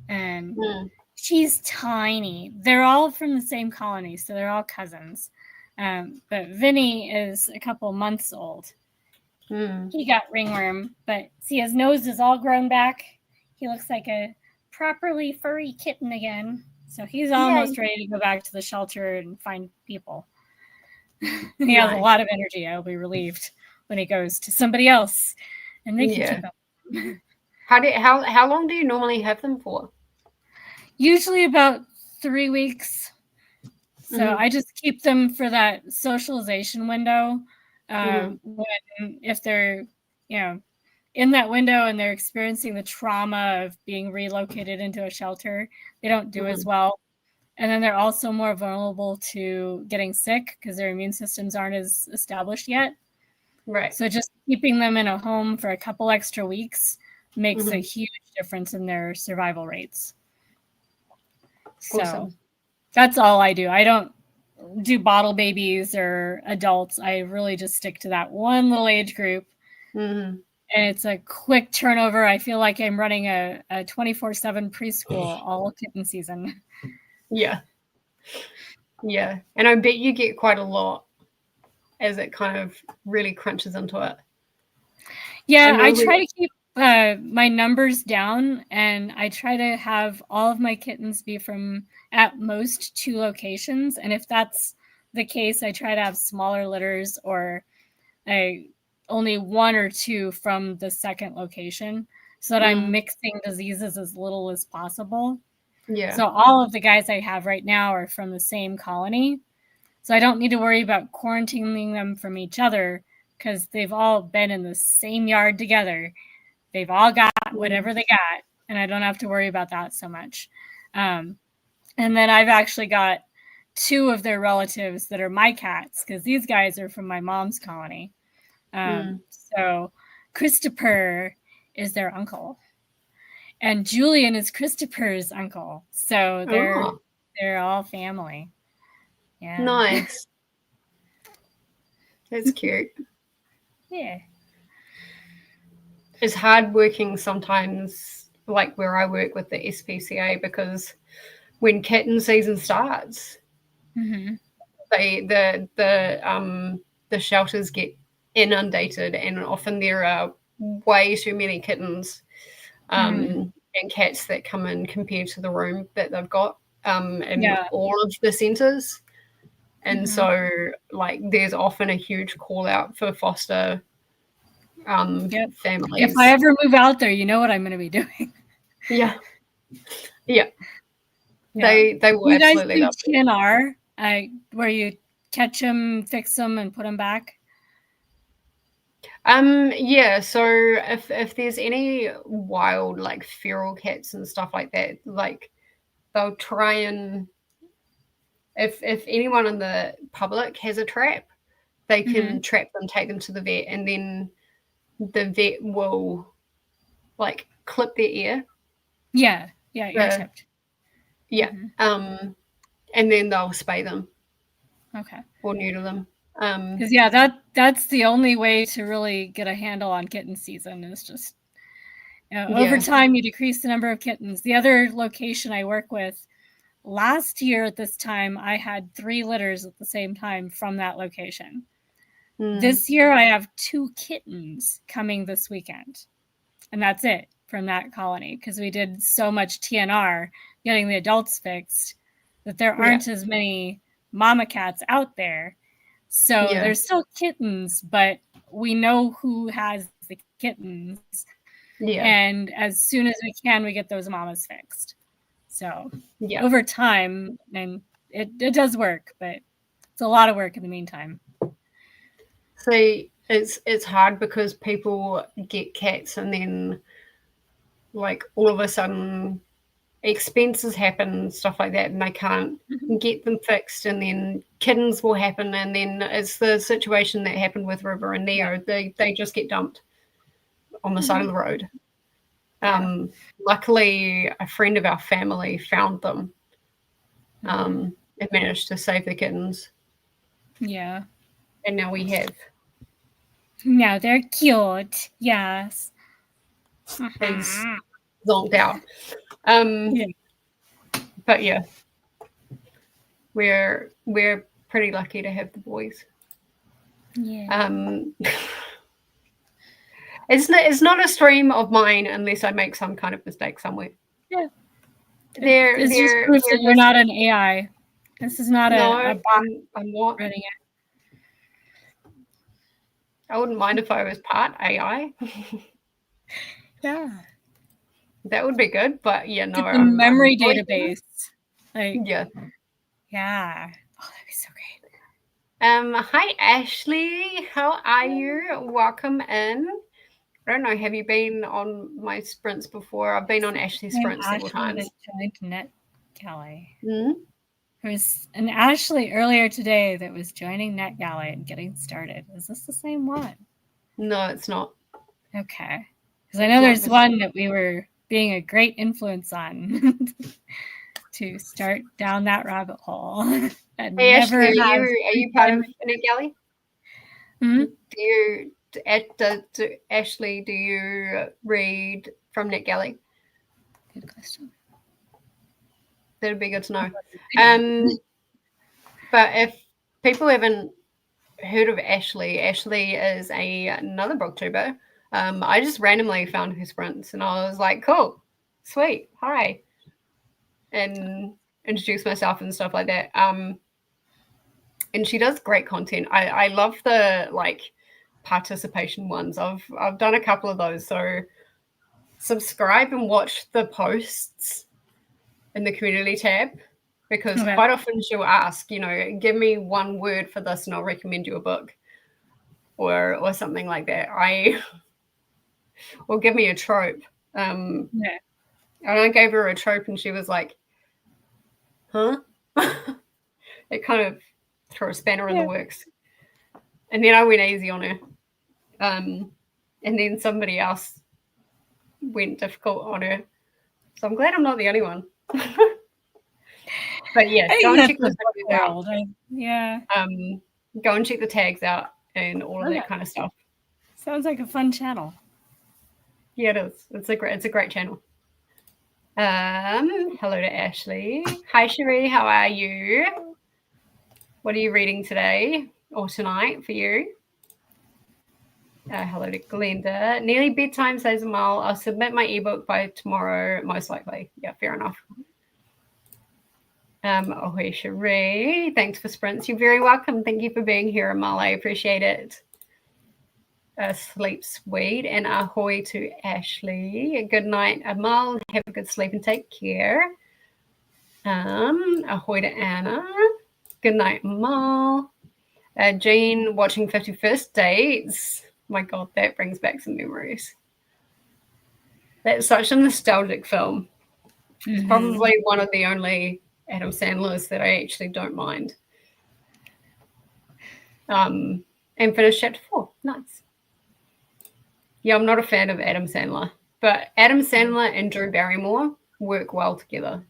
And she's tiny. They're all from the same colony, so they're all cousins. But Vinny is a couple months old. He got ringworm, but see, his nose is all grown back. He looks like a properly furry kitten again. So he's almost ready to go back to the shelter and find people. He has a lot of energy. I'll be relieved when he goes to somebody else and they can keep up. How long do you normally have them for? Usually about 3 weeks. So I just keep them for that socialization window. If they're, in that window and they're experiencing the trauma of being relocated into a shelter, they don't do as well. And then they're also more vulnerable to getting sick because their immune systems aren't as established yet. Right. So just keeping them in a home for a couple extra weeks makes a huge difference in their survival rates. So that's all I do. I don't do bottle babies or adults. I really just stick to that one little age group. And it's a quick turnover. I feel like I'm running a 24/7 preschool all kitten season. Yeah. And I bet you get quite a lot as it kind of really crunches into it. Yeah, I try to keep my numbers down, and I try to have all of my kittens be from at most 2 locations. And if that's the case, I try to have smaller litters or only 1 or 2 from the second location so that I'm mixing diseases as little as possible. Yeah. So all of the guys I have right now are from the same colony. So I don't need to worry about quarantining them from each other because they've all been in the same yard together. They've all got whatever they got, and I don't have to worry about that so much. And then I've actually got 2 of their relatives that are my cats because these guys are from my mom's colony. So Christopher is their uncle. And Julian is Christopher's uncle. So they're all family. Yeah. Nice. That's cute. Yeah. It's hard working sometimes, like where I work with the SPCA, because when kitten season starts, the shelters get inundated, and often there are way too many kittens and cats that come in compared to the room that they've got in all of the centres. And so, like, there's often a huge call out for foster families. If I ever move out there, you know what I'm going to be doing. Yeah. They will absolutely love it. You guys do TNR, where you catch them, fix them, and put them back? So if there's any wild, like, feral cats and stuff like that, like, they'll try and if anyone in the public has a trap, they can trap them, take them to the vet, and then the vet will, like, clip their ear. Ear tipped. And then they'll spay them. Okay. Or neuter them. Because that's the only way to really get a handle on kitten season is just over time you decrease the number of kittens. The other location I work with, last year at this time I had 3 litters at the same time from that location. This year I have 2 kittens coming this weekend. And that's it from that colony, because we did so much TNR getting the adults fixed that there aren't as many mama cats out there. So there's still kittens, but we know who has the kittens. Yeah. And as soon as we can, we get those mamas fixed. So over time, and it does work, but it's a lot of work in the meantime. See, it's hard because people get cats and then like all of a sudden expenses happen and stuff like that, and they can't get them fixed, and then kittens will happen, and then it's the situation that happened with River and Neo. They just get dumped on the side of the road. Luckily, a friend of our family found them and managed to save the kittens. Yeah. And now we have. Now they're cute. Yes. He's zonked out. But yeah, we're pretty lucky to have the boys. Yeah. It's not a stream of mine unless I make some kind of mistake somewhere. Yeah. It's just proof that you're not an AI. This is not a bot. I'm not running it. I wouldn't mind if I was part AI. Yeah. That would be good, but yeah, no. Get the memory database. Like, yeah. Yeah. Oh, that'd be so great. Hi Ashley. How are you? Welcome in. I don't know, have you been on my sprints before? I've been on Ashley's sprints several times. Joined NetGalley. There was an Ashley earlier today that was joining NetGalley and getting started. Is this the same one? No, it's not. Okay. Because I know there's one that we were being a great influence on to start down that rabbit hole. Hey, Ashley, are you part of NetGalley? Mm-hmm. Ashley, do you read from NetGalley? Good question. That'd be good to know. But if people haven't heard of Ashley, Ashley is another booktuber. I just randomly found her sprints and I was like, cool, sweet, hi. And introduced myself and stuff like that. And she does great content. I love the participation ones. I've done a couple of those. So subscribe and watch the posts in the community tab, because quite often she'll ask, give me one word for this and I'll recommend you a book or something like that. Or give me a trope. And I gave her a trope and she was like, huh? It kind of threw a spanner in the works. And then I went easy on her. And then somebody else went difficult on her. So I'm glad I'm not the only one. But yeah, go and check the tags out. Go and check the tags out and all of that kind of stuff. Sounds like a fun channel. Yeah, it is. It's a great channel. Hello to Ashley. Hi Cherie, how are you? What are you reading today or tonight for you? Hello to Glenda. Nearly bedtime, says Amal. I'll submit my ebook by tomorrow, most likely. Yeah, fair enough. Ahoy, Cherie. Thanks for sprints. You're very welcome. Thank you for being here, Amal. I appreciate it. Sleep sweet. And ahoy to Ashley. Good night, Amal. Have a good sleep and take care. Ahoy to Anna. Good night, Amal. Jean watching 51st Dates. My God, that brings back some memories. That's such a nostalgic film. It's probably one of the only Adam Sandler's that I actually don't mind. And finished chapter 4. Nice. Yeah, I'm not a fan of Adam Sandler, but Adam Sandler and Drew Barrymore work well together.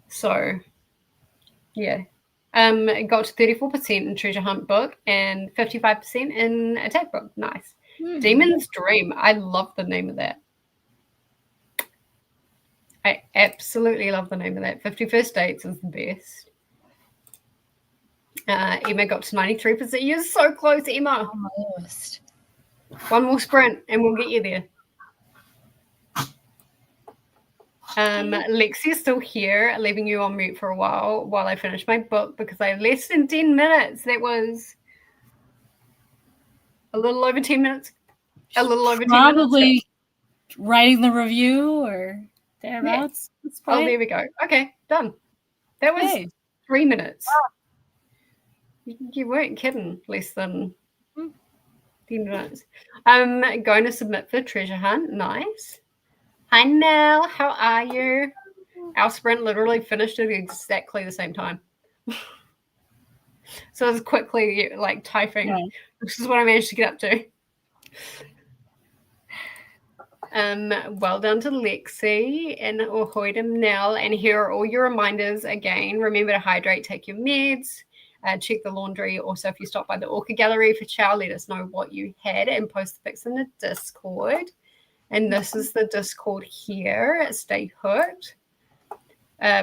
So, yeah. It got to 34% in Treasure Hunt book and 55% in Attack book. Nice. Demon's Dream. I love the name of that. I absolutely love the name of that. 51st Dates is the best. Emma got to 93%. You're so close, Emma. On my list. One more sprint and we'll get you there. Lexi's still here, leaving you on mute for a while I finish my book because I have less than 10 minutes. That was a little over 10 minutes. A little over 10 minutes. Probably writing the review or thereabouts. Yeah. Oh, there we go. Okay, done. That was 3 minutes. You weren't kidding. Less than 10 minutes. I'm going to submit for treasure hunt. Nice. Hi, Nell. How are you? Our sprint literally finished at exactly the same time. So I was quickly like typing. Yeah. This is what I managed to get up to. Well done to Lexi and Ahoydem Nell. And here are all your reminders again. Remember to hydrate, take your meds, check the laundry. Also, if you stop by the Orca Gallery for chow, let us know what you had and post the pics in the Discord. And this is the Discord here. Stay hooked.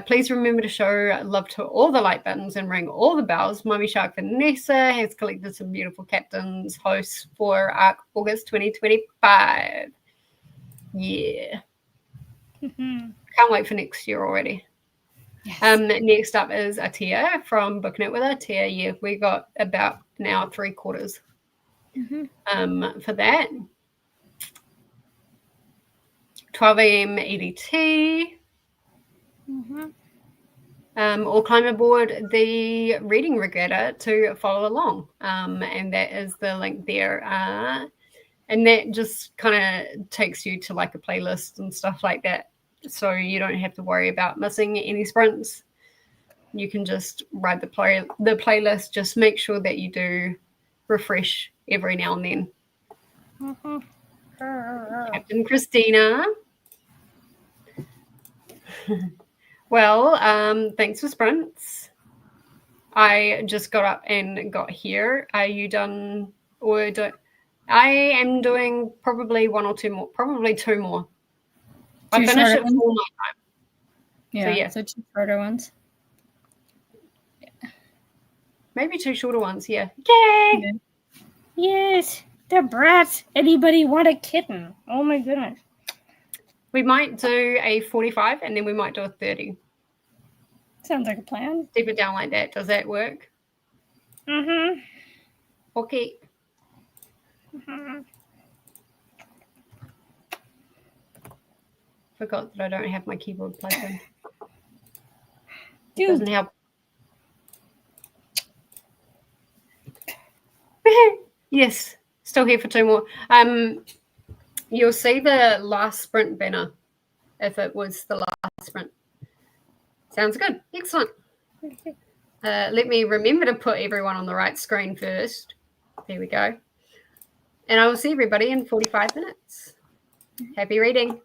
Please remember to show love to all the like buttons and ring all the bells. Mummy Shark Vanessa has collected some beautiful captains hosts for August 2025. Yeah. Can't wait for next year already. Yes. Next up is Atia from Booking It with Atia. Yeah, we got about an hour 3/4 for that. 12 a.m. EDT. Or climb aboard the reading regatta to follow along. And that is the link there. And that just kind of takes you to like a playlist and stuff like that. So you don't have to worry about missing any sprints. You can just ride the playlist. Just make sure that you do refresh every now and then. Captain Christina. Well, thanks for sprints. I just got up and got here. Are you done? I am doing probably one or two more, probably two more. I finish it full my time. Yeah, so 2 shorter ones. Yeah. Maybe 2 shorter ones, yeah. Yay! Yes, the brats. Anybody want a kitten? Oh my goodness. We might do a 45 and then we might do a 30. Sounds like a plan. Keep it down like that. Does that work? Okay. Forgot that I don't have my keyboard plugged in. It doesn't help. Yes, still here for 2 more. You'll see the last sprint banner if it was the last sprint. Sounds good. Excellent. Let me remember to put everyone on the right screen first. There we go. And I will see everybody in 45 minutes. Happy reading.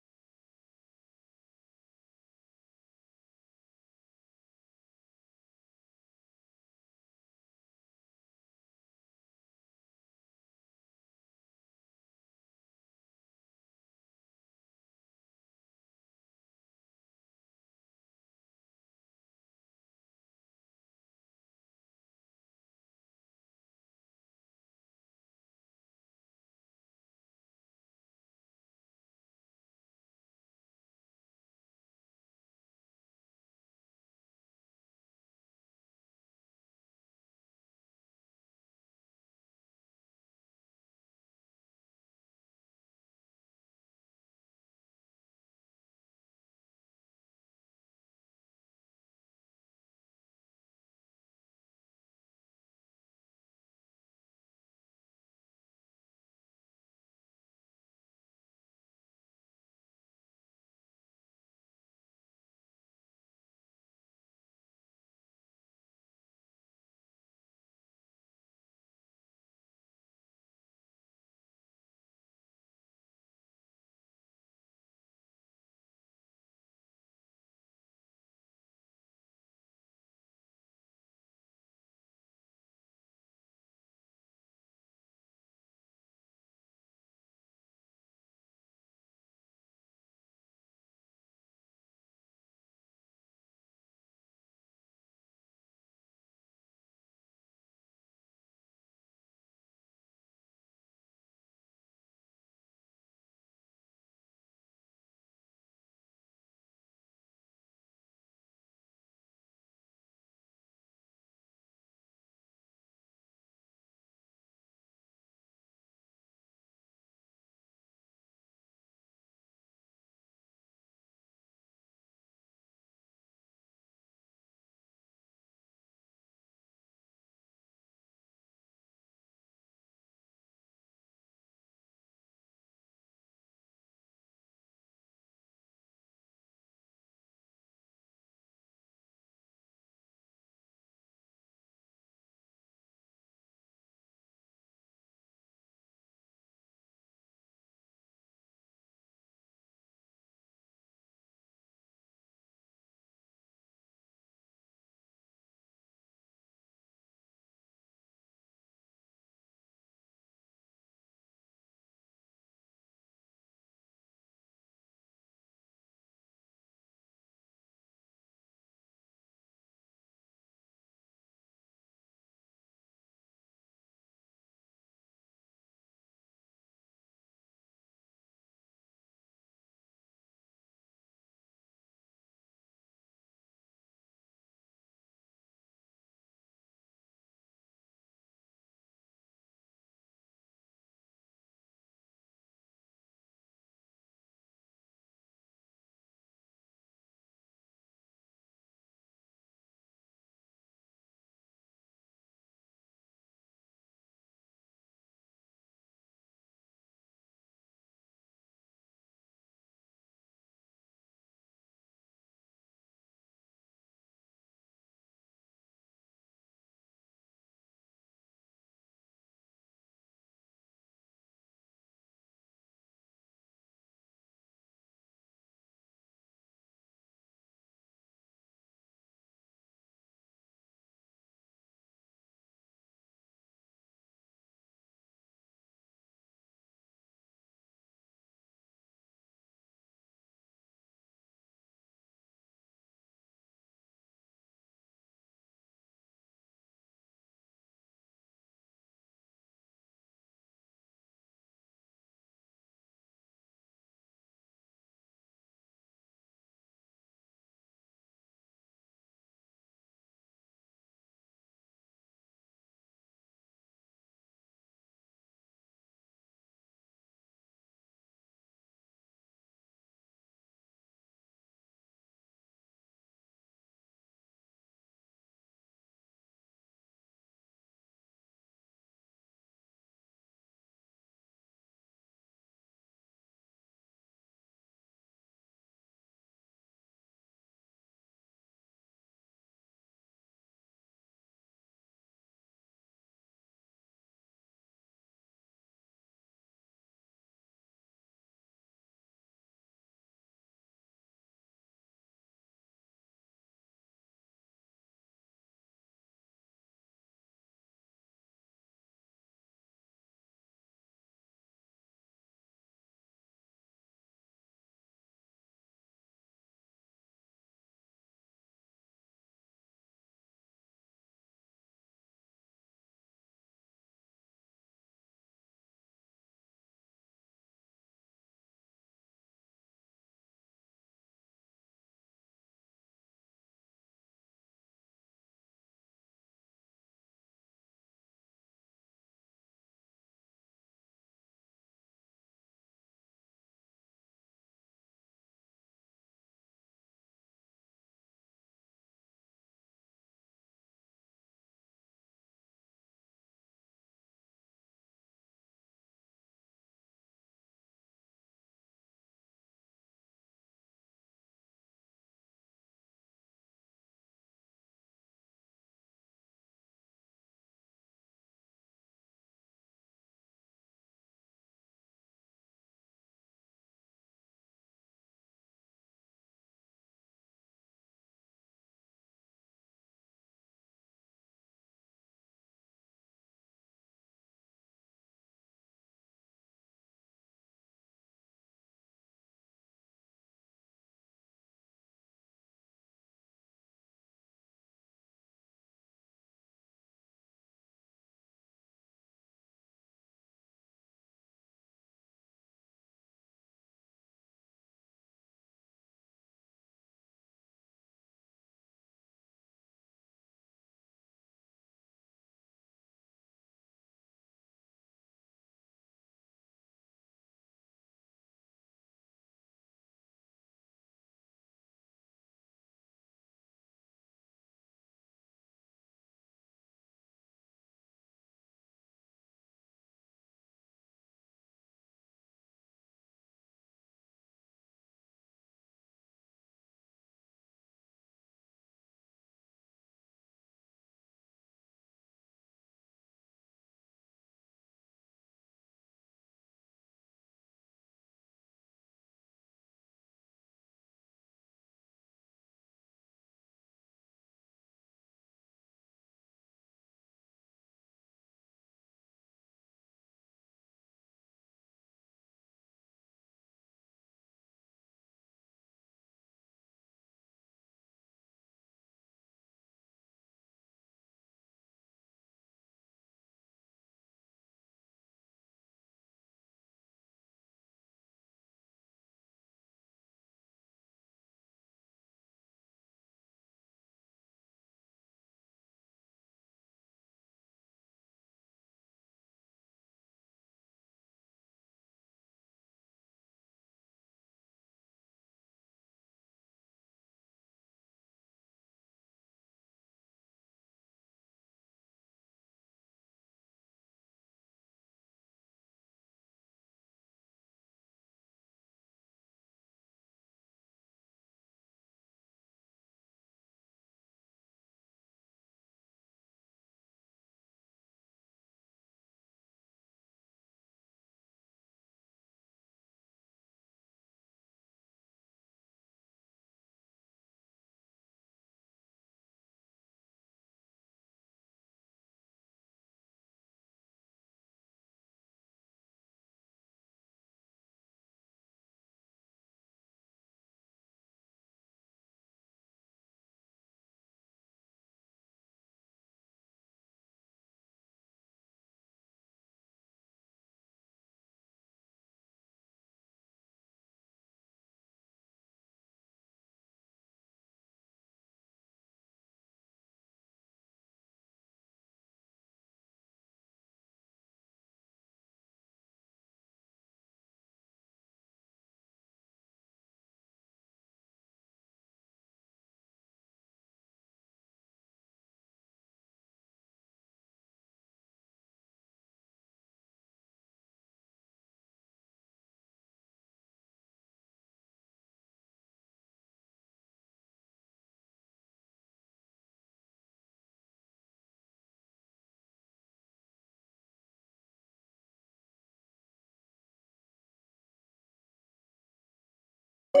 All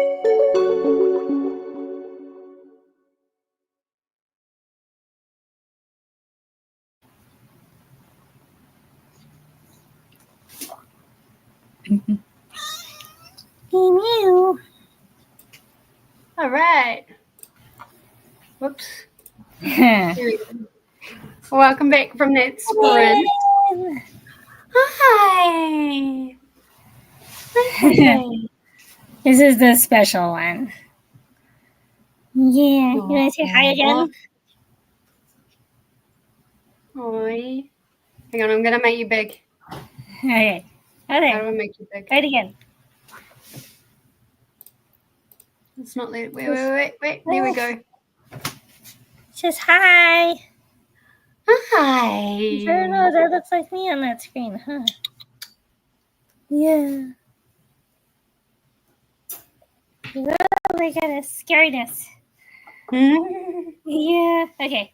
right. Whoops. Welcome back from that sprint. Hi. Hi. This is the special one. Yeah. You want to say hi again? Hi. Hang on, I'm going to make you big. Okay. How do Okay. I make you big? Right again. It's not there. Wait. There we go. Just hi. Hi. I don't know. That looks like me on that screen, huh? Yeah. Oh my goodness. Scariness. Yeah. Okay.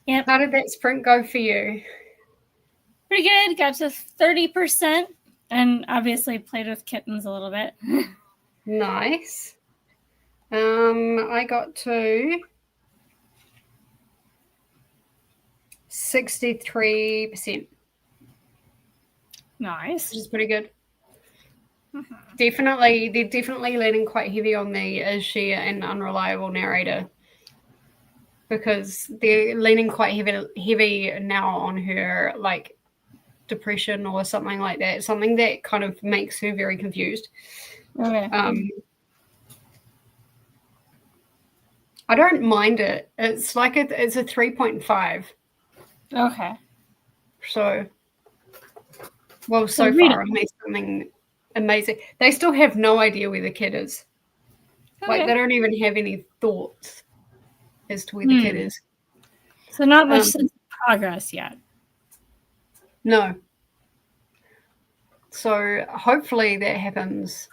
Yep. How did that sprint go for you? Pretty good. Got to 30%. And obviously played with kittens a little bit. Nice. I got to 63%. Nice. Which is pretty good. Definitely, they're definitely leaning quite heavy on the is she an unreliable narrator, because they're leaning quite heavy now on her like depression or something like that, something that kind of makes her very confused. Okay. I don't mind it. It's like it's a 3.5. Okay. So, well, so read far I made something amazing. They still have no idea where the kid is. Okay. Like, they don't even have any thoughts as to where the kid is. So not much sense of progress yet. No. So hopefully that happens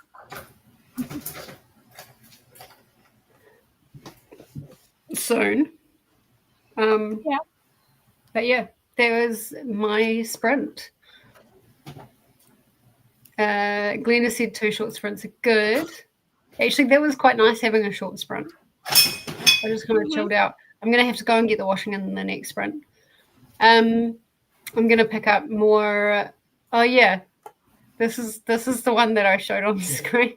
soon. Yeah. But yeah, that was my sprint. Glenna said 2 short sprints are good. Actually, that was quite nice having a short sprint. I just kind of chilled out. I'm going to have to go and get the washing in the next sprint. I'm going to pick up more. Oh, yeah. This is the one that I showed on the screen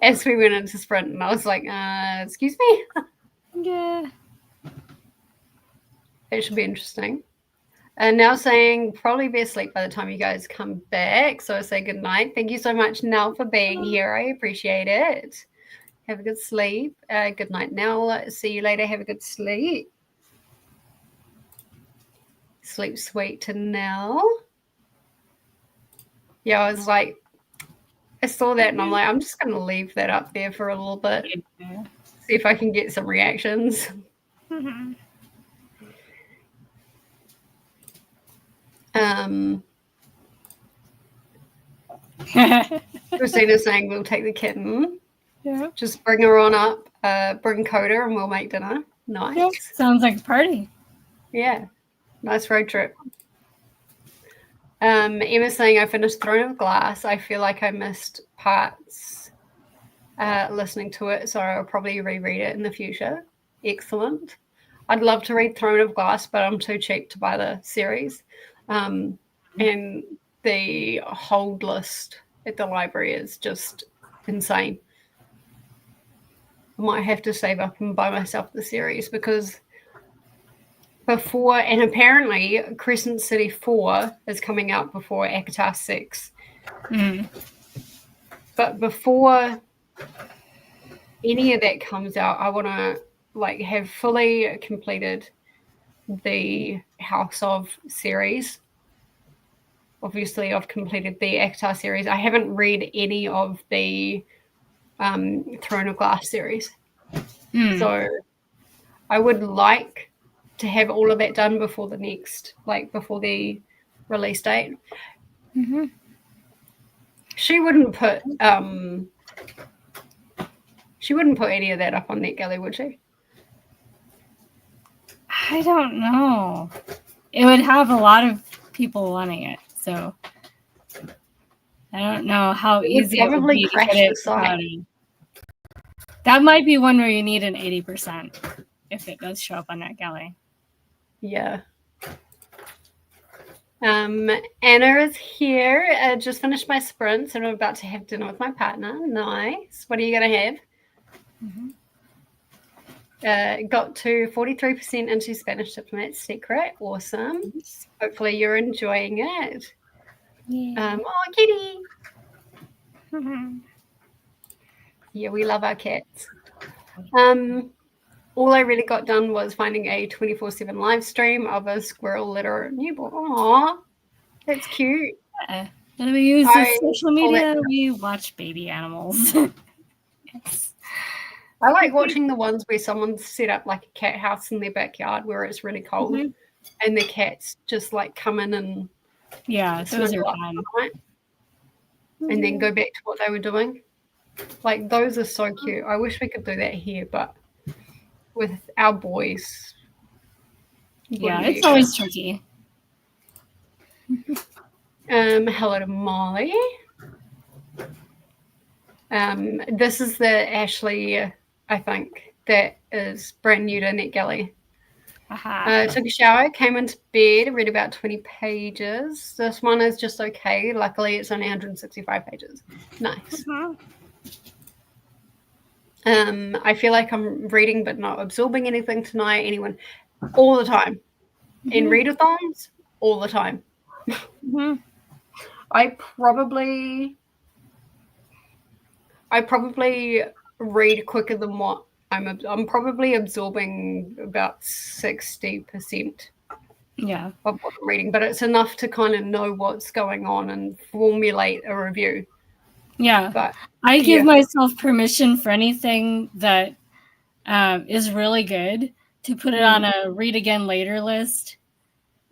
as we went into sprint. And I was like, excuse me? Yeah. It should be interesting. And now saying probably be asleep by the time you guys come back. So I say good night. Thank you so much, Nell, for being here. I appreciate it. Have a good sleep. Good night, Nell. See you later. Have a good sleep. Sleep sweet to Nell. Yeah, I was like, I saw that and I'm like, I'm just going to leave that up there for a little bit. Yeah. See if I can get some reactions. Christina's saying we'll take the kitten. Yeah. Just bring her on up. Bring Coda and we'll make dinner. Nice. Yeah. Sounds like a party. Yeah. Nice road trip. Emma's saying I finished Throne of Glass. I feel like I missed parts listening to it, so I'll probably reread it in the future. Excellent. I'd love to read Throne of Glass, but I'm too cheap to buy the series. And the hold list at the library is just insane. I might have to save up and buy myself the series, because before, and apparently Crescent City 4 is coming out before ACOTAR 6. But before any of that comes out, I want to like have fully completed the House of series. Obviously, I've completed the ACOTAR series. I haven't read any of the Throne of Glass series. So I would like to have all of that done before the next, like before the release date. She wouldn't put any of that up on NetGalley, would she? I don't know. It would have a lot of people wanting it, so I don't know how It would easy it would probably be to crash get it the site. cloudy. That might be one where you need an 80% if it does show up on NetGalley. Yeah. Anna is here. I just finished my sprint, and I'm about to have dinner with my partner. Nice. What are you going to have? Got to 43% into Spanish Diplomat Secret. Awesome. Hopefully you're enjoying it. Yeah. Oh, kitty. Yeah, we love our cats. All I really got done was finding a 24/7 live stream of a squirrel litter newborn. Aw, that's cute. And we use this social media. We watch baby animals. Yes. I like watching the ones where someone's set up like a cat house in their backyard where it's really cold, and the cats just like come in and those are fun. And then go back to what they were doing. Like those are so cute. I wish we could do that here, but with our boys, it's always tricky. Hello to Molly. This is the Ashley, I think, that is brand new to NetGalley. Took a shower, came into bed, read about 20 pages. This one is just okay. Luckily, it's only 165 pages. Nice. I feel like I'm reading but not absorbing anything tonight. Anyone, all the time. In readathons, all the time. I probably read quicker than what I'm probably absorbing about 60% of what I'm reading, but it's enough to kind of know what's going on and formulate a review. Yeah, but I give myself permission for anything that is really good to put it on a read again later list.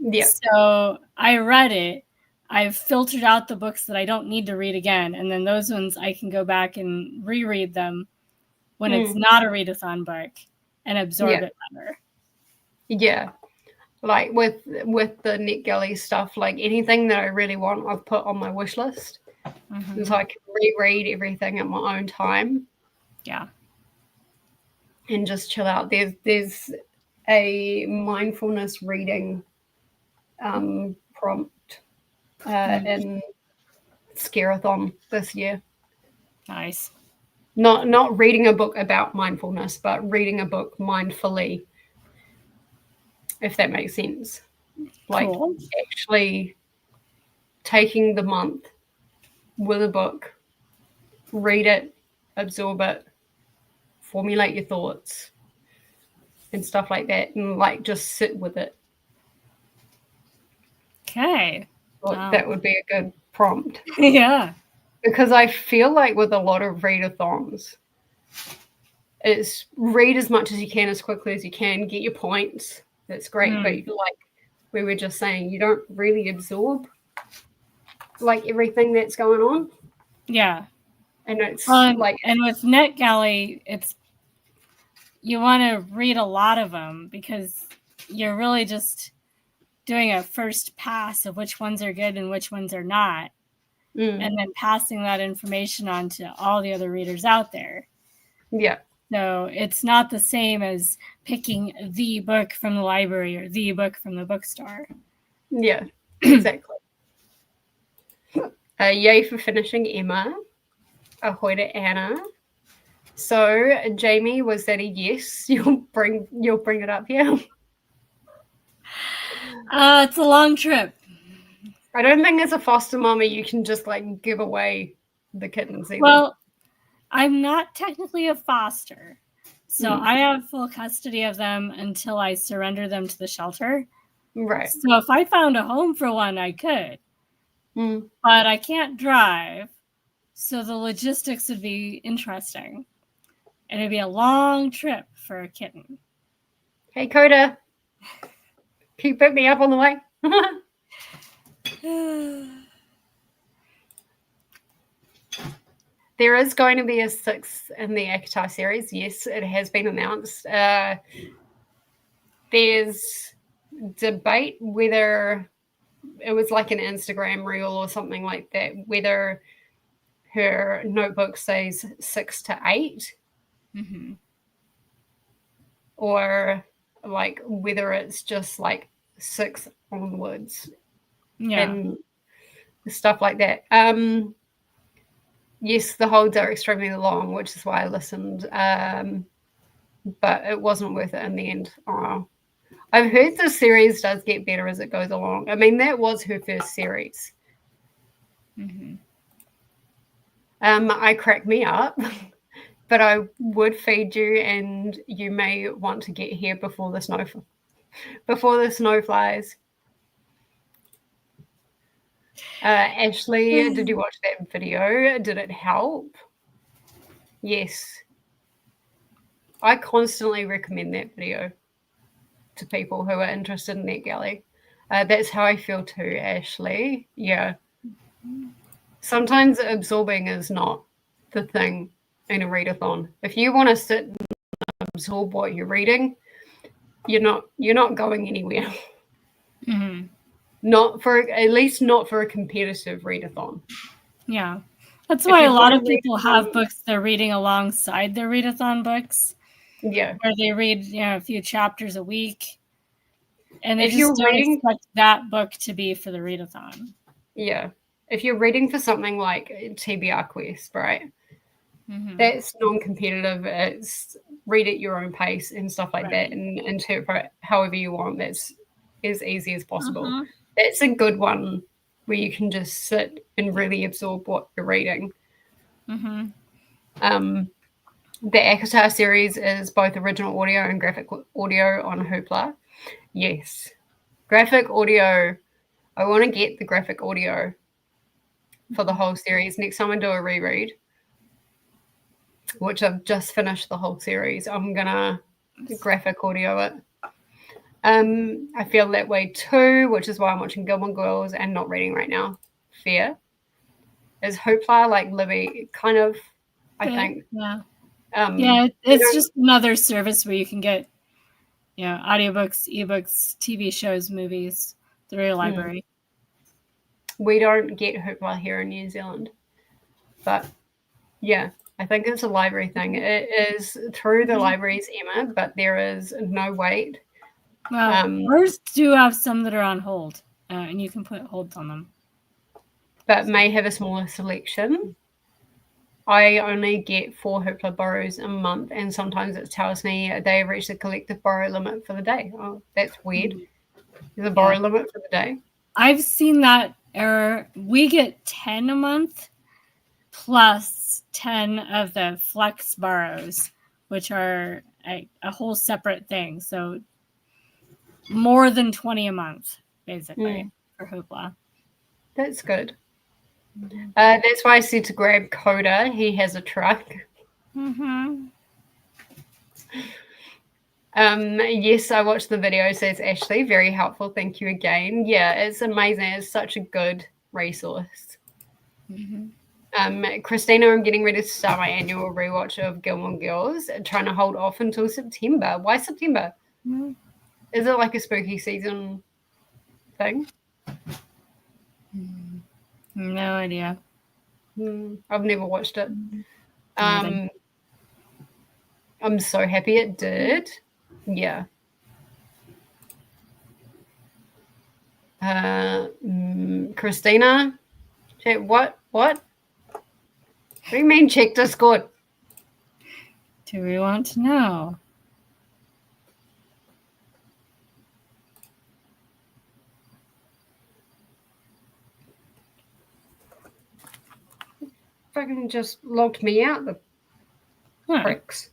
Yeah. So I read it. I've filtered out the books that I don't need to read again, and then those ones I can go back and reread them when it's not a readathon book and absorb it better. Yeah. Like with the NetGalley stuff, like anything that I really want, I've put on my wish list. So I can reread everything at my own time. Yeah. And just chill out. There's a mindfulness reading prompt in Scareathon this year. Nice. Not reading a book about mindfulness, but reading a book mindfully, if that makes sense. Like actually taking the month with a book, read it, absorb it, formulate your thoughts and stuff like that, and like just sit with it. Okay. That would be a good prompt. Yeah. Because I feel like with a lot of readathons, it's read as much as you can, as quickly as you can, get your points. That's great. But like we were just saying, you don't really absorb like everything that's going on. Yeah. And it's and with NetGalley, it's you want to read a lot of them because you're really just doing a first pass of which ones are good and which ones are not. And then passing that information on to all the other readers out there. Yeah. So it's not the same as picking the book from the library or the book from the bookstore. Yeah, exactly. Yay for finishing Emma. Ahoy to Anna. So Jamie, was that a yes? You'll bring it up here? It's a long trip. I don't think as a foster mommy you can just like give away the kittens either. Well, I'm not technically a foster. So I have full custody of them until I surrender them to the shelter. Right. So if I found a home for one, I could. But I can't drive. So the logistics would be interesting. And it'd be a long trip for a kitten. Hey, Coda. Can you pick me up on the way? There is going to be a 6th in the Akatar series. Yes, it has been announced. There's debate whether it was like an Instagram reel or something like that, whether her notebook says 6 to 8 Mm-hmm. or like whether it's just like 6 onwards and stuff like that. Yes, the holds are extremely long, which is why I listened, but it wasn't worth it in the end. I've heard the series does get better as it goes along. I mean, that was her first series. Mm-hmm. I crack me up, but I would feed you, and you may want to get here before the snow flies. Ashley, did you watch that video? Did it help? Yes. I constantly recommend that video to people who are interested in NetGalley. That's how I feel too, Ashley. Yeah. Sometimes absorbing is not the thing in a readathon. If you want to sit and absorb what you're reading, you're not going anywhere. Mm-hmm. At least not for a competitive readathon. Yeah. That's why a lot of people have books they're reading alongside their readathon books. Yeah. Where they read, a few chapters a week. And they If just you're don't reading, expect that book to be for the readathon. Yeah. If you're reading for something like TBR Quest, right? Mm-hmm. That's non-competitive. It's read at your own pace and stuff like that, and interpret however you want. That's as easy as possible. Uh-huh. That's a good one where you can just sit and really absorb what you're reading. Mm-hmm. The Akatar series is both original audio and graphic audio on Hoopla. Yes. Graphic audio. I want to get the graphic audio for the whole series. Next time I do a reread, which I've just finished the whole series, I'm going to graphic audio it. I feel that way too, which is why I'm watching Gilmore Girls and not reading right now. Fair. Is Hoopla like Libby? Kind of, I think. Yeah. It's just another service where you can get, audiobooks, ebooks, TV shows, movies through your library. We don't get Hoopla here in New Zealand, but yeah, I think it's a library thing. It is through the libraries, Emma, but there is no wait. Well, ours do have some that are on hold, and you can put holds on them. But may have a smaller selection. I only get 4 Hoopla borrows a month, and sometimes it tells me they have reached the collective borrow limit for the day. Oh, that's weird. There's a borrow limit for the day. I've seen that error. We get 10 a month plus 10 of the flex borrows, which are a whole separate thing. So more than 20 a month, basically, for Hoopla. That's good. That's why I said to grab Coda. He has a truck. Mm-hmm. Yes, I watched the video, says Ashley. Very helpful. Thank you again. Yeah, it's amazing. It's such a good resource. Christina, I'm getting ready to start my annual rewatch of Gilmore Girls, trying to hold off until September. Why September? Is it like a spooky season thing? No idea. I've never watched it. I'm so happy it did. Yeah. Christina, what? What do you mean check Discord? Do we want to know? Fucking just logged me out, the pricks.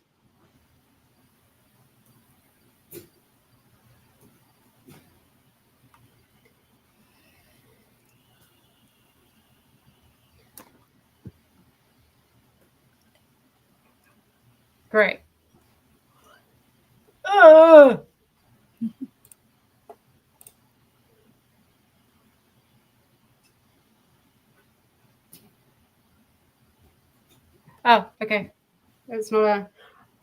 Great. Oh, okay. It's not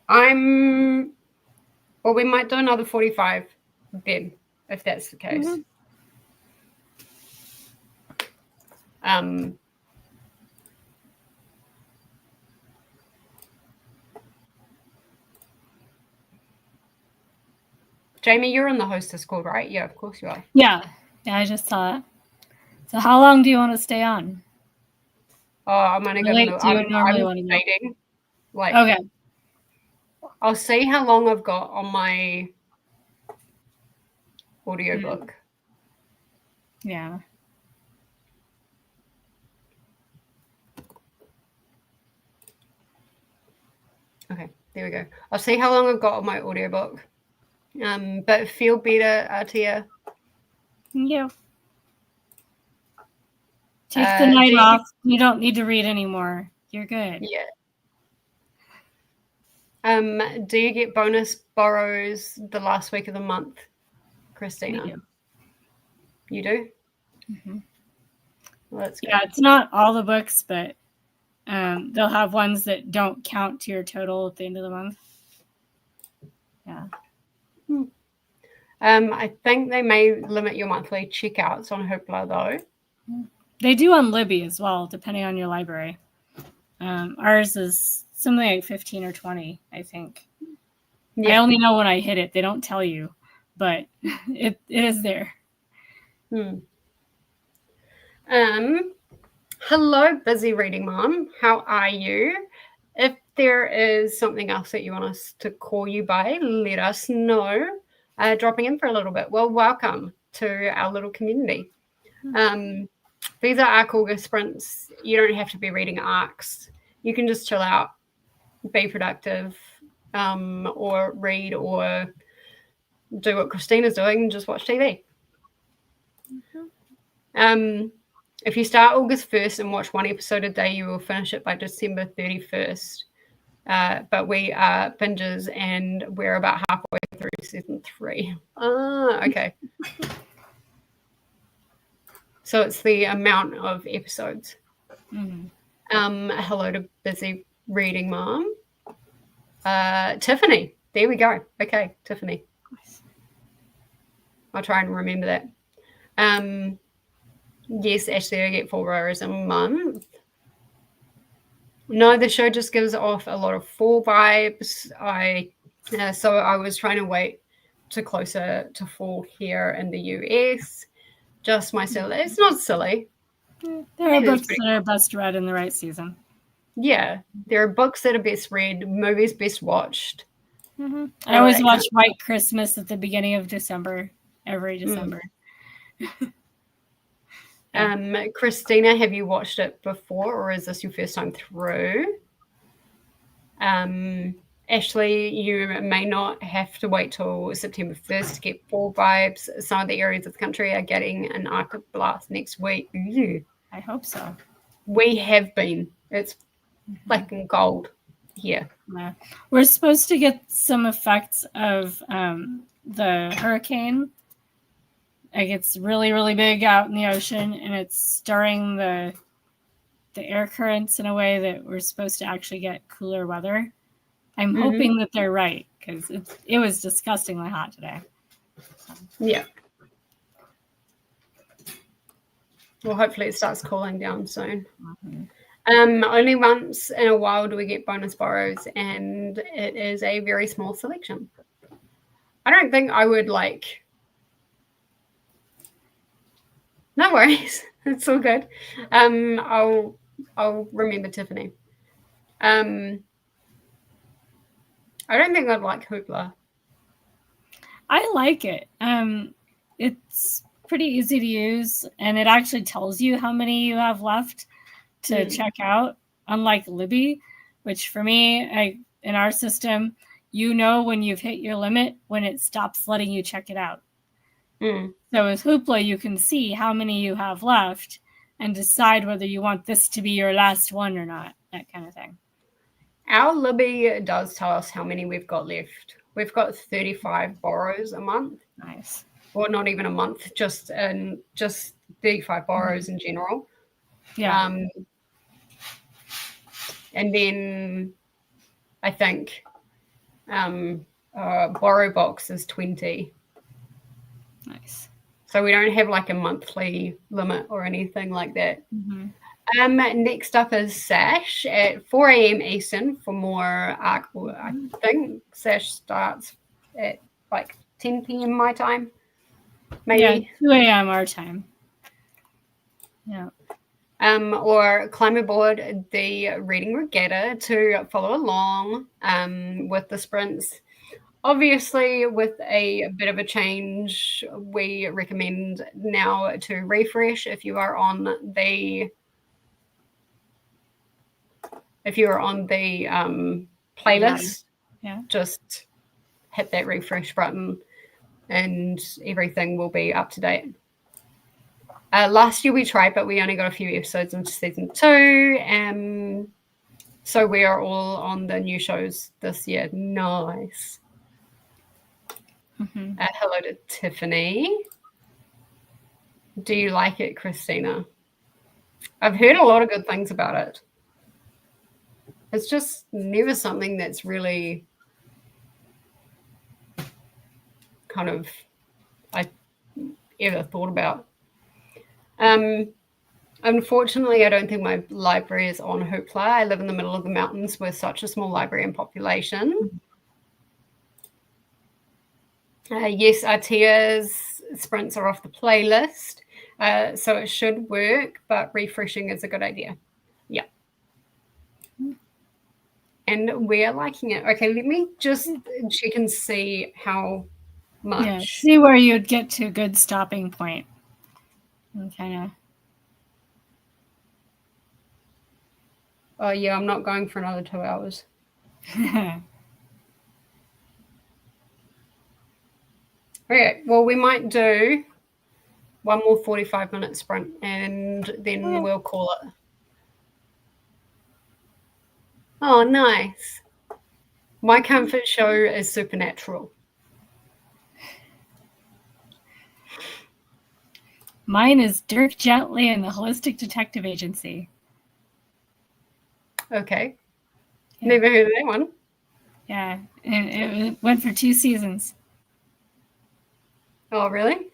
we might do another 45 then, if that's the case. Jamie, you're in the host Discord, right? Yeah, of course you are. Yeah, I just saw it. So how long do you want to stay on? Oh, I'm only going to. I'm dating. Like, okay. I'll see how long I've got on my audiobook. Yeah. Okay, there we go. I'll see how long I've got on my audiobook. But feel better, Artia. Yeah. Take the night off. You don't need to read anymore. You're good. Yeah. Do you get bonus borrows the last week of the month, Christina? We do. You do? Mm-hmm. Well, that's good. Yeah, it's not all the books, but they'll have ones that don't count to your total at the end of the month. Yeah. I think they may limit your monthly checkouts on Hoopla, though. They do on Libby as well, depending on your library. Ours is something like 15 or 20, I think. Yeah. I only know when I hit it. They don't tell you, but it is there. Hello, Busy Reading Mom. How are you? If there is something else that you want us to call you by, let us know. Dropping in for a little bit. Well, welcome to our little community. These are arc August sprints. You don't have to be reading arcs. You can just chill out, be productive, or read, or do what Christina's doing and just watch TV. If you start August 1st and watch one episode a day, you will finish it by December 31st. But we are binges and we're about halfway through season 3. Okay. So it's the amount of episodes. Hello to Busy Reading Mom. Tiffany. There we go. Okay, Tiffany. I'll try and remember that. Yes, Ashley, I get 4 hours a month. No, the show just gives off a lot of fall vibes. So I was trying to wait to closer to fall here in the US. Just my silly. It's not silly. There are books that are best read in the right season. Yeah, there are books that are best read, movies best watched. I always watch White Christmas at the beginning of December, every December. Christina, have you watched it before, or is this your first time through? Ashley, you may not have to wait till September 1st to get fall vibes. Some of the areas of the country are getting an Arctic blast next week. Ew. I hope so. We have been. It's black and gold here. Yeah. We're supposed to get some effects of the hurricane. Like it's really, really big out in the ocean, and it's stirring the air currents in a way that we're supposed to actually get cooler weather. I'm hoping that they're right, because it was disgustingly hot today. Yeah. Well, hopefully it starts cooling down soon. Only once in a while do we get bonus borrows, and it is a very small selection. I don't think I would like... No worries. It's all good. I'll remember Tiffany. I don't think I'd like Hoopla. I like it. It's pretty easy to use, and it actually tells you how many you have left to check out, unlike Libby, which for me, in our system, you know when you've hit your limit when it stops letting you check it out. So with Hoopla, you can see how many you have left and decide whether you want this to be your last one or not, that kind of thing. Our Libby does tell us how many we've got left. We've got 35 borrows a month. Nice. Or not even a month, just 35 borrows in general. Yeah. And then I think borrow box is 20. Nice. So we don't have like a monthly limit or anything like that. Next up is Sash at 4 a.m. Eastern for more arc. I think Sash starts at like 10 p.m. my time. Maybe. Yeah, 2 a.m. our time. Yeah. Or climb aboard the Reading Regatta to follow along with the sprints. Obviously, with a bit of a change, we recommend now to refresh if you are on the playlist. Yeah. Just hit that refresh button and everything will be up to date. Last year we tried, but we only got a few episodes into season 2. So we are all on the new shows this year. Nice. Hello to Tiffany. Do you like it, Christina? I've heard a lot of good things about it. It's just never something that's really kind of I ever thought about. Unfortunately, I don't think my library is on Hoopla. I live in the middle of the mountains with such a small library and population. Yes, Artia's sprints are off the playlist, so it should work, but refreshing is a good idea. Yeah. And we're liking it. Okay, let me just check and see how much. Yeah, see where you'd get to a good stopping point. Okay. Oh, yeah, I'm not going for another 2 hours. Okay, well, we might do one more 45-minute sprint and then we'll call it. Oh, nice. My comfort show is Supernatural. Mine is Dirk Gently and the Holistic Detective Agency. Okay. Yeah. Never heard of that one. Yeah, it went for 2 seasons. Oh, really?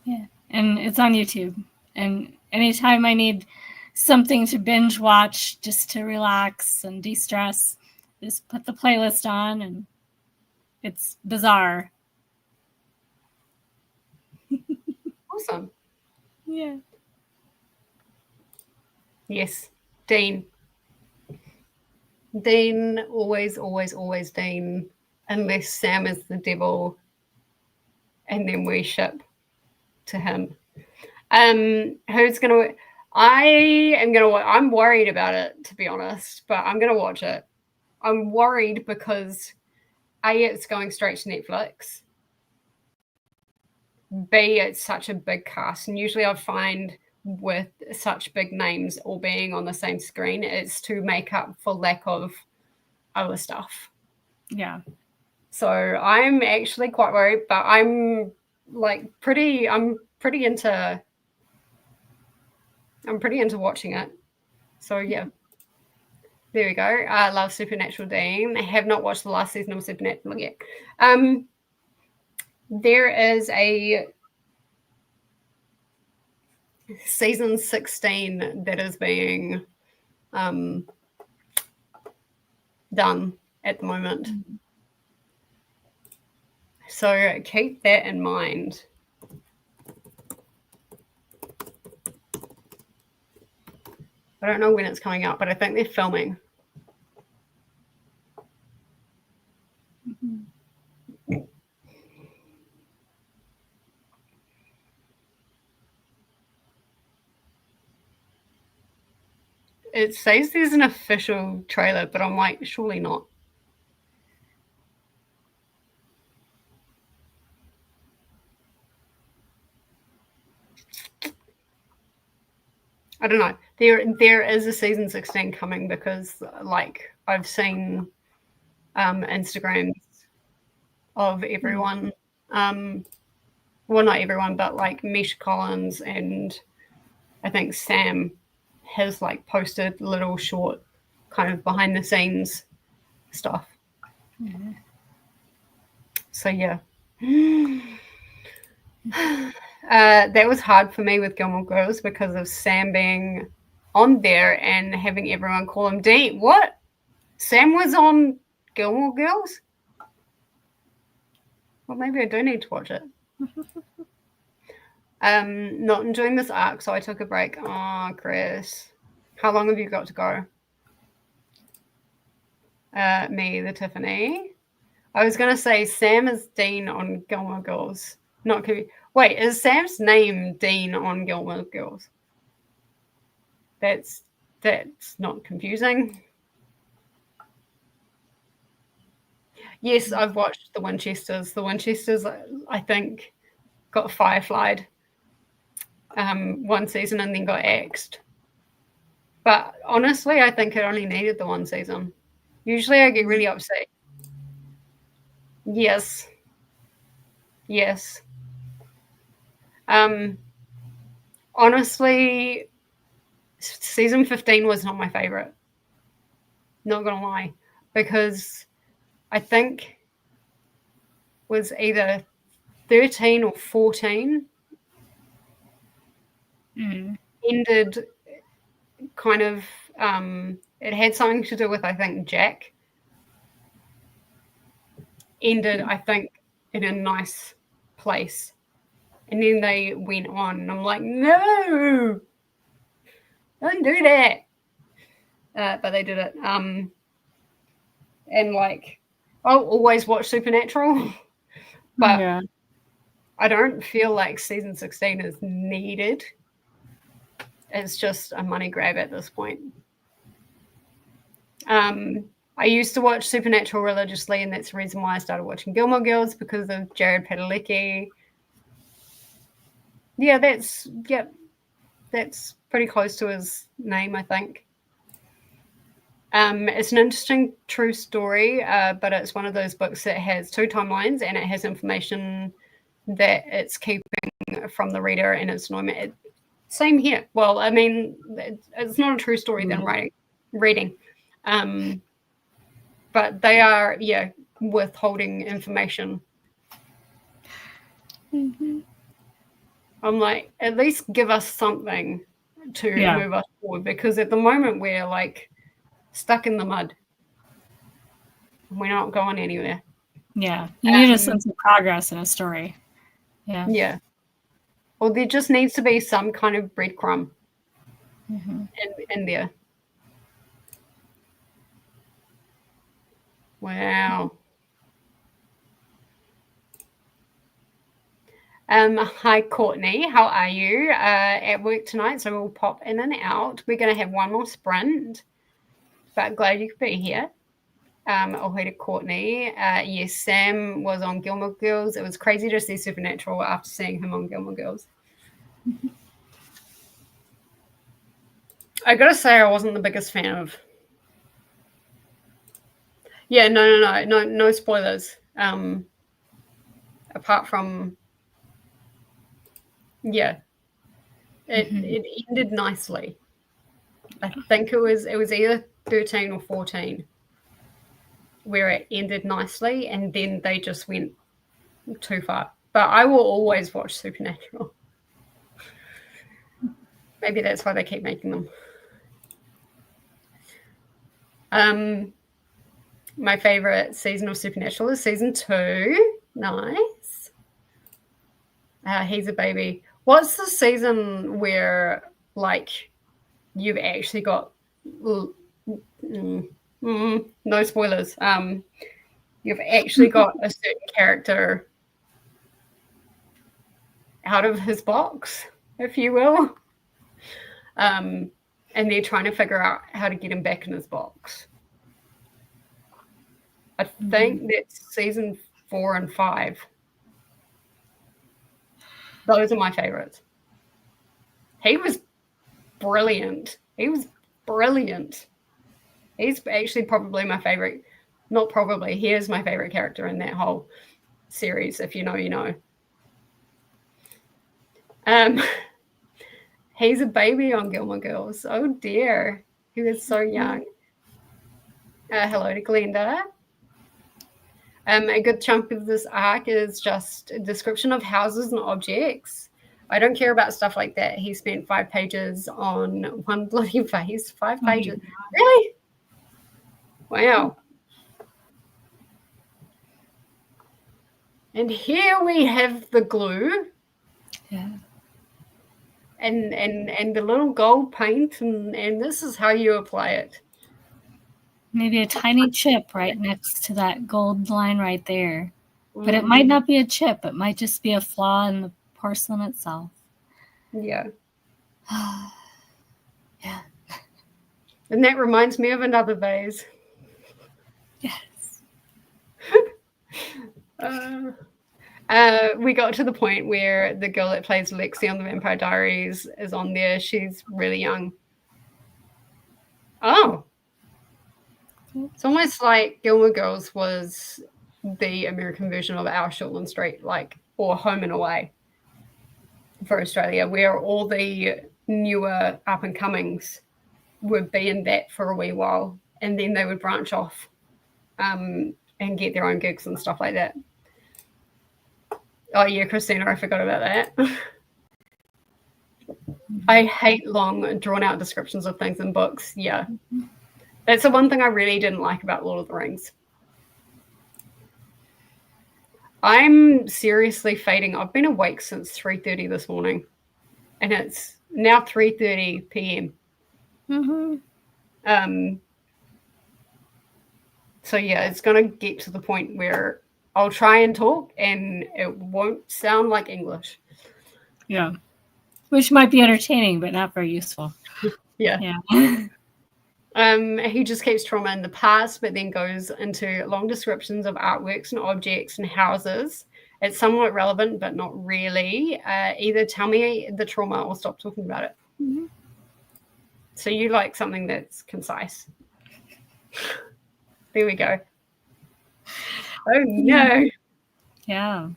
Yeah, and it's on YouTube. And anytime I need something to binge watch just to relax and de-stress, just put the playlist on and it's bizarre. Awesome. Yeah. Yes, Dean. Dean, always, always, always Dean, unless Sam is the devil and then we ship to him. Who's gonna? I'm worried about it, to be honest, but I'm gonna watch it. I'm worried because A, it's going straight to Netflix. B, it's such a big cast, and usually I find with such big names all being on the same screen, it's to make up for lack of other stuff. Yeah. So I'm actually quite worried, but I'm pretty into watching it. So yeah. There we go. I love Supernatural Dean. I have not watched the last season of Supernatural yet. There is a season 16 that is being done at the moment. So keep that in mind. I don't know when it's coming out, but I think they're filming. It says there's an official trailer, but I'm like, surely not. I don't know. There is a season 16 coming because, like, I've seen Instagrams of everyone. Well, not everyone, but like Misha Collins and I think Sam has like posted little short kind of behind the scenes stuff. So yeah. That was hard for me with Gilmore Girls because of Sam being on there and having everyone call him Dean. What? Sam was on Gilmore Girls? Well, maybe I do need to watch it. Not enjoying this arc, so I took a break. Oh, Chris. How long have you got to go? Me, the Tiffany. I was going to say Sam is Dean on Gilmore Girls. Wait, is Sam's name Dean on Gilmore Girls? That's not confusing. Yes, I've watched the Winchesters. The Winchesters, I think, got fireflied one season and then got axed. But honestly, I think it only needed the one season. Usually I get really upset. Yes. Honestly, season 15 was not my favorite. Not gonna lie, because I think was either 13 or 14 ended kind of it had something to do with, I think, Jack. Ended, I think, in a nice place. And then they went on, and I'm like, no, don't do that. But they did it. And like, I'll always watch Supernatural, but Yeah. I don't feel like season 16 is needed. It's just a money grab at this point. I used to watch Supernatural religiously, and that's the reason why I started watching Gilmore Girls, because of Jared Padalecki. Yeah, that's pretty close to his name, I think. It's an interesting true story, but it's one of those books that has two timelines, and it has information that it's keeping from the reader, and it's normal. Same here. Well, I mean, it's not a true story that I'm reading. But they are, withholding information. Mm-hmm. I'm like, at least give us something to move us forward, because at the moment we're like stuck in the mud. We're not going anywhere. Yeah, you need a sense of progress in a story. Yeah. Yeah. Well, there just needs to be some kind of breadcrumb in there. Wow. Hi, Courtney. How are you? At work tonight, so we'll pop in and out. We're going to have one more sprint, but glad you could be here. Ahoy to Courtney. Yes, Sam was on Gilmore Girls. It was crazy to see Supernatural after seeing him on Gilmore Girls. I gotta say, I wasn't the biggest fan of. Yeah, no spoilers. Apart from, it ended nicely. I think it was either 13 or 14 where it ended nicely, and then they just went too far. But I will always watch Supernatural. Maybe that's why they keep making them. My favorite season of Supernatural is season 2. Nice. He's a baby. What's the season where, like, you've actually got no spoilers. You've actually got a certain character out of his box, if you will. And they're trying to figure out how to get him back in his box. I think that's season 4 and 5. Those are my favorites. He was brilliant. He's actually probably my favorite. Not probably. He is my favorite character in that whole series. If you know, you know. He's a baby on Gilmore Girls. Oh dear. He was so young. Hello to Glenda. A good chunk of this arc is just a description of houses and objects. I don't care about stuff like that. He spent 5 pages on one bloody face. 5 pages. Really? Wow. And here we have the glue. Yeah. And the little gold paint, and this is how you apply it. Maybe a tiny chip right next to that gold line right there. But it might not be a chip. It might just be a flaw in the porcelain itself. Yeah. Yeah. And that reminds me of another vase. Yes. We got to the point where the girl that plays Lexi on the Vampire Diaries is on there. She's really young. Oh. It's almost like Gilmore Girls was the American version of Our Shortland Street, like, or Home and Away for Australia, where all the newer up-and-comings would be in that for a wee while, and then they would branch off and get their own gigs and stuff like that. Oh, yeah, Christina, I forgot about that. I hate long, drawn-out descriptions of things in books. Yeah. That's the one thing I really didn't like about Lord of the Rings. I'm seriously fading. I've been awake since 3:30 this morning, and it's now 3:30 p.m. So, yeah, it's going to get to the point where I'll try and talk, and it won't sound like English. Yeah. Which might be entertaining, but not very useful. Yeah. He just keeps trauma in the past, but then goes into long descriptions of artworks and objects and houses. It's somewhat relevant, but not really. Either tell me the trauma or stop talking about it. Mm-hmm. So you like something that's concise. There we go. Oh, no. Yeah.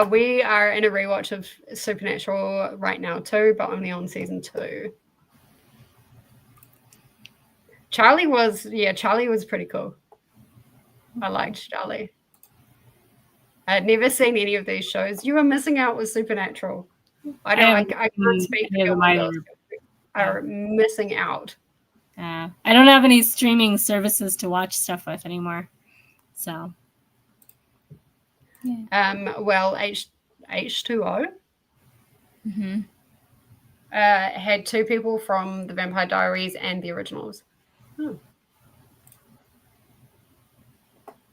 We are in a rewatch of Supernatural right now too, but only on season 2. Charlie was pretty cool. I liked Charlie. I'd never seen any of these shows. You were missing out with Supernatural. I know I can't speak for girls are missing out. I don't have any streaming services to watch stuff with anymore. So well, H2O had 2 people from the Vampire Diaries and the originals.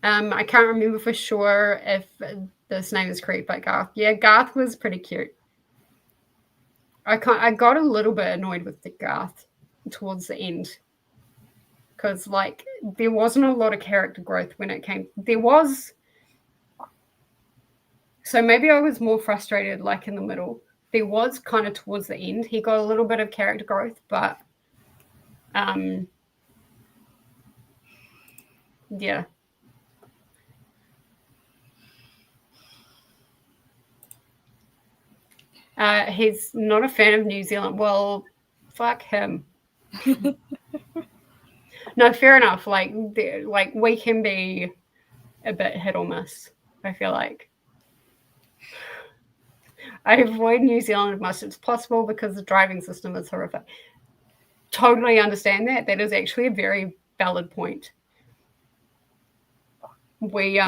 I can't remember for sure if this name is correct, but Garth. Yeah, Garth was pretty cute. I got a little bit annoyed with the Garth towards the end, because like there wasn't a lot of character growth when it came. There was, so maybe I was more frustrated like in the middle. There was kind of towards the end. He got a little bit of character growth, but yeah. He's not a fan of New Zealand. Well, fuck him. No, fair enough. Like we can be a bit hit or miss, I feel like. I avoid New Zealand as much as possible because the driving system is horrific. Totally understand that. That is actually a very valid point. We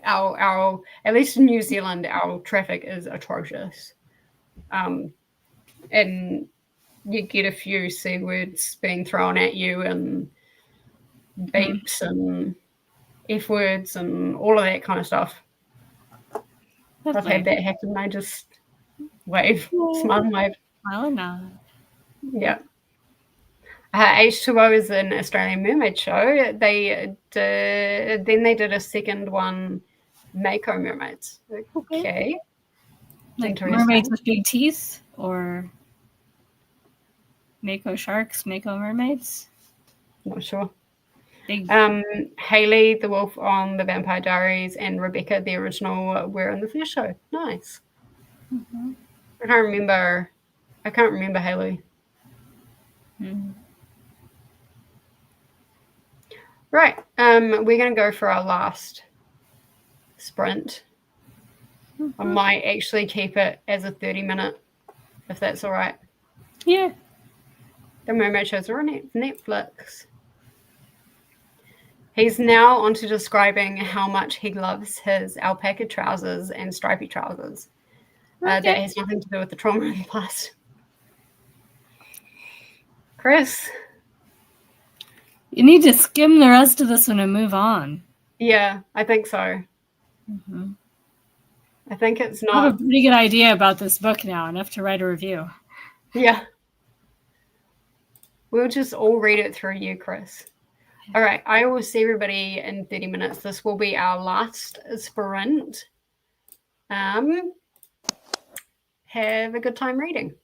our at least in New Zealand, our traffic is atrocious. And you get a few C words being thrown at you and beeps and F words and all of that kind of stuff. Lovely. I've had that happen. I just wave, smile and wave. Oh, no. Yeah. H2O is an Australian mermaid show. They did a second one, Mako Mermaids. Okay. Like mermaids with big teeth, or Mako sharks, Mako mermaids? Not sure. Hayley, the wolf on the Vampire Diaries, and Rebecca, the original, were in the first show. Nice. Mm-hmm. I can't remember Hayley. Mm-hmm. Right. We're going to go for our last sprint. I might actually keep it as a 30-minute, if that's all right. Yeah. The mermaid shows are on Netflix. He's now on to describing how much he loves his alpaca trousers and stripy trousers. That has nothing to do with the trauma in the past. Chris? You need to skim the rest of this one and move on. Yeah, I think so. Mm-hmm. I think it's not. I have a pretty good idea about this book now, enough to write a review. Yeah. We'll just all read it through you, Chris. All right, I will see everybody in 30 minutes. This will be our last sprint. Have a good time reading.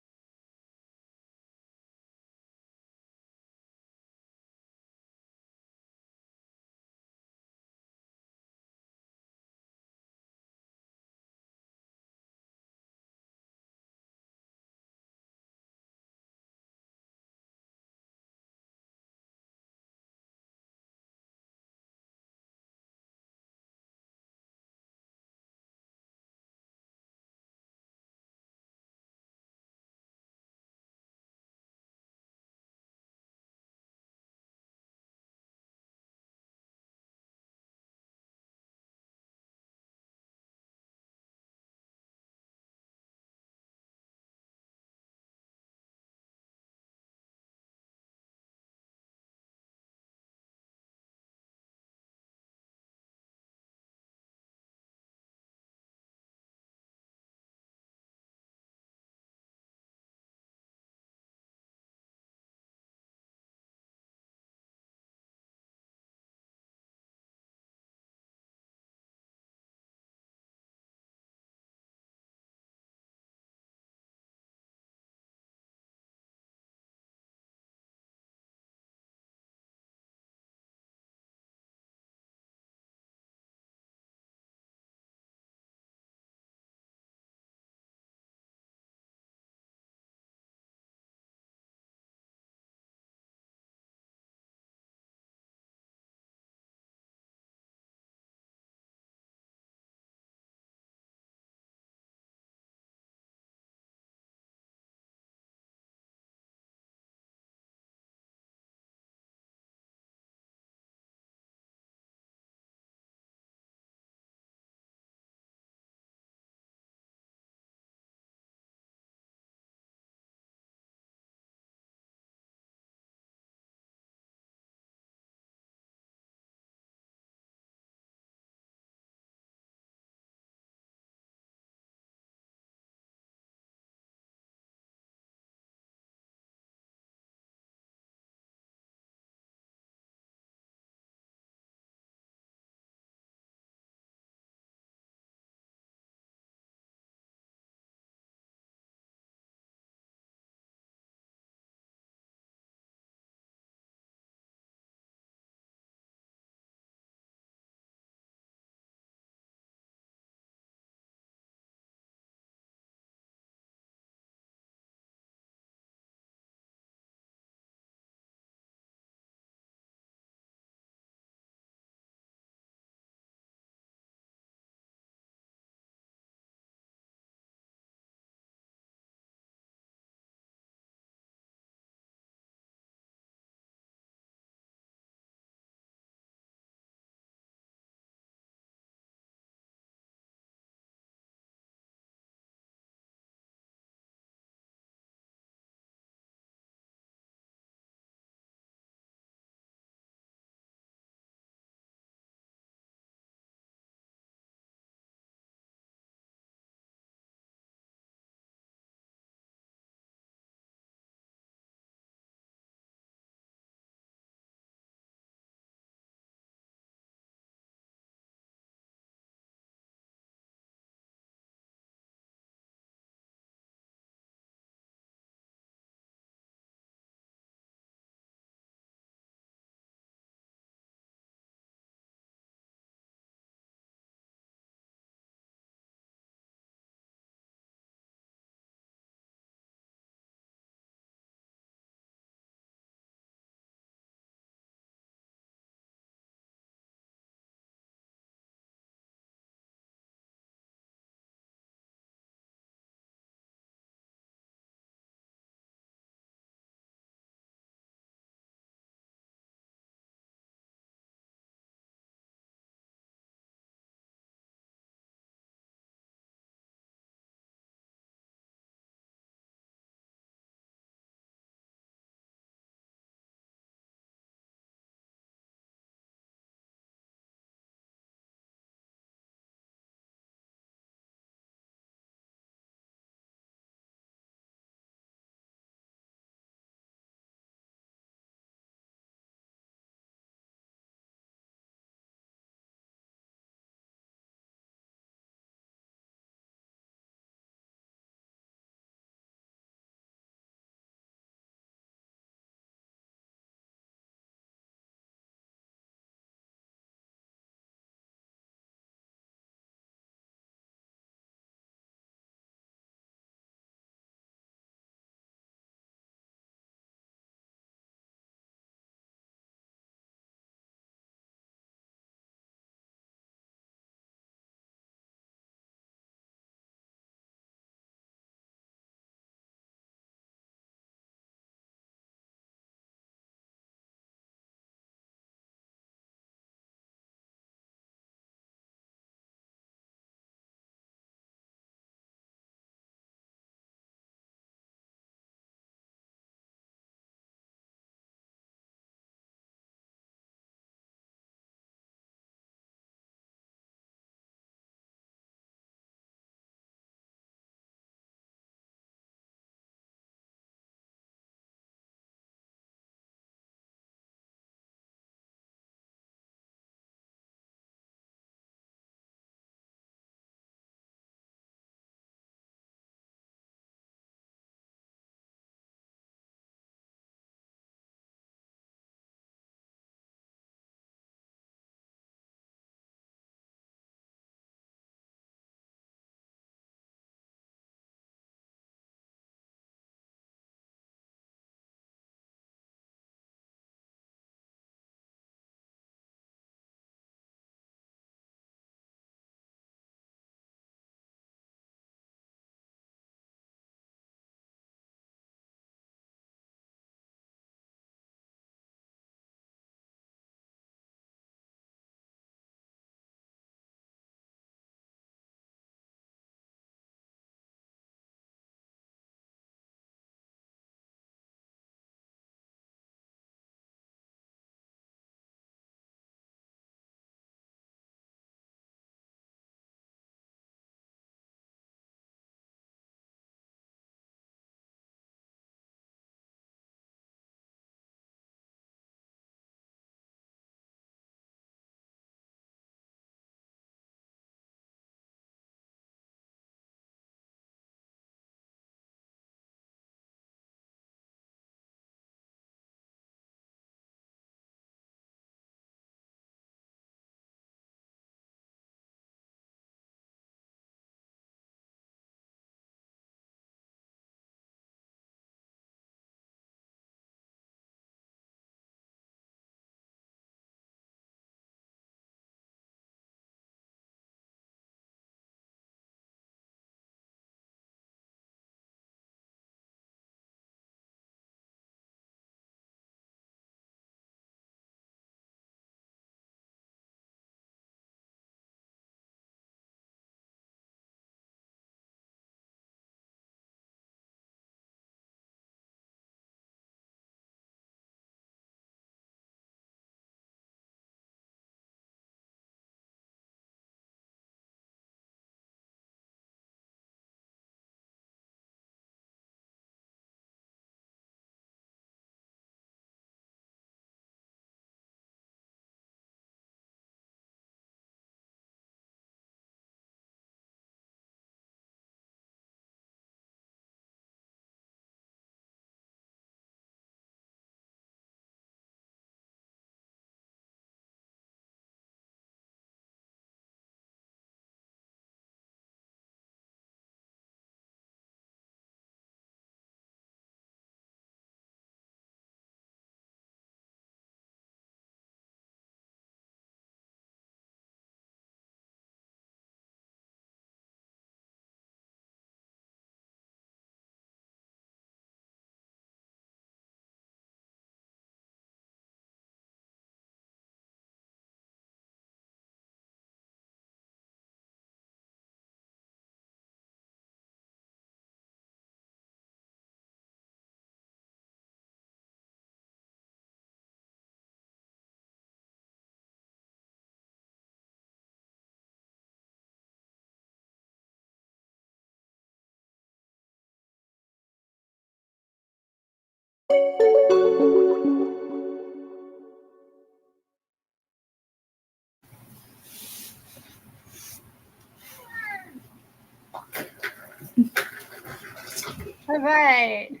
All right.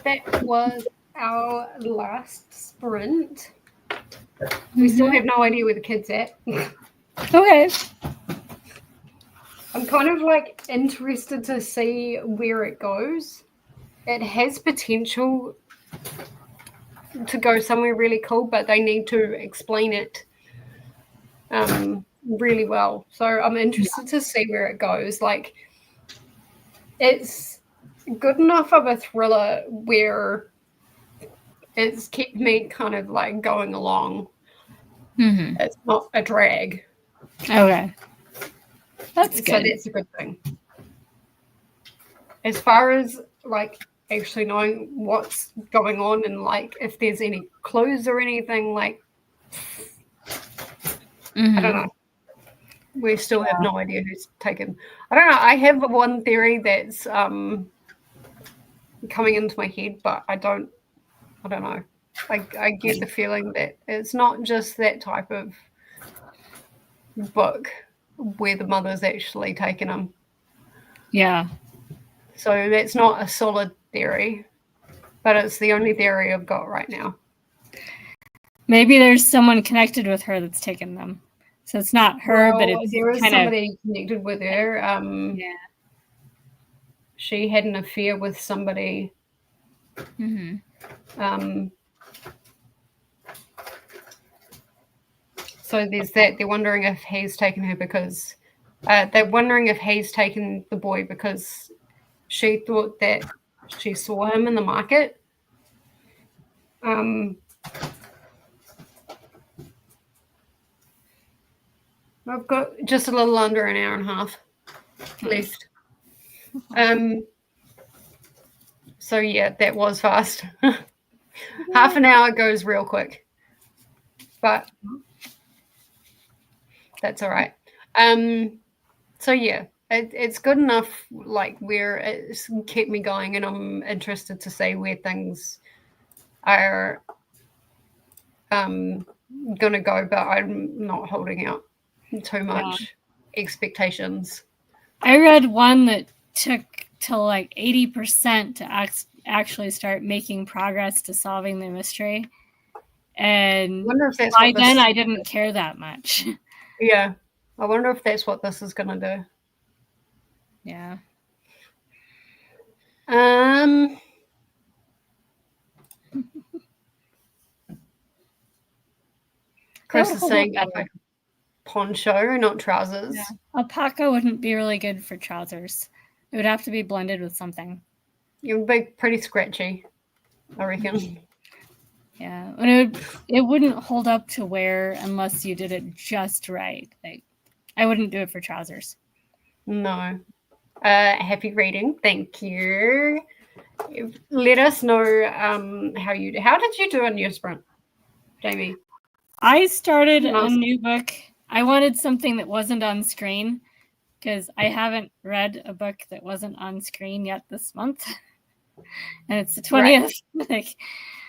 That was our last sprint. We still have no idea where the kid's at. Okay. I'm kind of like interested to see where it goes. It has potential to go somewhere really cool, but they need to explain it really well. So I'm interested to see where it goes. Like, it's good enough of a thriller where it's kept me kind of like going along. It's not a drag. Okay. That's good. So that's a good thing. As far as like actually knowing what's going on and like if there's any clues or anything, like I don't know. We still have no idea who's taken. I don't know. I have one theory that's coming into my head, but I don't know. I get the feeling that it's not just that type of book where the mother's actually taken him. Yeah. So that's not a solid theory, but it's the only theory I've got right now. Maybe there's someone connected with her that's taken them. So it's not her, but it's there is somebody connected with her. Yeah. She had an affair with somebody. So there's that. They're wondering if he's taken her because they're wondering if he's taken the boy because she thought that she saw him in the market. I've got just a little under an hour and a half left. So yeah, that was fast. Half an hour goes real quick, but that's all right. So yeah, it's good enough. Like where it's kept me going, and I'm interested to see where things are gonna go. But I'm not holding out too much expectations. I read one that took till like 80% to actually start making progress to solving the mystery. And I wonder if that's by then I didn't care that much. Yeah. I wonder if that's what this is going to do. Yeah. Chris is saying like poncho, not trousers. Yeah. Alpaca wouldn't be really good for trousers. It would have to be blended with something. It would be pretty scratchy, I reckon. Yeah, and it wouldn't hold up to wear unless you did it just right. Like, I wouldn't do it for trousers. No. Happy reading. Thank you. Let us know how did you do on your sprint, Jamie? I started a new book. I wanted something that wasn't on screen because I haven't read a book that wasn't on screen yet this month. And it's the 20th. Right.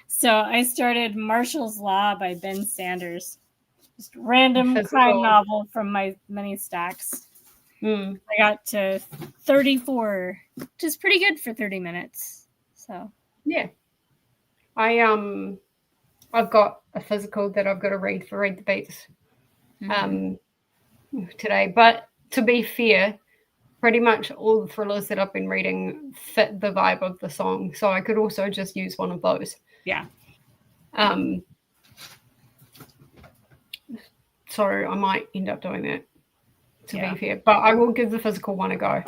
So I started Marshall's Law by Ben Sanders. Just random crime novel from my many stacks. I got to 34, which is pretty good for 30 minutes. So yeah. I've got a physical that I've got to read for Read the Beats today. But to be fair, pretty much all the thrillers that I've been reading fit the vibe of the song. So I could also just use one of those. Yeah. So I might end up doing that, to be fair. But I will give the physical one a go.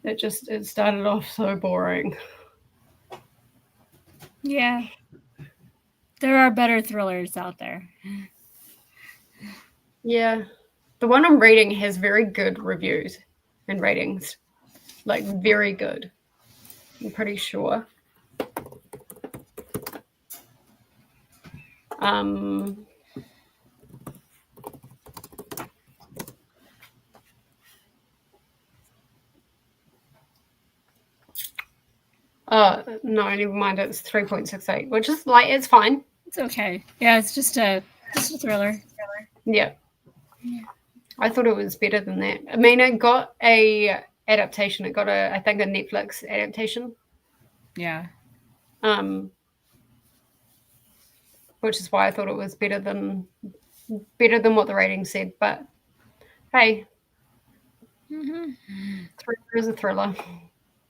It started off so boring. Yeah. There are better thrillers out there. Yeah. The one I'm reading has very good reviews and ratings. Like, very good. I'm pretty sure. No, never mind. It's 3.68, which is like, it's fine. It's okay. Yeah, it's just a thriller. Yeah. I thought it was better than that. I mean, it got a adaptation. It got I think a Netflix adaptation. Yeah. Which is why I thought it was better than what the rating said. But hey, thriller is a thriller.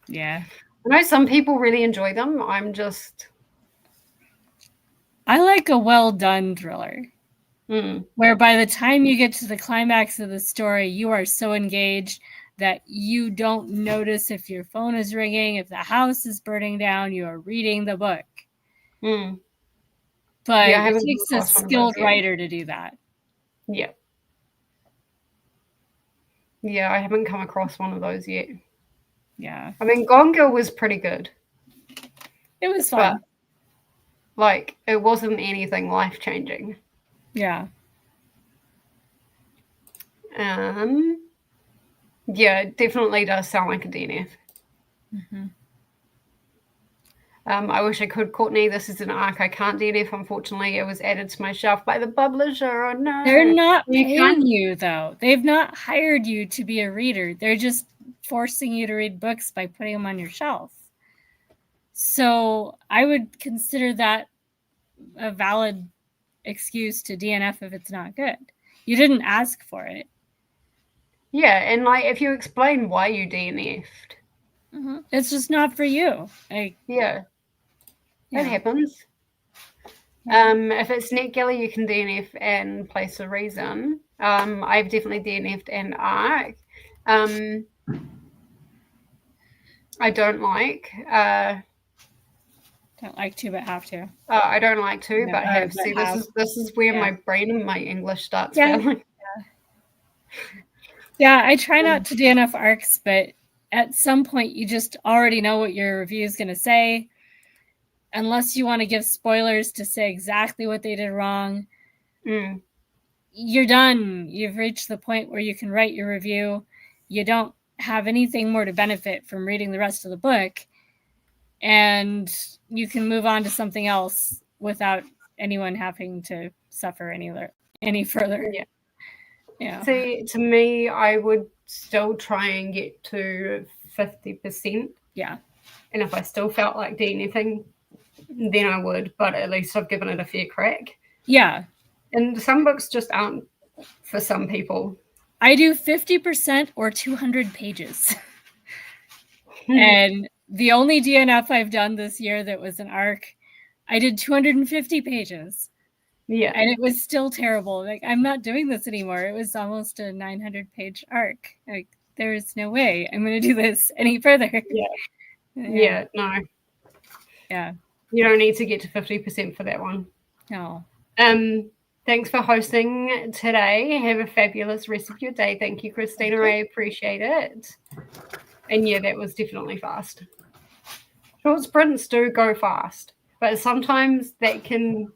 Yeah. I know some people really enjoy them. I like a well done thriller. Where by the time you get to the climax of the story, you are so engaged that you don't notice if your phone is ringing, if the house is burning down, you are reading the book. But it takes a skilled writer to do that. Yeah. Yeah, I haven't come across one of those yet. Yeah. I mean, Gone Girl was pretty good. It was fun. But, like, it wasn't anything life-changing. Yeah. Yeah, it definitely does sound like a DNF. I wish I could, Courtney. This is an arc I can't DNF, unfortunately. It was added to my shelf by the publisher. Oh, no. They're not paying you, though. They've not hired you to be a reader. They're just forcing you to read books by putting them on your shelf. So I would consider that a valid excuse to DNF if it's not good. You didn't ask for it. Yeah, and like if you explain why you DNF'd, it's just not for you. Like, yeah, it happens. If it's NetGalley, you can DNF and place a reason. I've definitely DNF'd an arc. I don't like. Don't like to, but have to. I don't like to, but have. See, this is where my brain and my English starts failing. Yeah, I try not to DNF arcs, but at some point you just already know what your review is going to say. Unless you want to give spoilers to say exactly what they did wrong, you're done. You've reached the point where you can write your review. You don't have anything more to benefit from reading the rest of the book. And you can move on to something else without anyone having to suffer any further. Yeah. See, to me, I would still try and get to 50%. Yeah. And if I still felt like DNFing, then I would, but at least I've given it a fair crack. Yeah. And some books just aren't for some people. I do 50% or 200 pages. And the only DNF I've done this year that was an arc, I did 250 pages. Yeah. And it was still terrible. Like, I'm not doing this anymore. It was almost a 900-page arc. Like, there's no way I'm going to do this any further. Yeah, no. Yeah. You don't need to get to 50% for that one. No. Thanks for hosting today. Have a fabulous rest of your day. Thank you, Christina. I appreciate it. And yeah, that was definitely fast. Short sprints do go fast, but sometimes that can,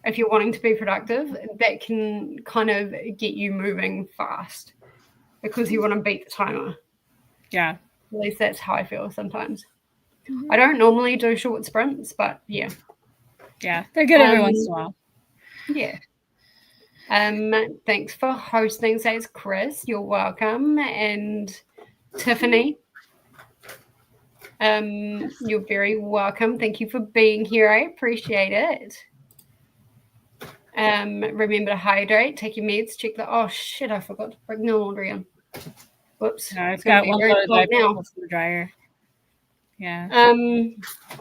if you're wanting to be productive, that can kind of get you moving fast because you want to beat the timer. Yeah. At least that's how I feel sometimes. I don't normally do short sprints, but yeah. Yeah, they're good every once in a while. Yeah. Thanks for hosting, says Chris. You're welcome. And Tiffany, you're very welcome. Thank you for being here. I appreciate it. Remember to hydrate, take your meds, check the. Oh shit! I forgot to bring the laundry in. Whoops. No, I've got one load of now. The dryer. Yeah.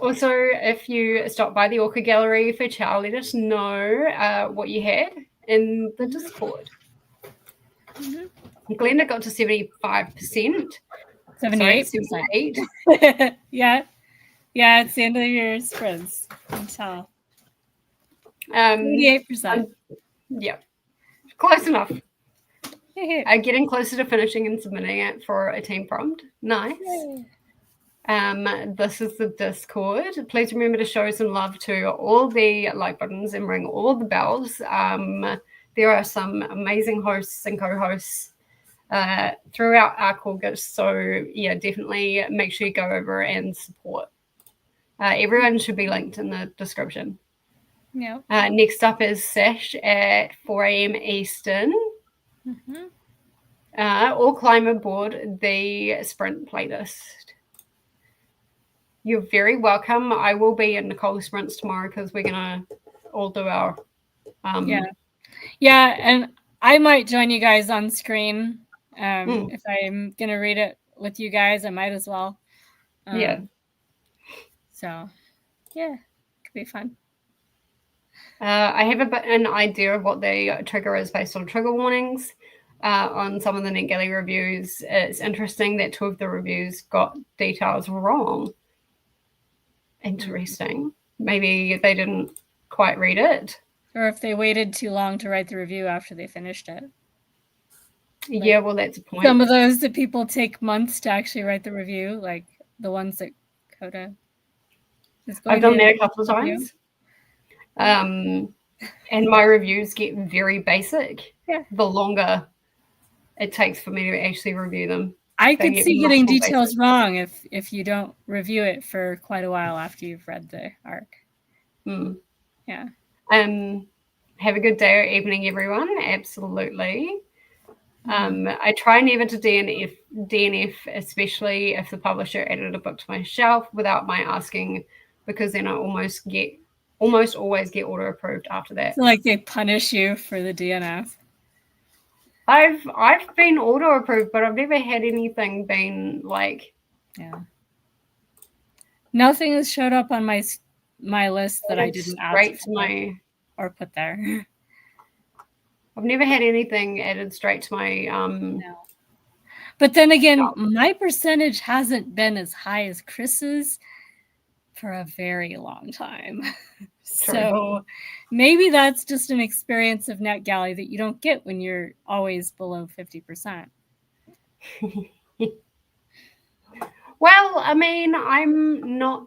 Also, if you stop by the Orca Gallery for chow, let us know what you had in the Discord. Glenda got to 75%. 78%. Yeah. Yeah, it's the end of the year sprints. I can tell. 88%. Yeah. Close enough. Getting closer to finishing and submitting it for a team prompt. Nice. This is the Discord. Please remember to show some love to all the like buttons and ring all the bells. There are some amazing hosts and co-hosts throughout our August. So yeah, definitely make sure you go over and support Everyone should be linked in the description. Yeah. Next up is Sash at 4 a.m. Eastern. Or climb aboard the sprint playlist. You're very welcome. I will be in Nicole's sprints tomorrow because we're gonna all do our yeah, and I might join you guys on screen. If I'm gonna read it with you guys, I might as well. So yeah, it could be fun. I have an idea of what the trigger is based on trigger warnings. On some of the NetGalley reviews, it's interesting that 2 of the reviews got details wrong. Interesting. Maybe they didn't quite read it. Or if they waited too long to write the review after they finished it. Yeah, well, that's a point. Some of those that people take months to actually write the review, like the ones that Coda is going I've done to that a couple of times. And my reviews get very basic. Yeah. The longer it takes for me to actually review them. I could see getting details wrong if you don't review it for quite a while after you've read the arc. Yeah. Have a good day or evening, everyone. Absolutely. I try never to DNF, especially if the publisher added a book to my shelf without my asking, because then I almost always get auto approved after that. So like they punish you for the DNF. I've been auto approved, but I've never had anything been like. Yeah. Nothing has showed up on my list that I didn't ask or put there. I've never had anything added straight to my No. But then again, my percentage hasn't been as high as Chris's for a very long time. So maybe that's just an experience of NetGalley that you don't get when you're always below 50%. Well, I mean, I'm not.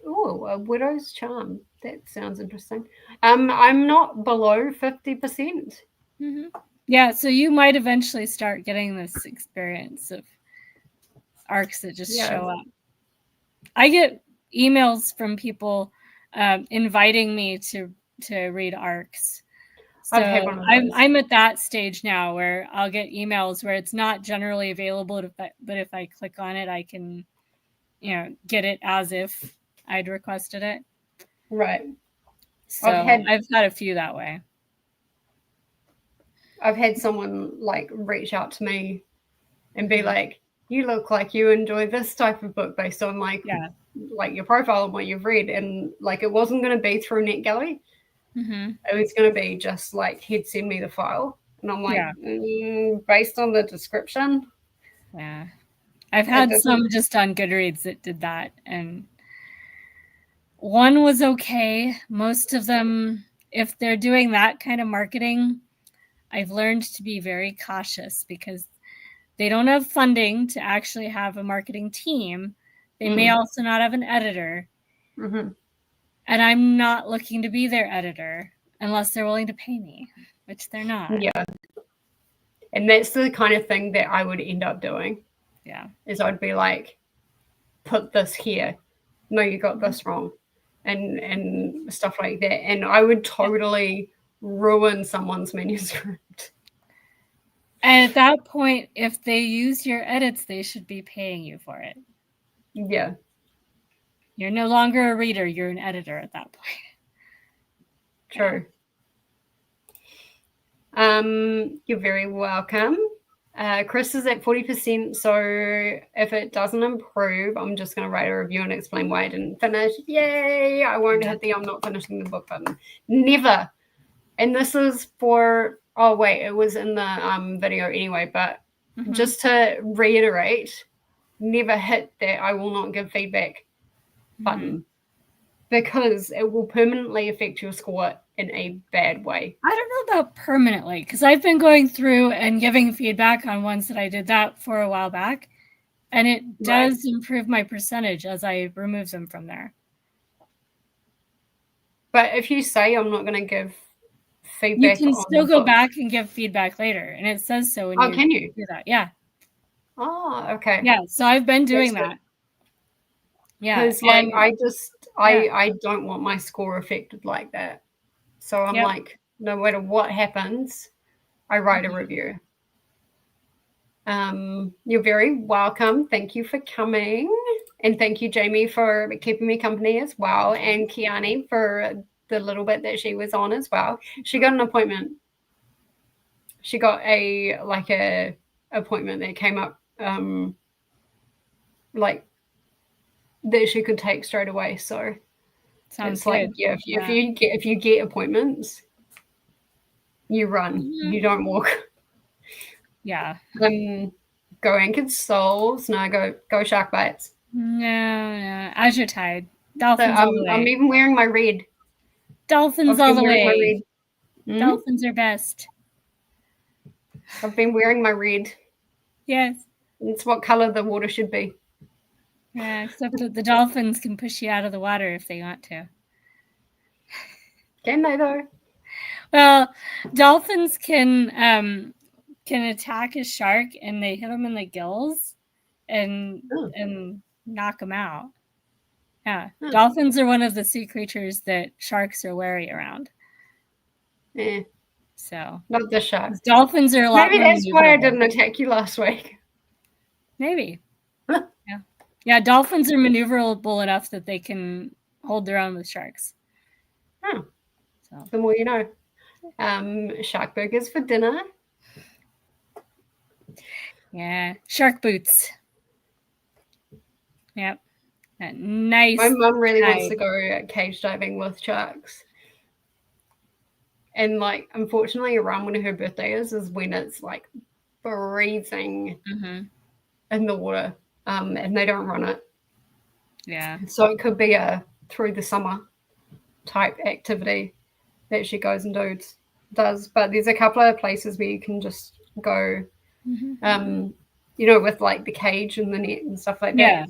Oh, a widow's charm. That sounds interesting. I'm not below 50%. Yeah, so you might eventually start getting this experience of arcs that just show up. I get emails from people inviting me to read arcs. So I'm at that stage now where I'll get emails where it's not generally available, but if I click on it, I can, get it as if I'd requested it. Right. So I've had a few that way. I've had someone like reach out to me and be like, "You look like you enjoy this type of book based on like your profile and what you've read," and like it wasn't going to be through NetGalley. It was going to be just like he'd send me the file, and I'm like, based on the description. Yeah, I've had some just on Goodreads that did that, and one was okay. Most of them, if they're doing that kind of marketing, I've learned to be very cautious because they don't have funding to actually have a marketing team. They may also not have an editor. And I'm not looking to be their editor unless they're willing to pay me, which they're not. Yeah. And that's the kind of thing that I would end up doing. Yeah. Is I'd be like, put this here. No, you got this wrong. And stuff like that. And I would totally ruin someone's manuscript. And at that point, if they use your edits, they should be paying you for it. Yeah. You're no longer a reader, you're an editor at that point. True. You're very welcome. Chris is at 40%, so if it doesn't improve, I'm just going to write a review and explain why I didn't finish. Yay! I won't hit the I'm not finishing the book button. Never. And this is for, oh wait, it was in the video anyway, but just to reiterate, never hit that I will not give feedback button because it will permanently affect your score in a bad way. I don't know about permanently because I've been going through and giving feedback on ones that I did that for a while back, and it does improve my percentage as I remove them from there. But if you say I'm not going to give feedback, you can still go back and give feedback later, and it says so when can you do that. Yeah. Oh, okay. Yeah, so I've been doing that. Yeah. Because like I don't want my score affected like that. So I'm like, no matter what happens, I write a review. You're very welcome. Thank you for coming. And thank you, Jamie, for keeping me company as well. And Kiani for the little bit that she was on as well. She got an appointment. She got a appointment that came up like that she could take straight away. So Sounds it's like, good. if you get appointments, you run. You don't walk. Yeah. Go Anchored Souls. No, go Sharkbites. No. Azure Tide. Dolphins all the way. I'm even wearing my red. Dolphins all the way. Dolphins are best. I've been wearing my red. Yes. It's what color the water should be. Yeah, except that the dolphins can push you out of the water if they want to. Can they though? Well, dolphins can attack a shark and they hit them in the gills and knock them out. Yeah, dolphins are one of the sea creatures that sharks are wary around. Yeah. So not the sharks. Dolphins are a lot. Maybe that's why I didn't attack you last week. Maybe. Yeah. Dolphins are maneuverable enough that they can hold their own with sharks. So the more you know. Shark burgers for dinner. Yeah, shark boots. Yep. Nice. My mum really wants to go cage diving with sharks. And like, unfortunately, around when her birthday is when it's like freezing in the water, and they don't run it. Yeah. So it could be a through the summer type activity that she goes and does. But there's a couple of places where you can just go, with like the cage and the net and stuff like that.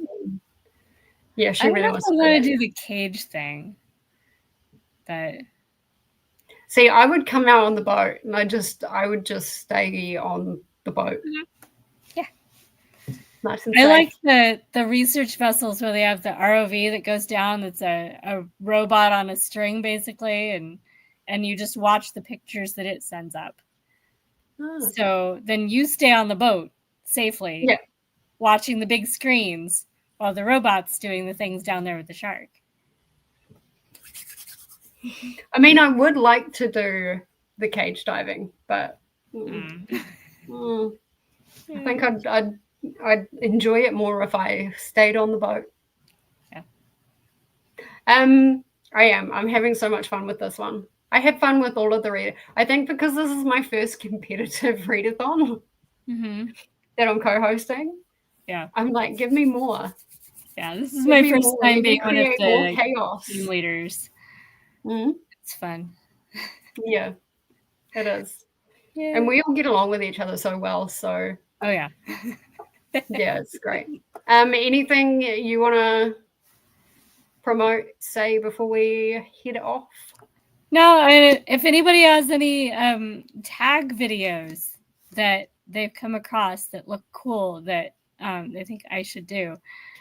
Yeah, she really wants to do the cage thing. But see, I would come out on the boat and I would just stay on the boat. Yeah. Nice and I safe. like the research vessels where they have the ROV that goes down. That's a robot on a string, basically, and you just watch the pictures that it sends up. So then you stay on the boat safely, watching the big screens while the robot's doing the things down there with the shark. I mean, I would like to do the cage diving, but I think I'd enjoy it more if I stayed on the boat. Yeah. I'm having so much fun with this one. I had fun with all of the read. I think because this is my first competitive readathon that I'm co-hosting. Yeah. I'm like, give me more. Yeah, this is my first time being one of the chaos team leaders. It's fun. Yeah, it is. Yeah. And we all get along with each other so well. So oh yeah. yeah, it's great. Anything you want to promote, say before we head off? No, if anybody has any tag videos that they've come across that look cool that they think I should do.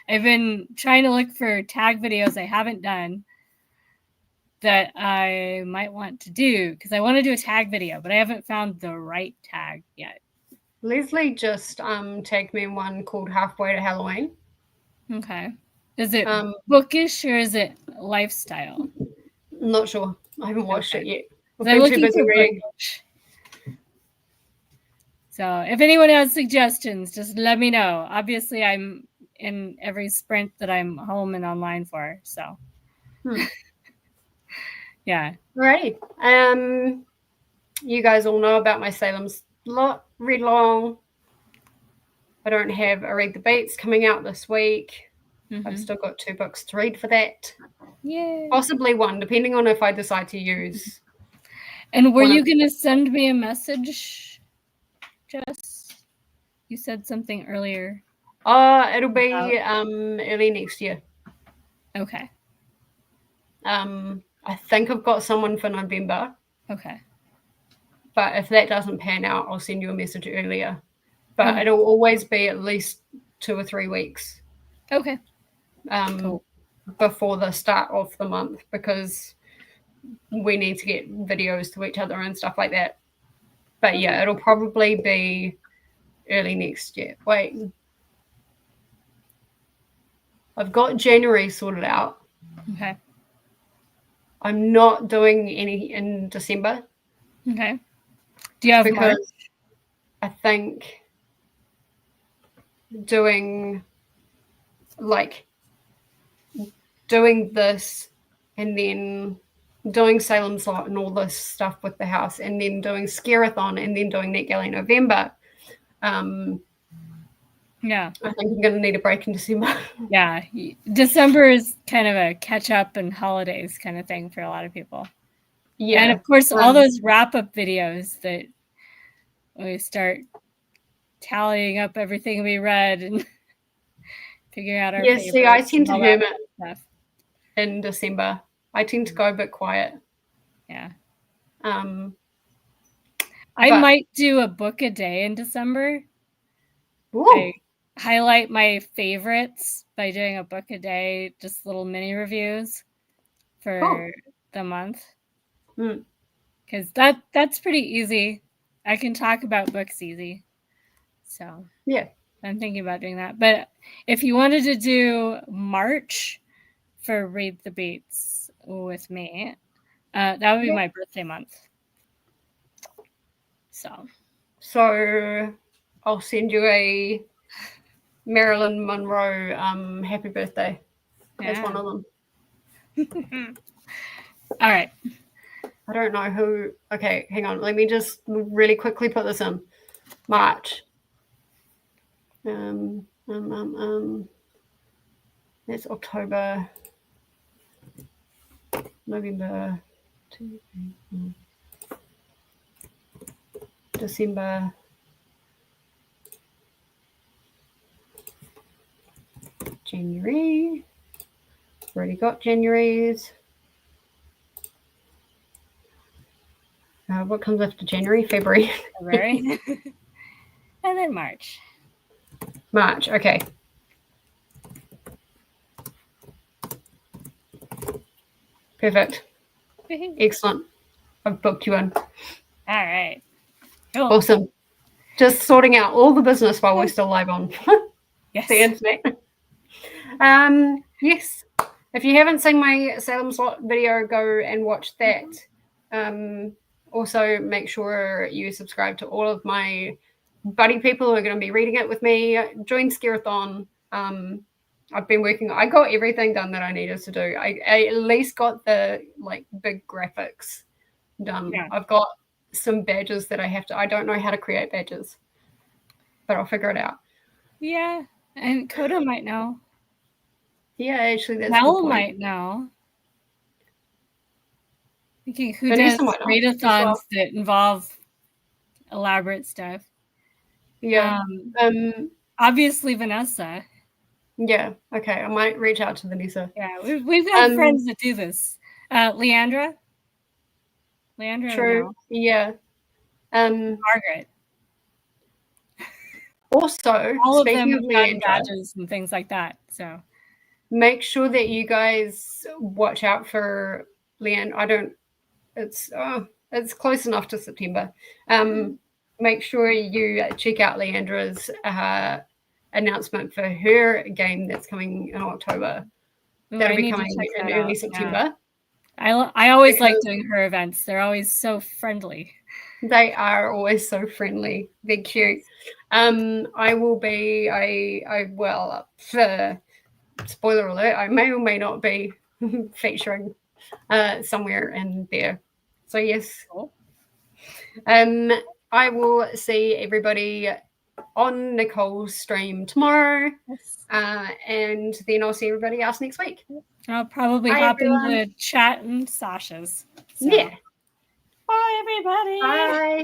I've been trying to look for tag videos I haven't done that I might want to do because I want to do a tag video, but I haven't found the right tag yet. Leslie just tagged me in one called Halfway to Halloween. Okay. Is it bookish or is it lifestyle? I'm not sure. I haven't watched it yet. I'm looking for bookish. So if anyone has suggestions, just let me know. Obviously, I'm in every sprint that I'm home and online for. So, yeah. Alrighty. You guys all know about my Salem slot read long. I don't have a Read the Beats coming out this week. I've still got 2 books to read for that. Yeah. Possibly 1, depending on if I decide to use. And were you going to send me a message, Jess? You said something earlier. It'll be early next year. Okay. I think I've got someone for November. Okay. But if that doesn't pan out, I'll send you a message earlier. But it'll always be at least 2 or 3 weeks. Okay. Cool. before the start of the month, because we need to get videos to each other and stuff like that. But yeah, it'll probably be early next year. Wait, I've got January sorted out. Okay. I'm not doing any in December. Okay. Do you have March? Because I think doing this and then doing Salem Slot and all this stuff with the house, and then doing Scareathon and then doing NetGalley November. Yeah. I think I'm going to need a break in December. Yeah. December is kind of a catch up and holidays kind of thing for a lot of people. Yeah. And of course, all those wrap up videos that we start tallying up everything we read and figuring out our favorites. See, I tend to and all that hermit stuff. in December. I tend to go a bit quiet. Yeah. But I might do a book a day in December. ooh, I highlight my favorites by doing a book a day, just little mini reviews for the month. Because that's pretty easy. I can talk about books easy. So yeah, I'm thinking about doing that. But if you wanted to do March for Read the Beats with me, that would be my birthday month. So I'll send you a Marilyn Monroe happy birthday as one of them. All right. I don't know who. Okay, hang on. Let me just really quickly put this in. March. That's October, November, December, January. Already got January's. What comes after January? February. And then March. March, okay. Perfect. Excellent. I've booked you in. All right. Cool. Awesome. Just sorting out all the business while we're still live on the internet. Yes. If you haven't seen my Salem Slot video, go and watch that. Also, make sure you subscribe to all of my buddy people who are going to be reading it with me. Join Scareathon. I've been working. I got everything done that I needed to do. I at least got the big graphics done. Yeah. I've got some badges that I have to. I don't know how to create badges, but I'll figure it out. Yeah, and Coda might know. Yeah, actually, that's Mel might know. Thinking who Vanessa does readathons that involve elaborate stuff. Yeah. Obviously, Vanessa. Yeah. Okay. I might reach out to Vanessa. Yeah, we've got friends that do this. Leandra. True. Yeah. Margaret. Also, all of them of Leandra, badges and things like that. So make sure that you guys watch out for Leandra. I don't. It's close enough to September. Make sure you check out Leandra's announcement for her game that's coming in October. That'll be coming in early September. Yeah. I always like doing her events. They're always so friendly. They are always so friendly. They're cute. I will be. Spoiler alert. I may or may not be featuring somewhere in there. So yes. Cool. I will see everybody on Nicole's stream tomorrow. Yes. And then I'll see everybody else next week. I'll probably hop into chat and Sasha's. So. Yeah. Bye, everybody. Bye.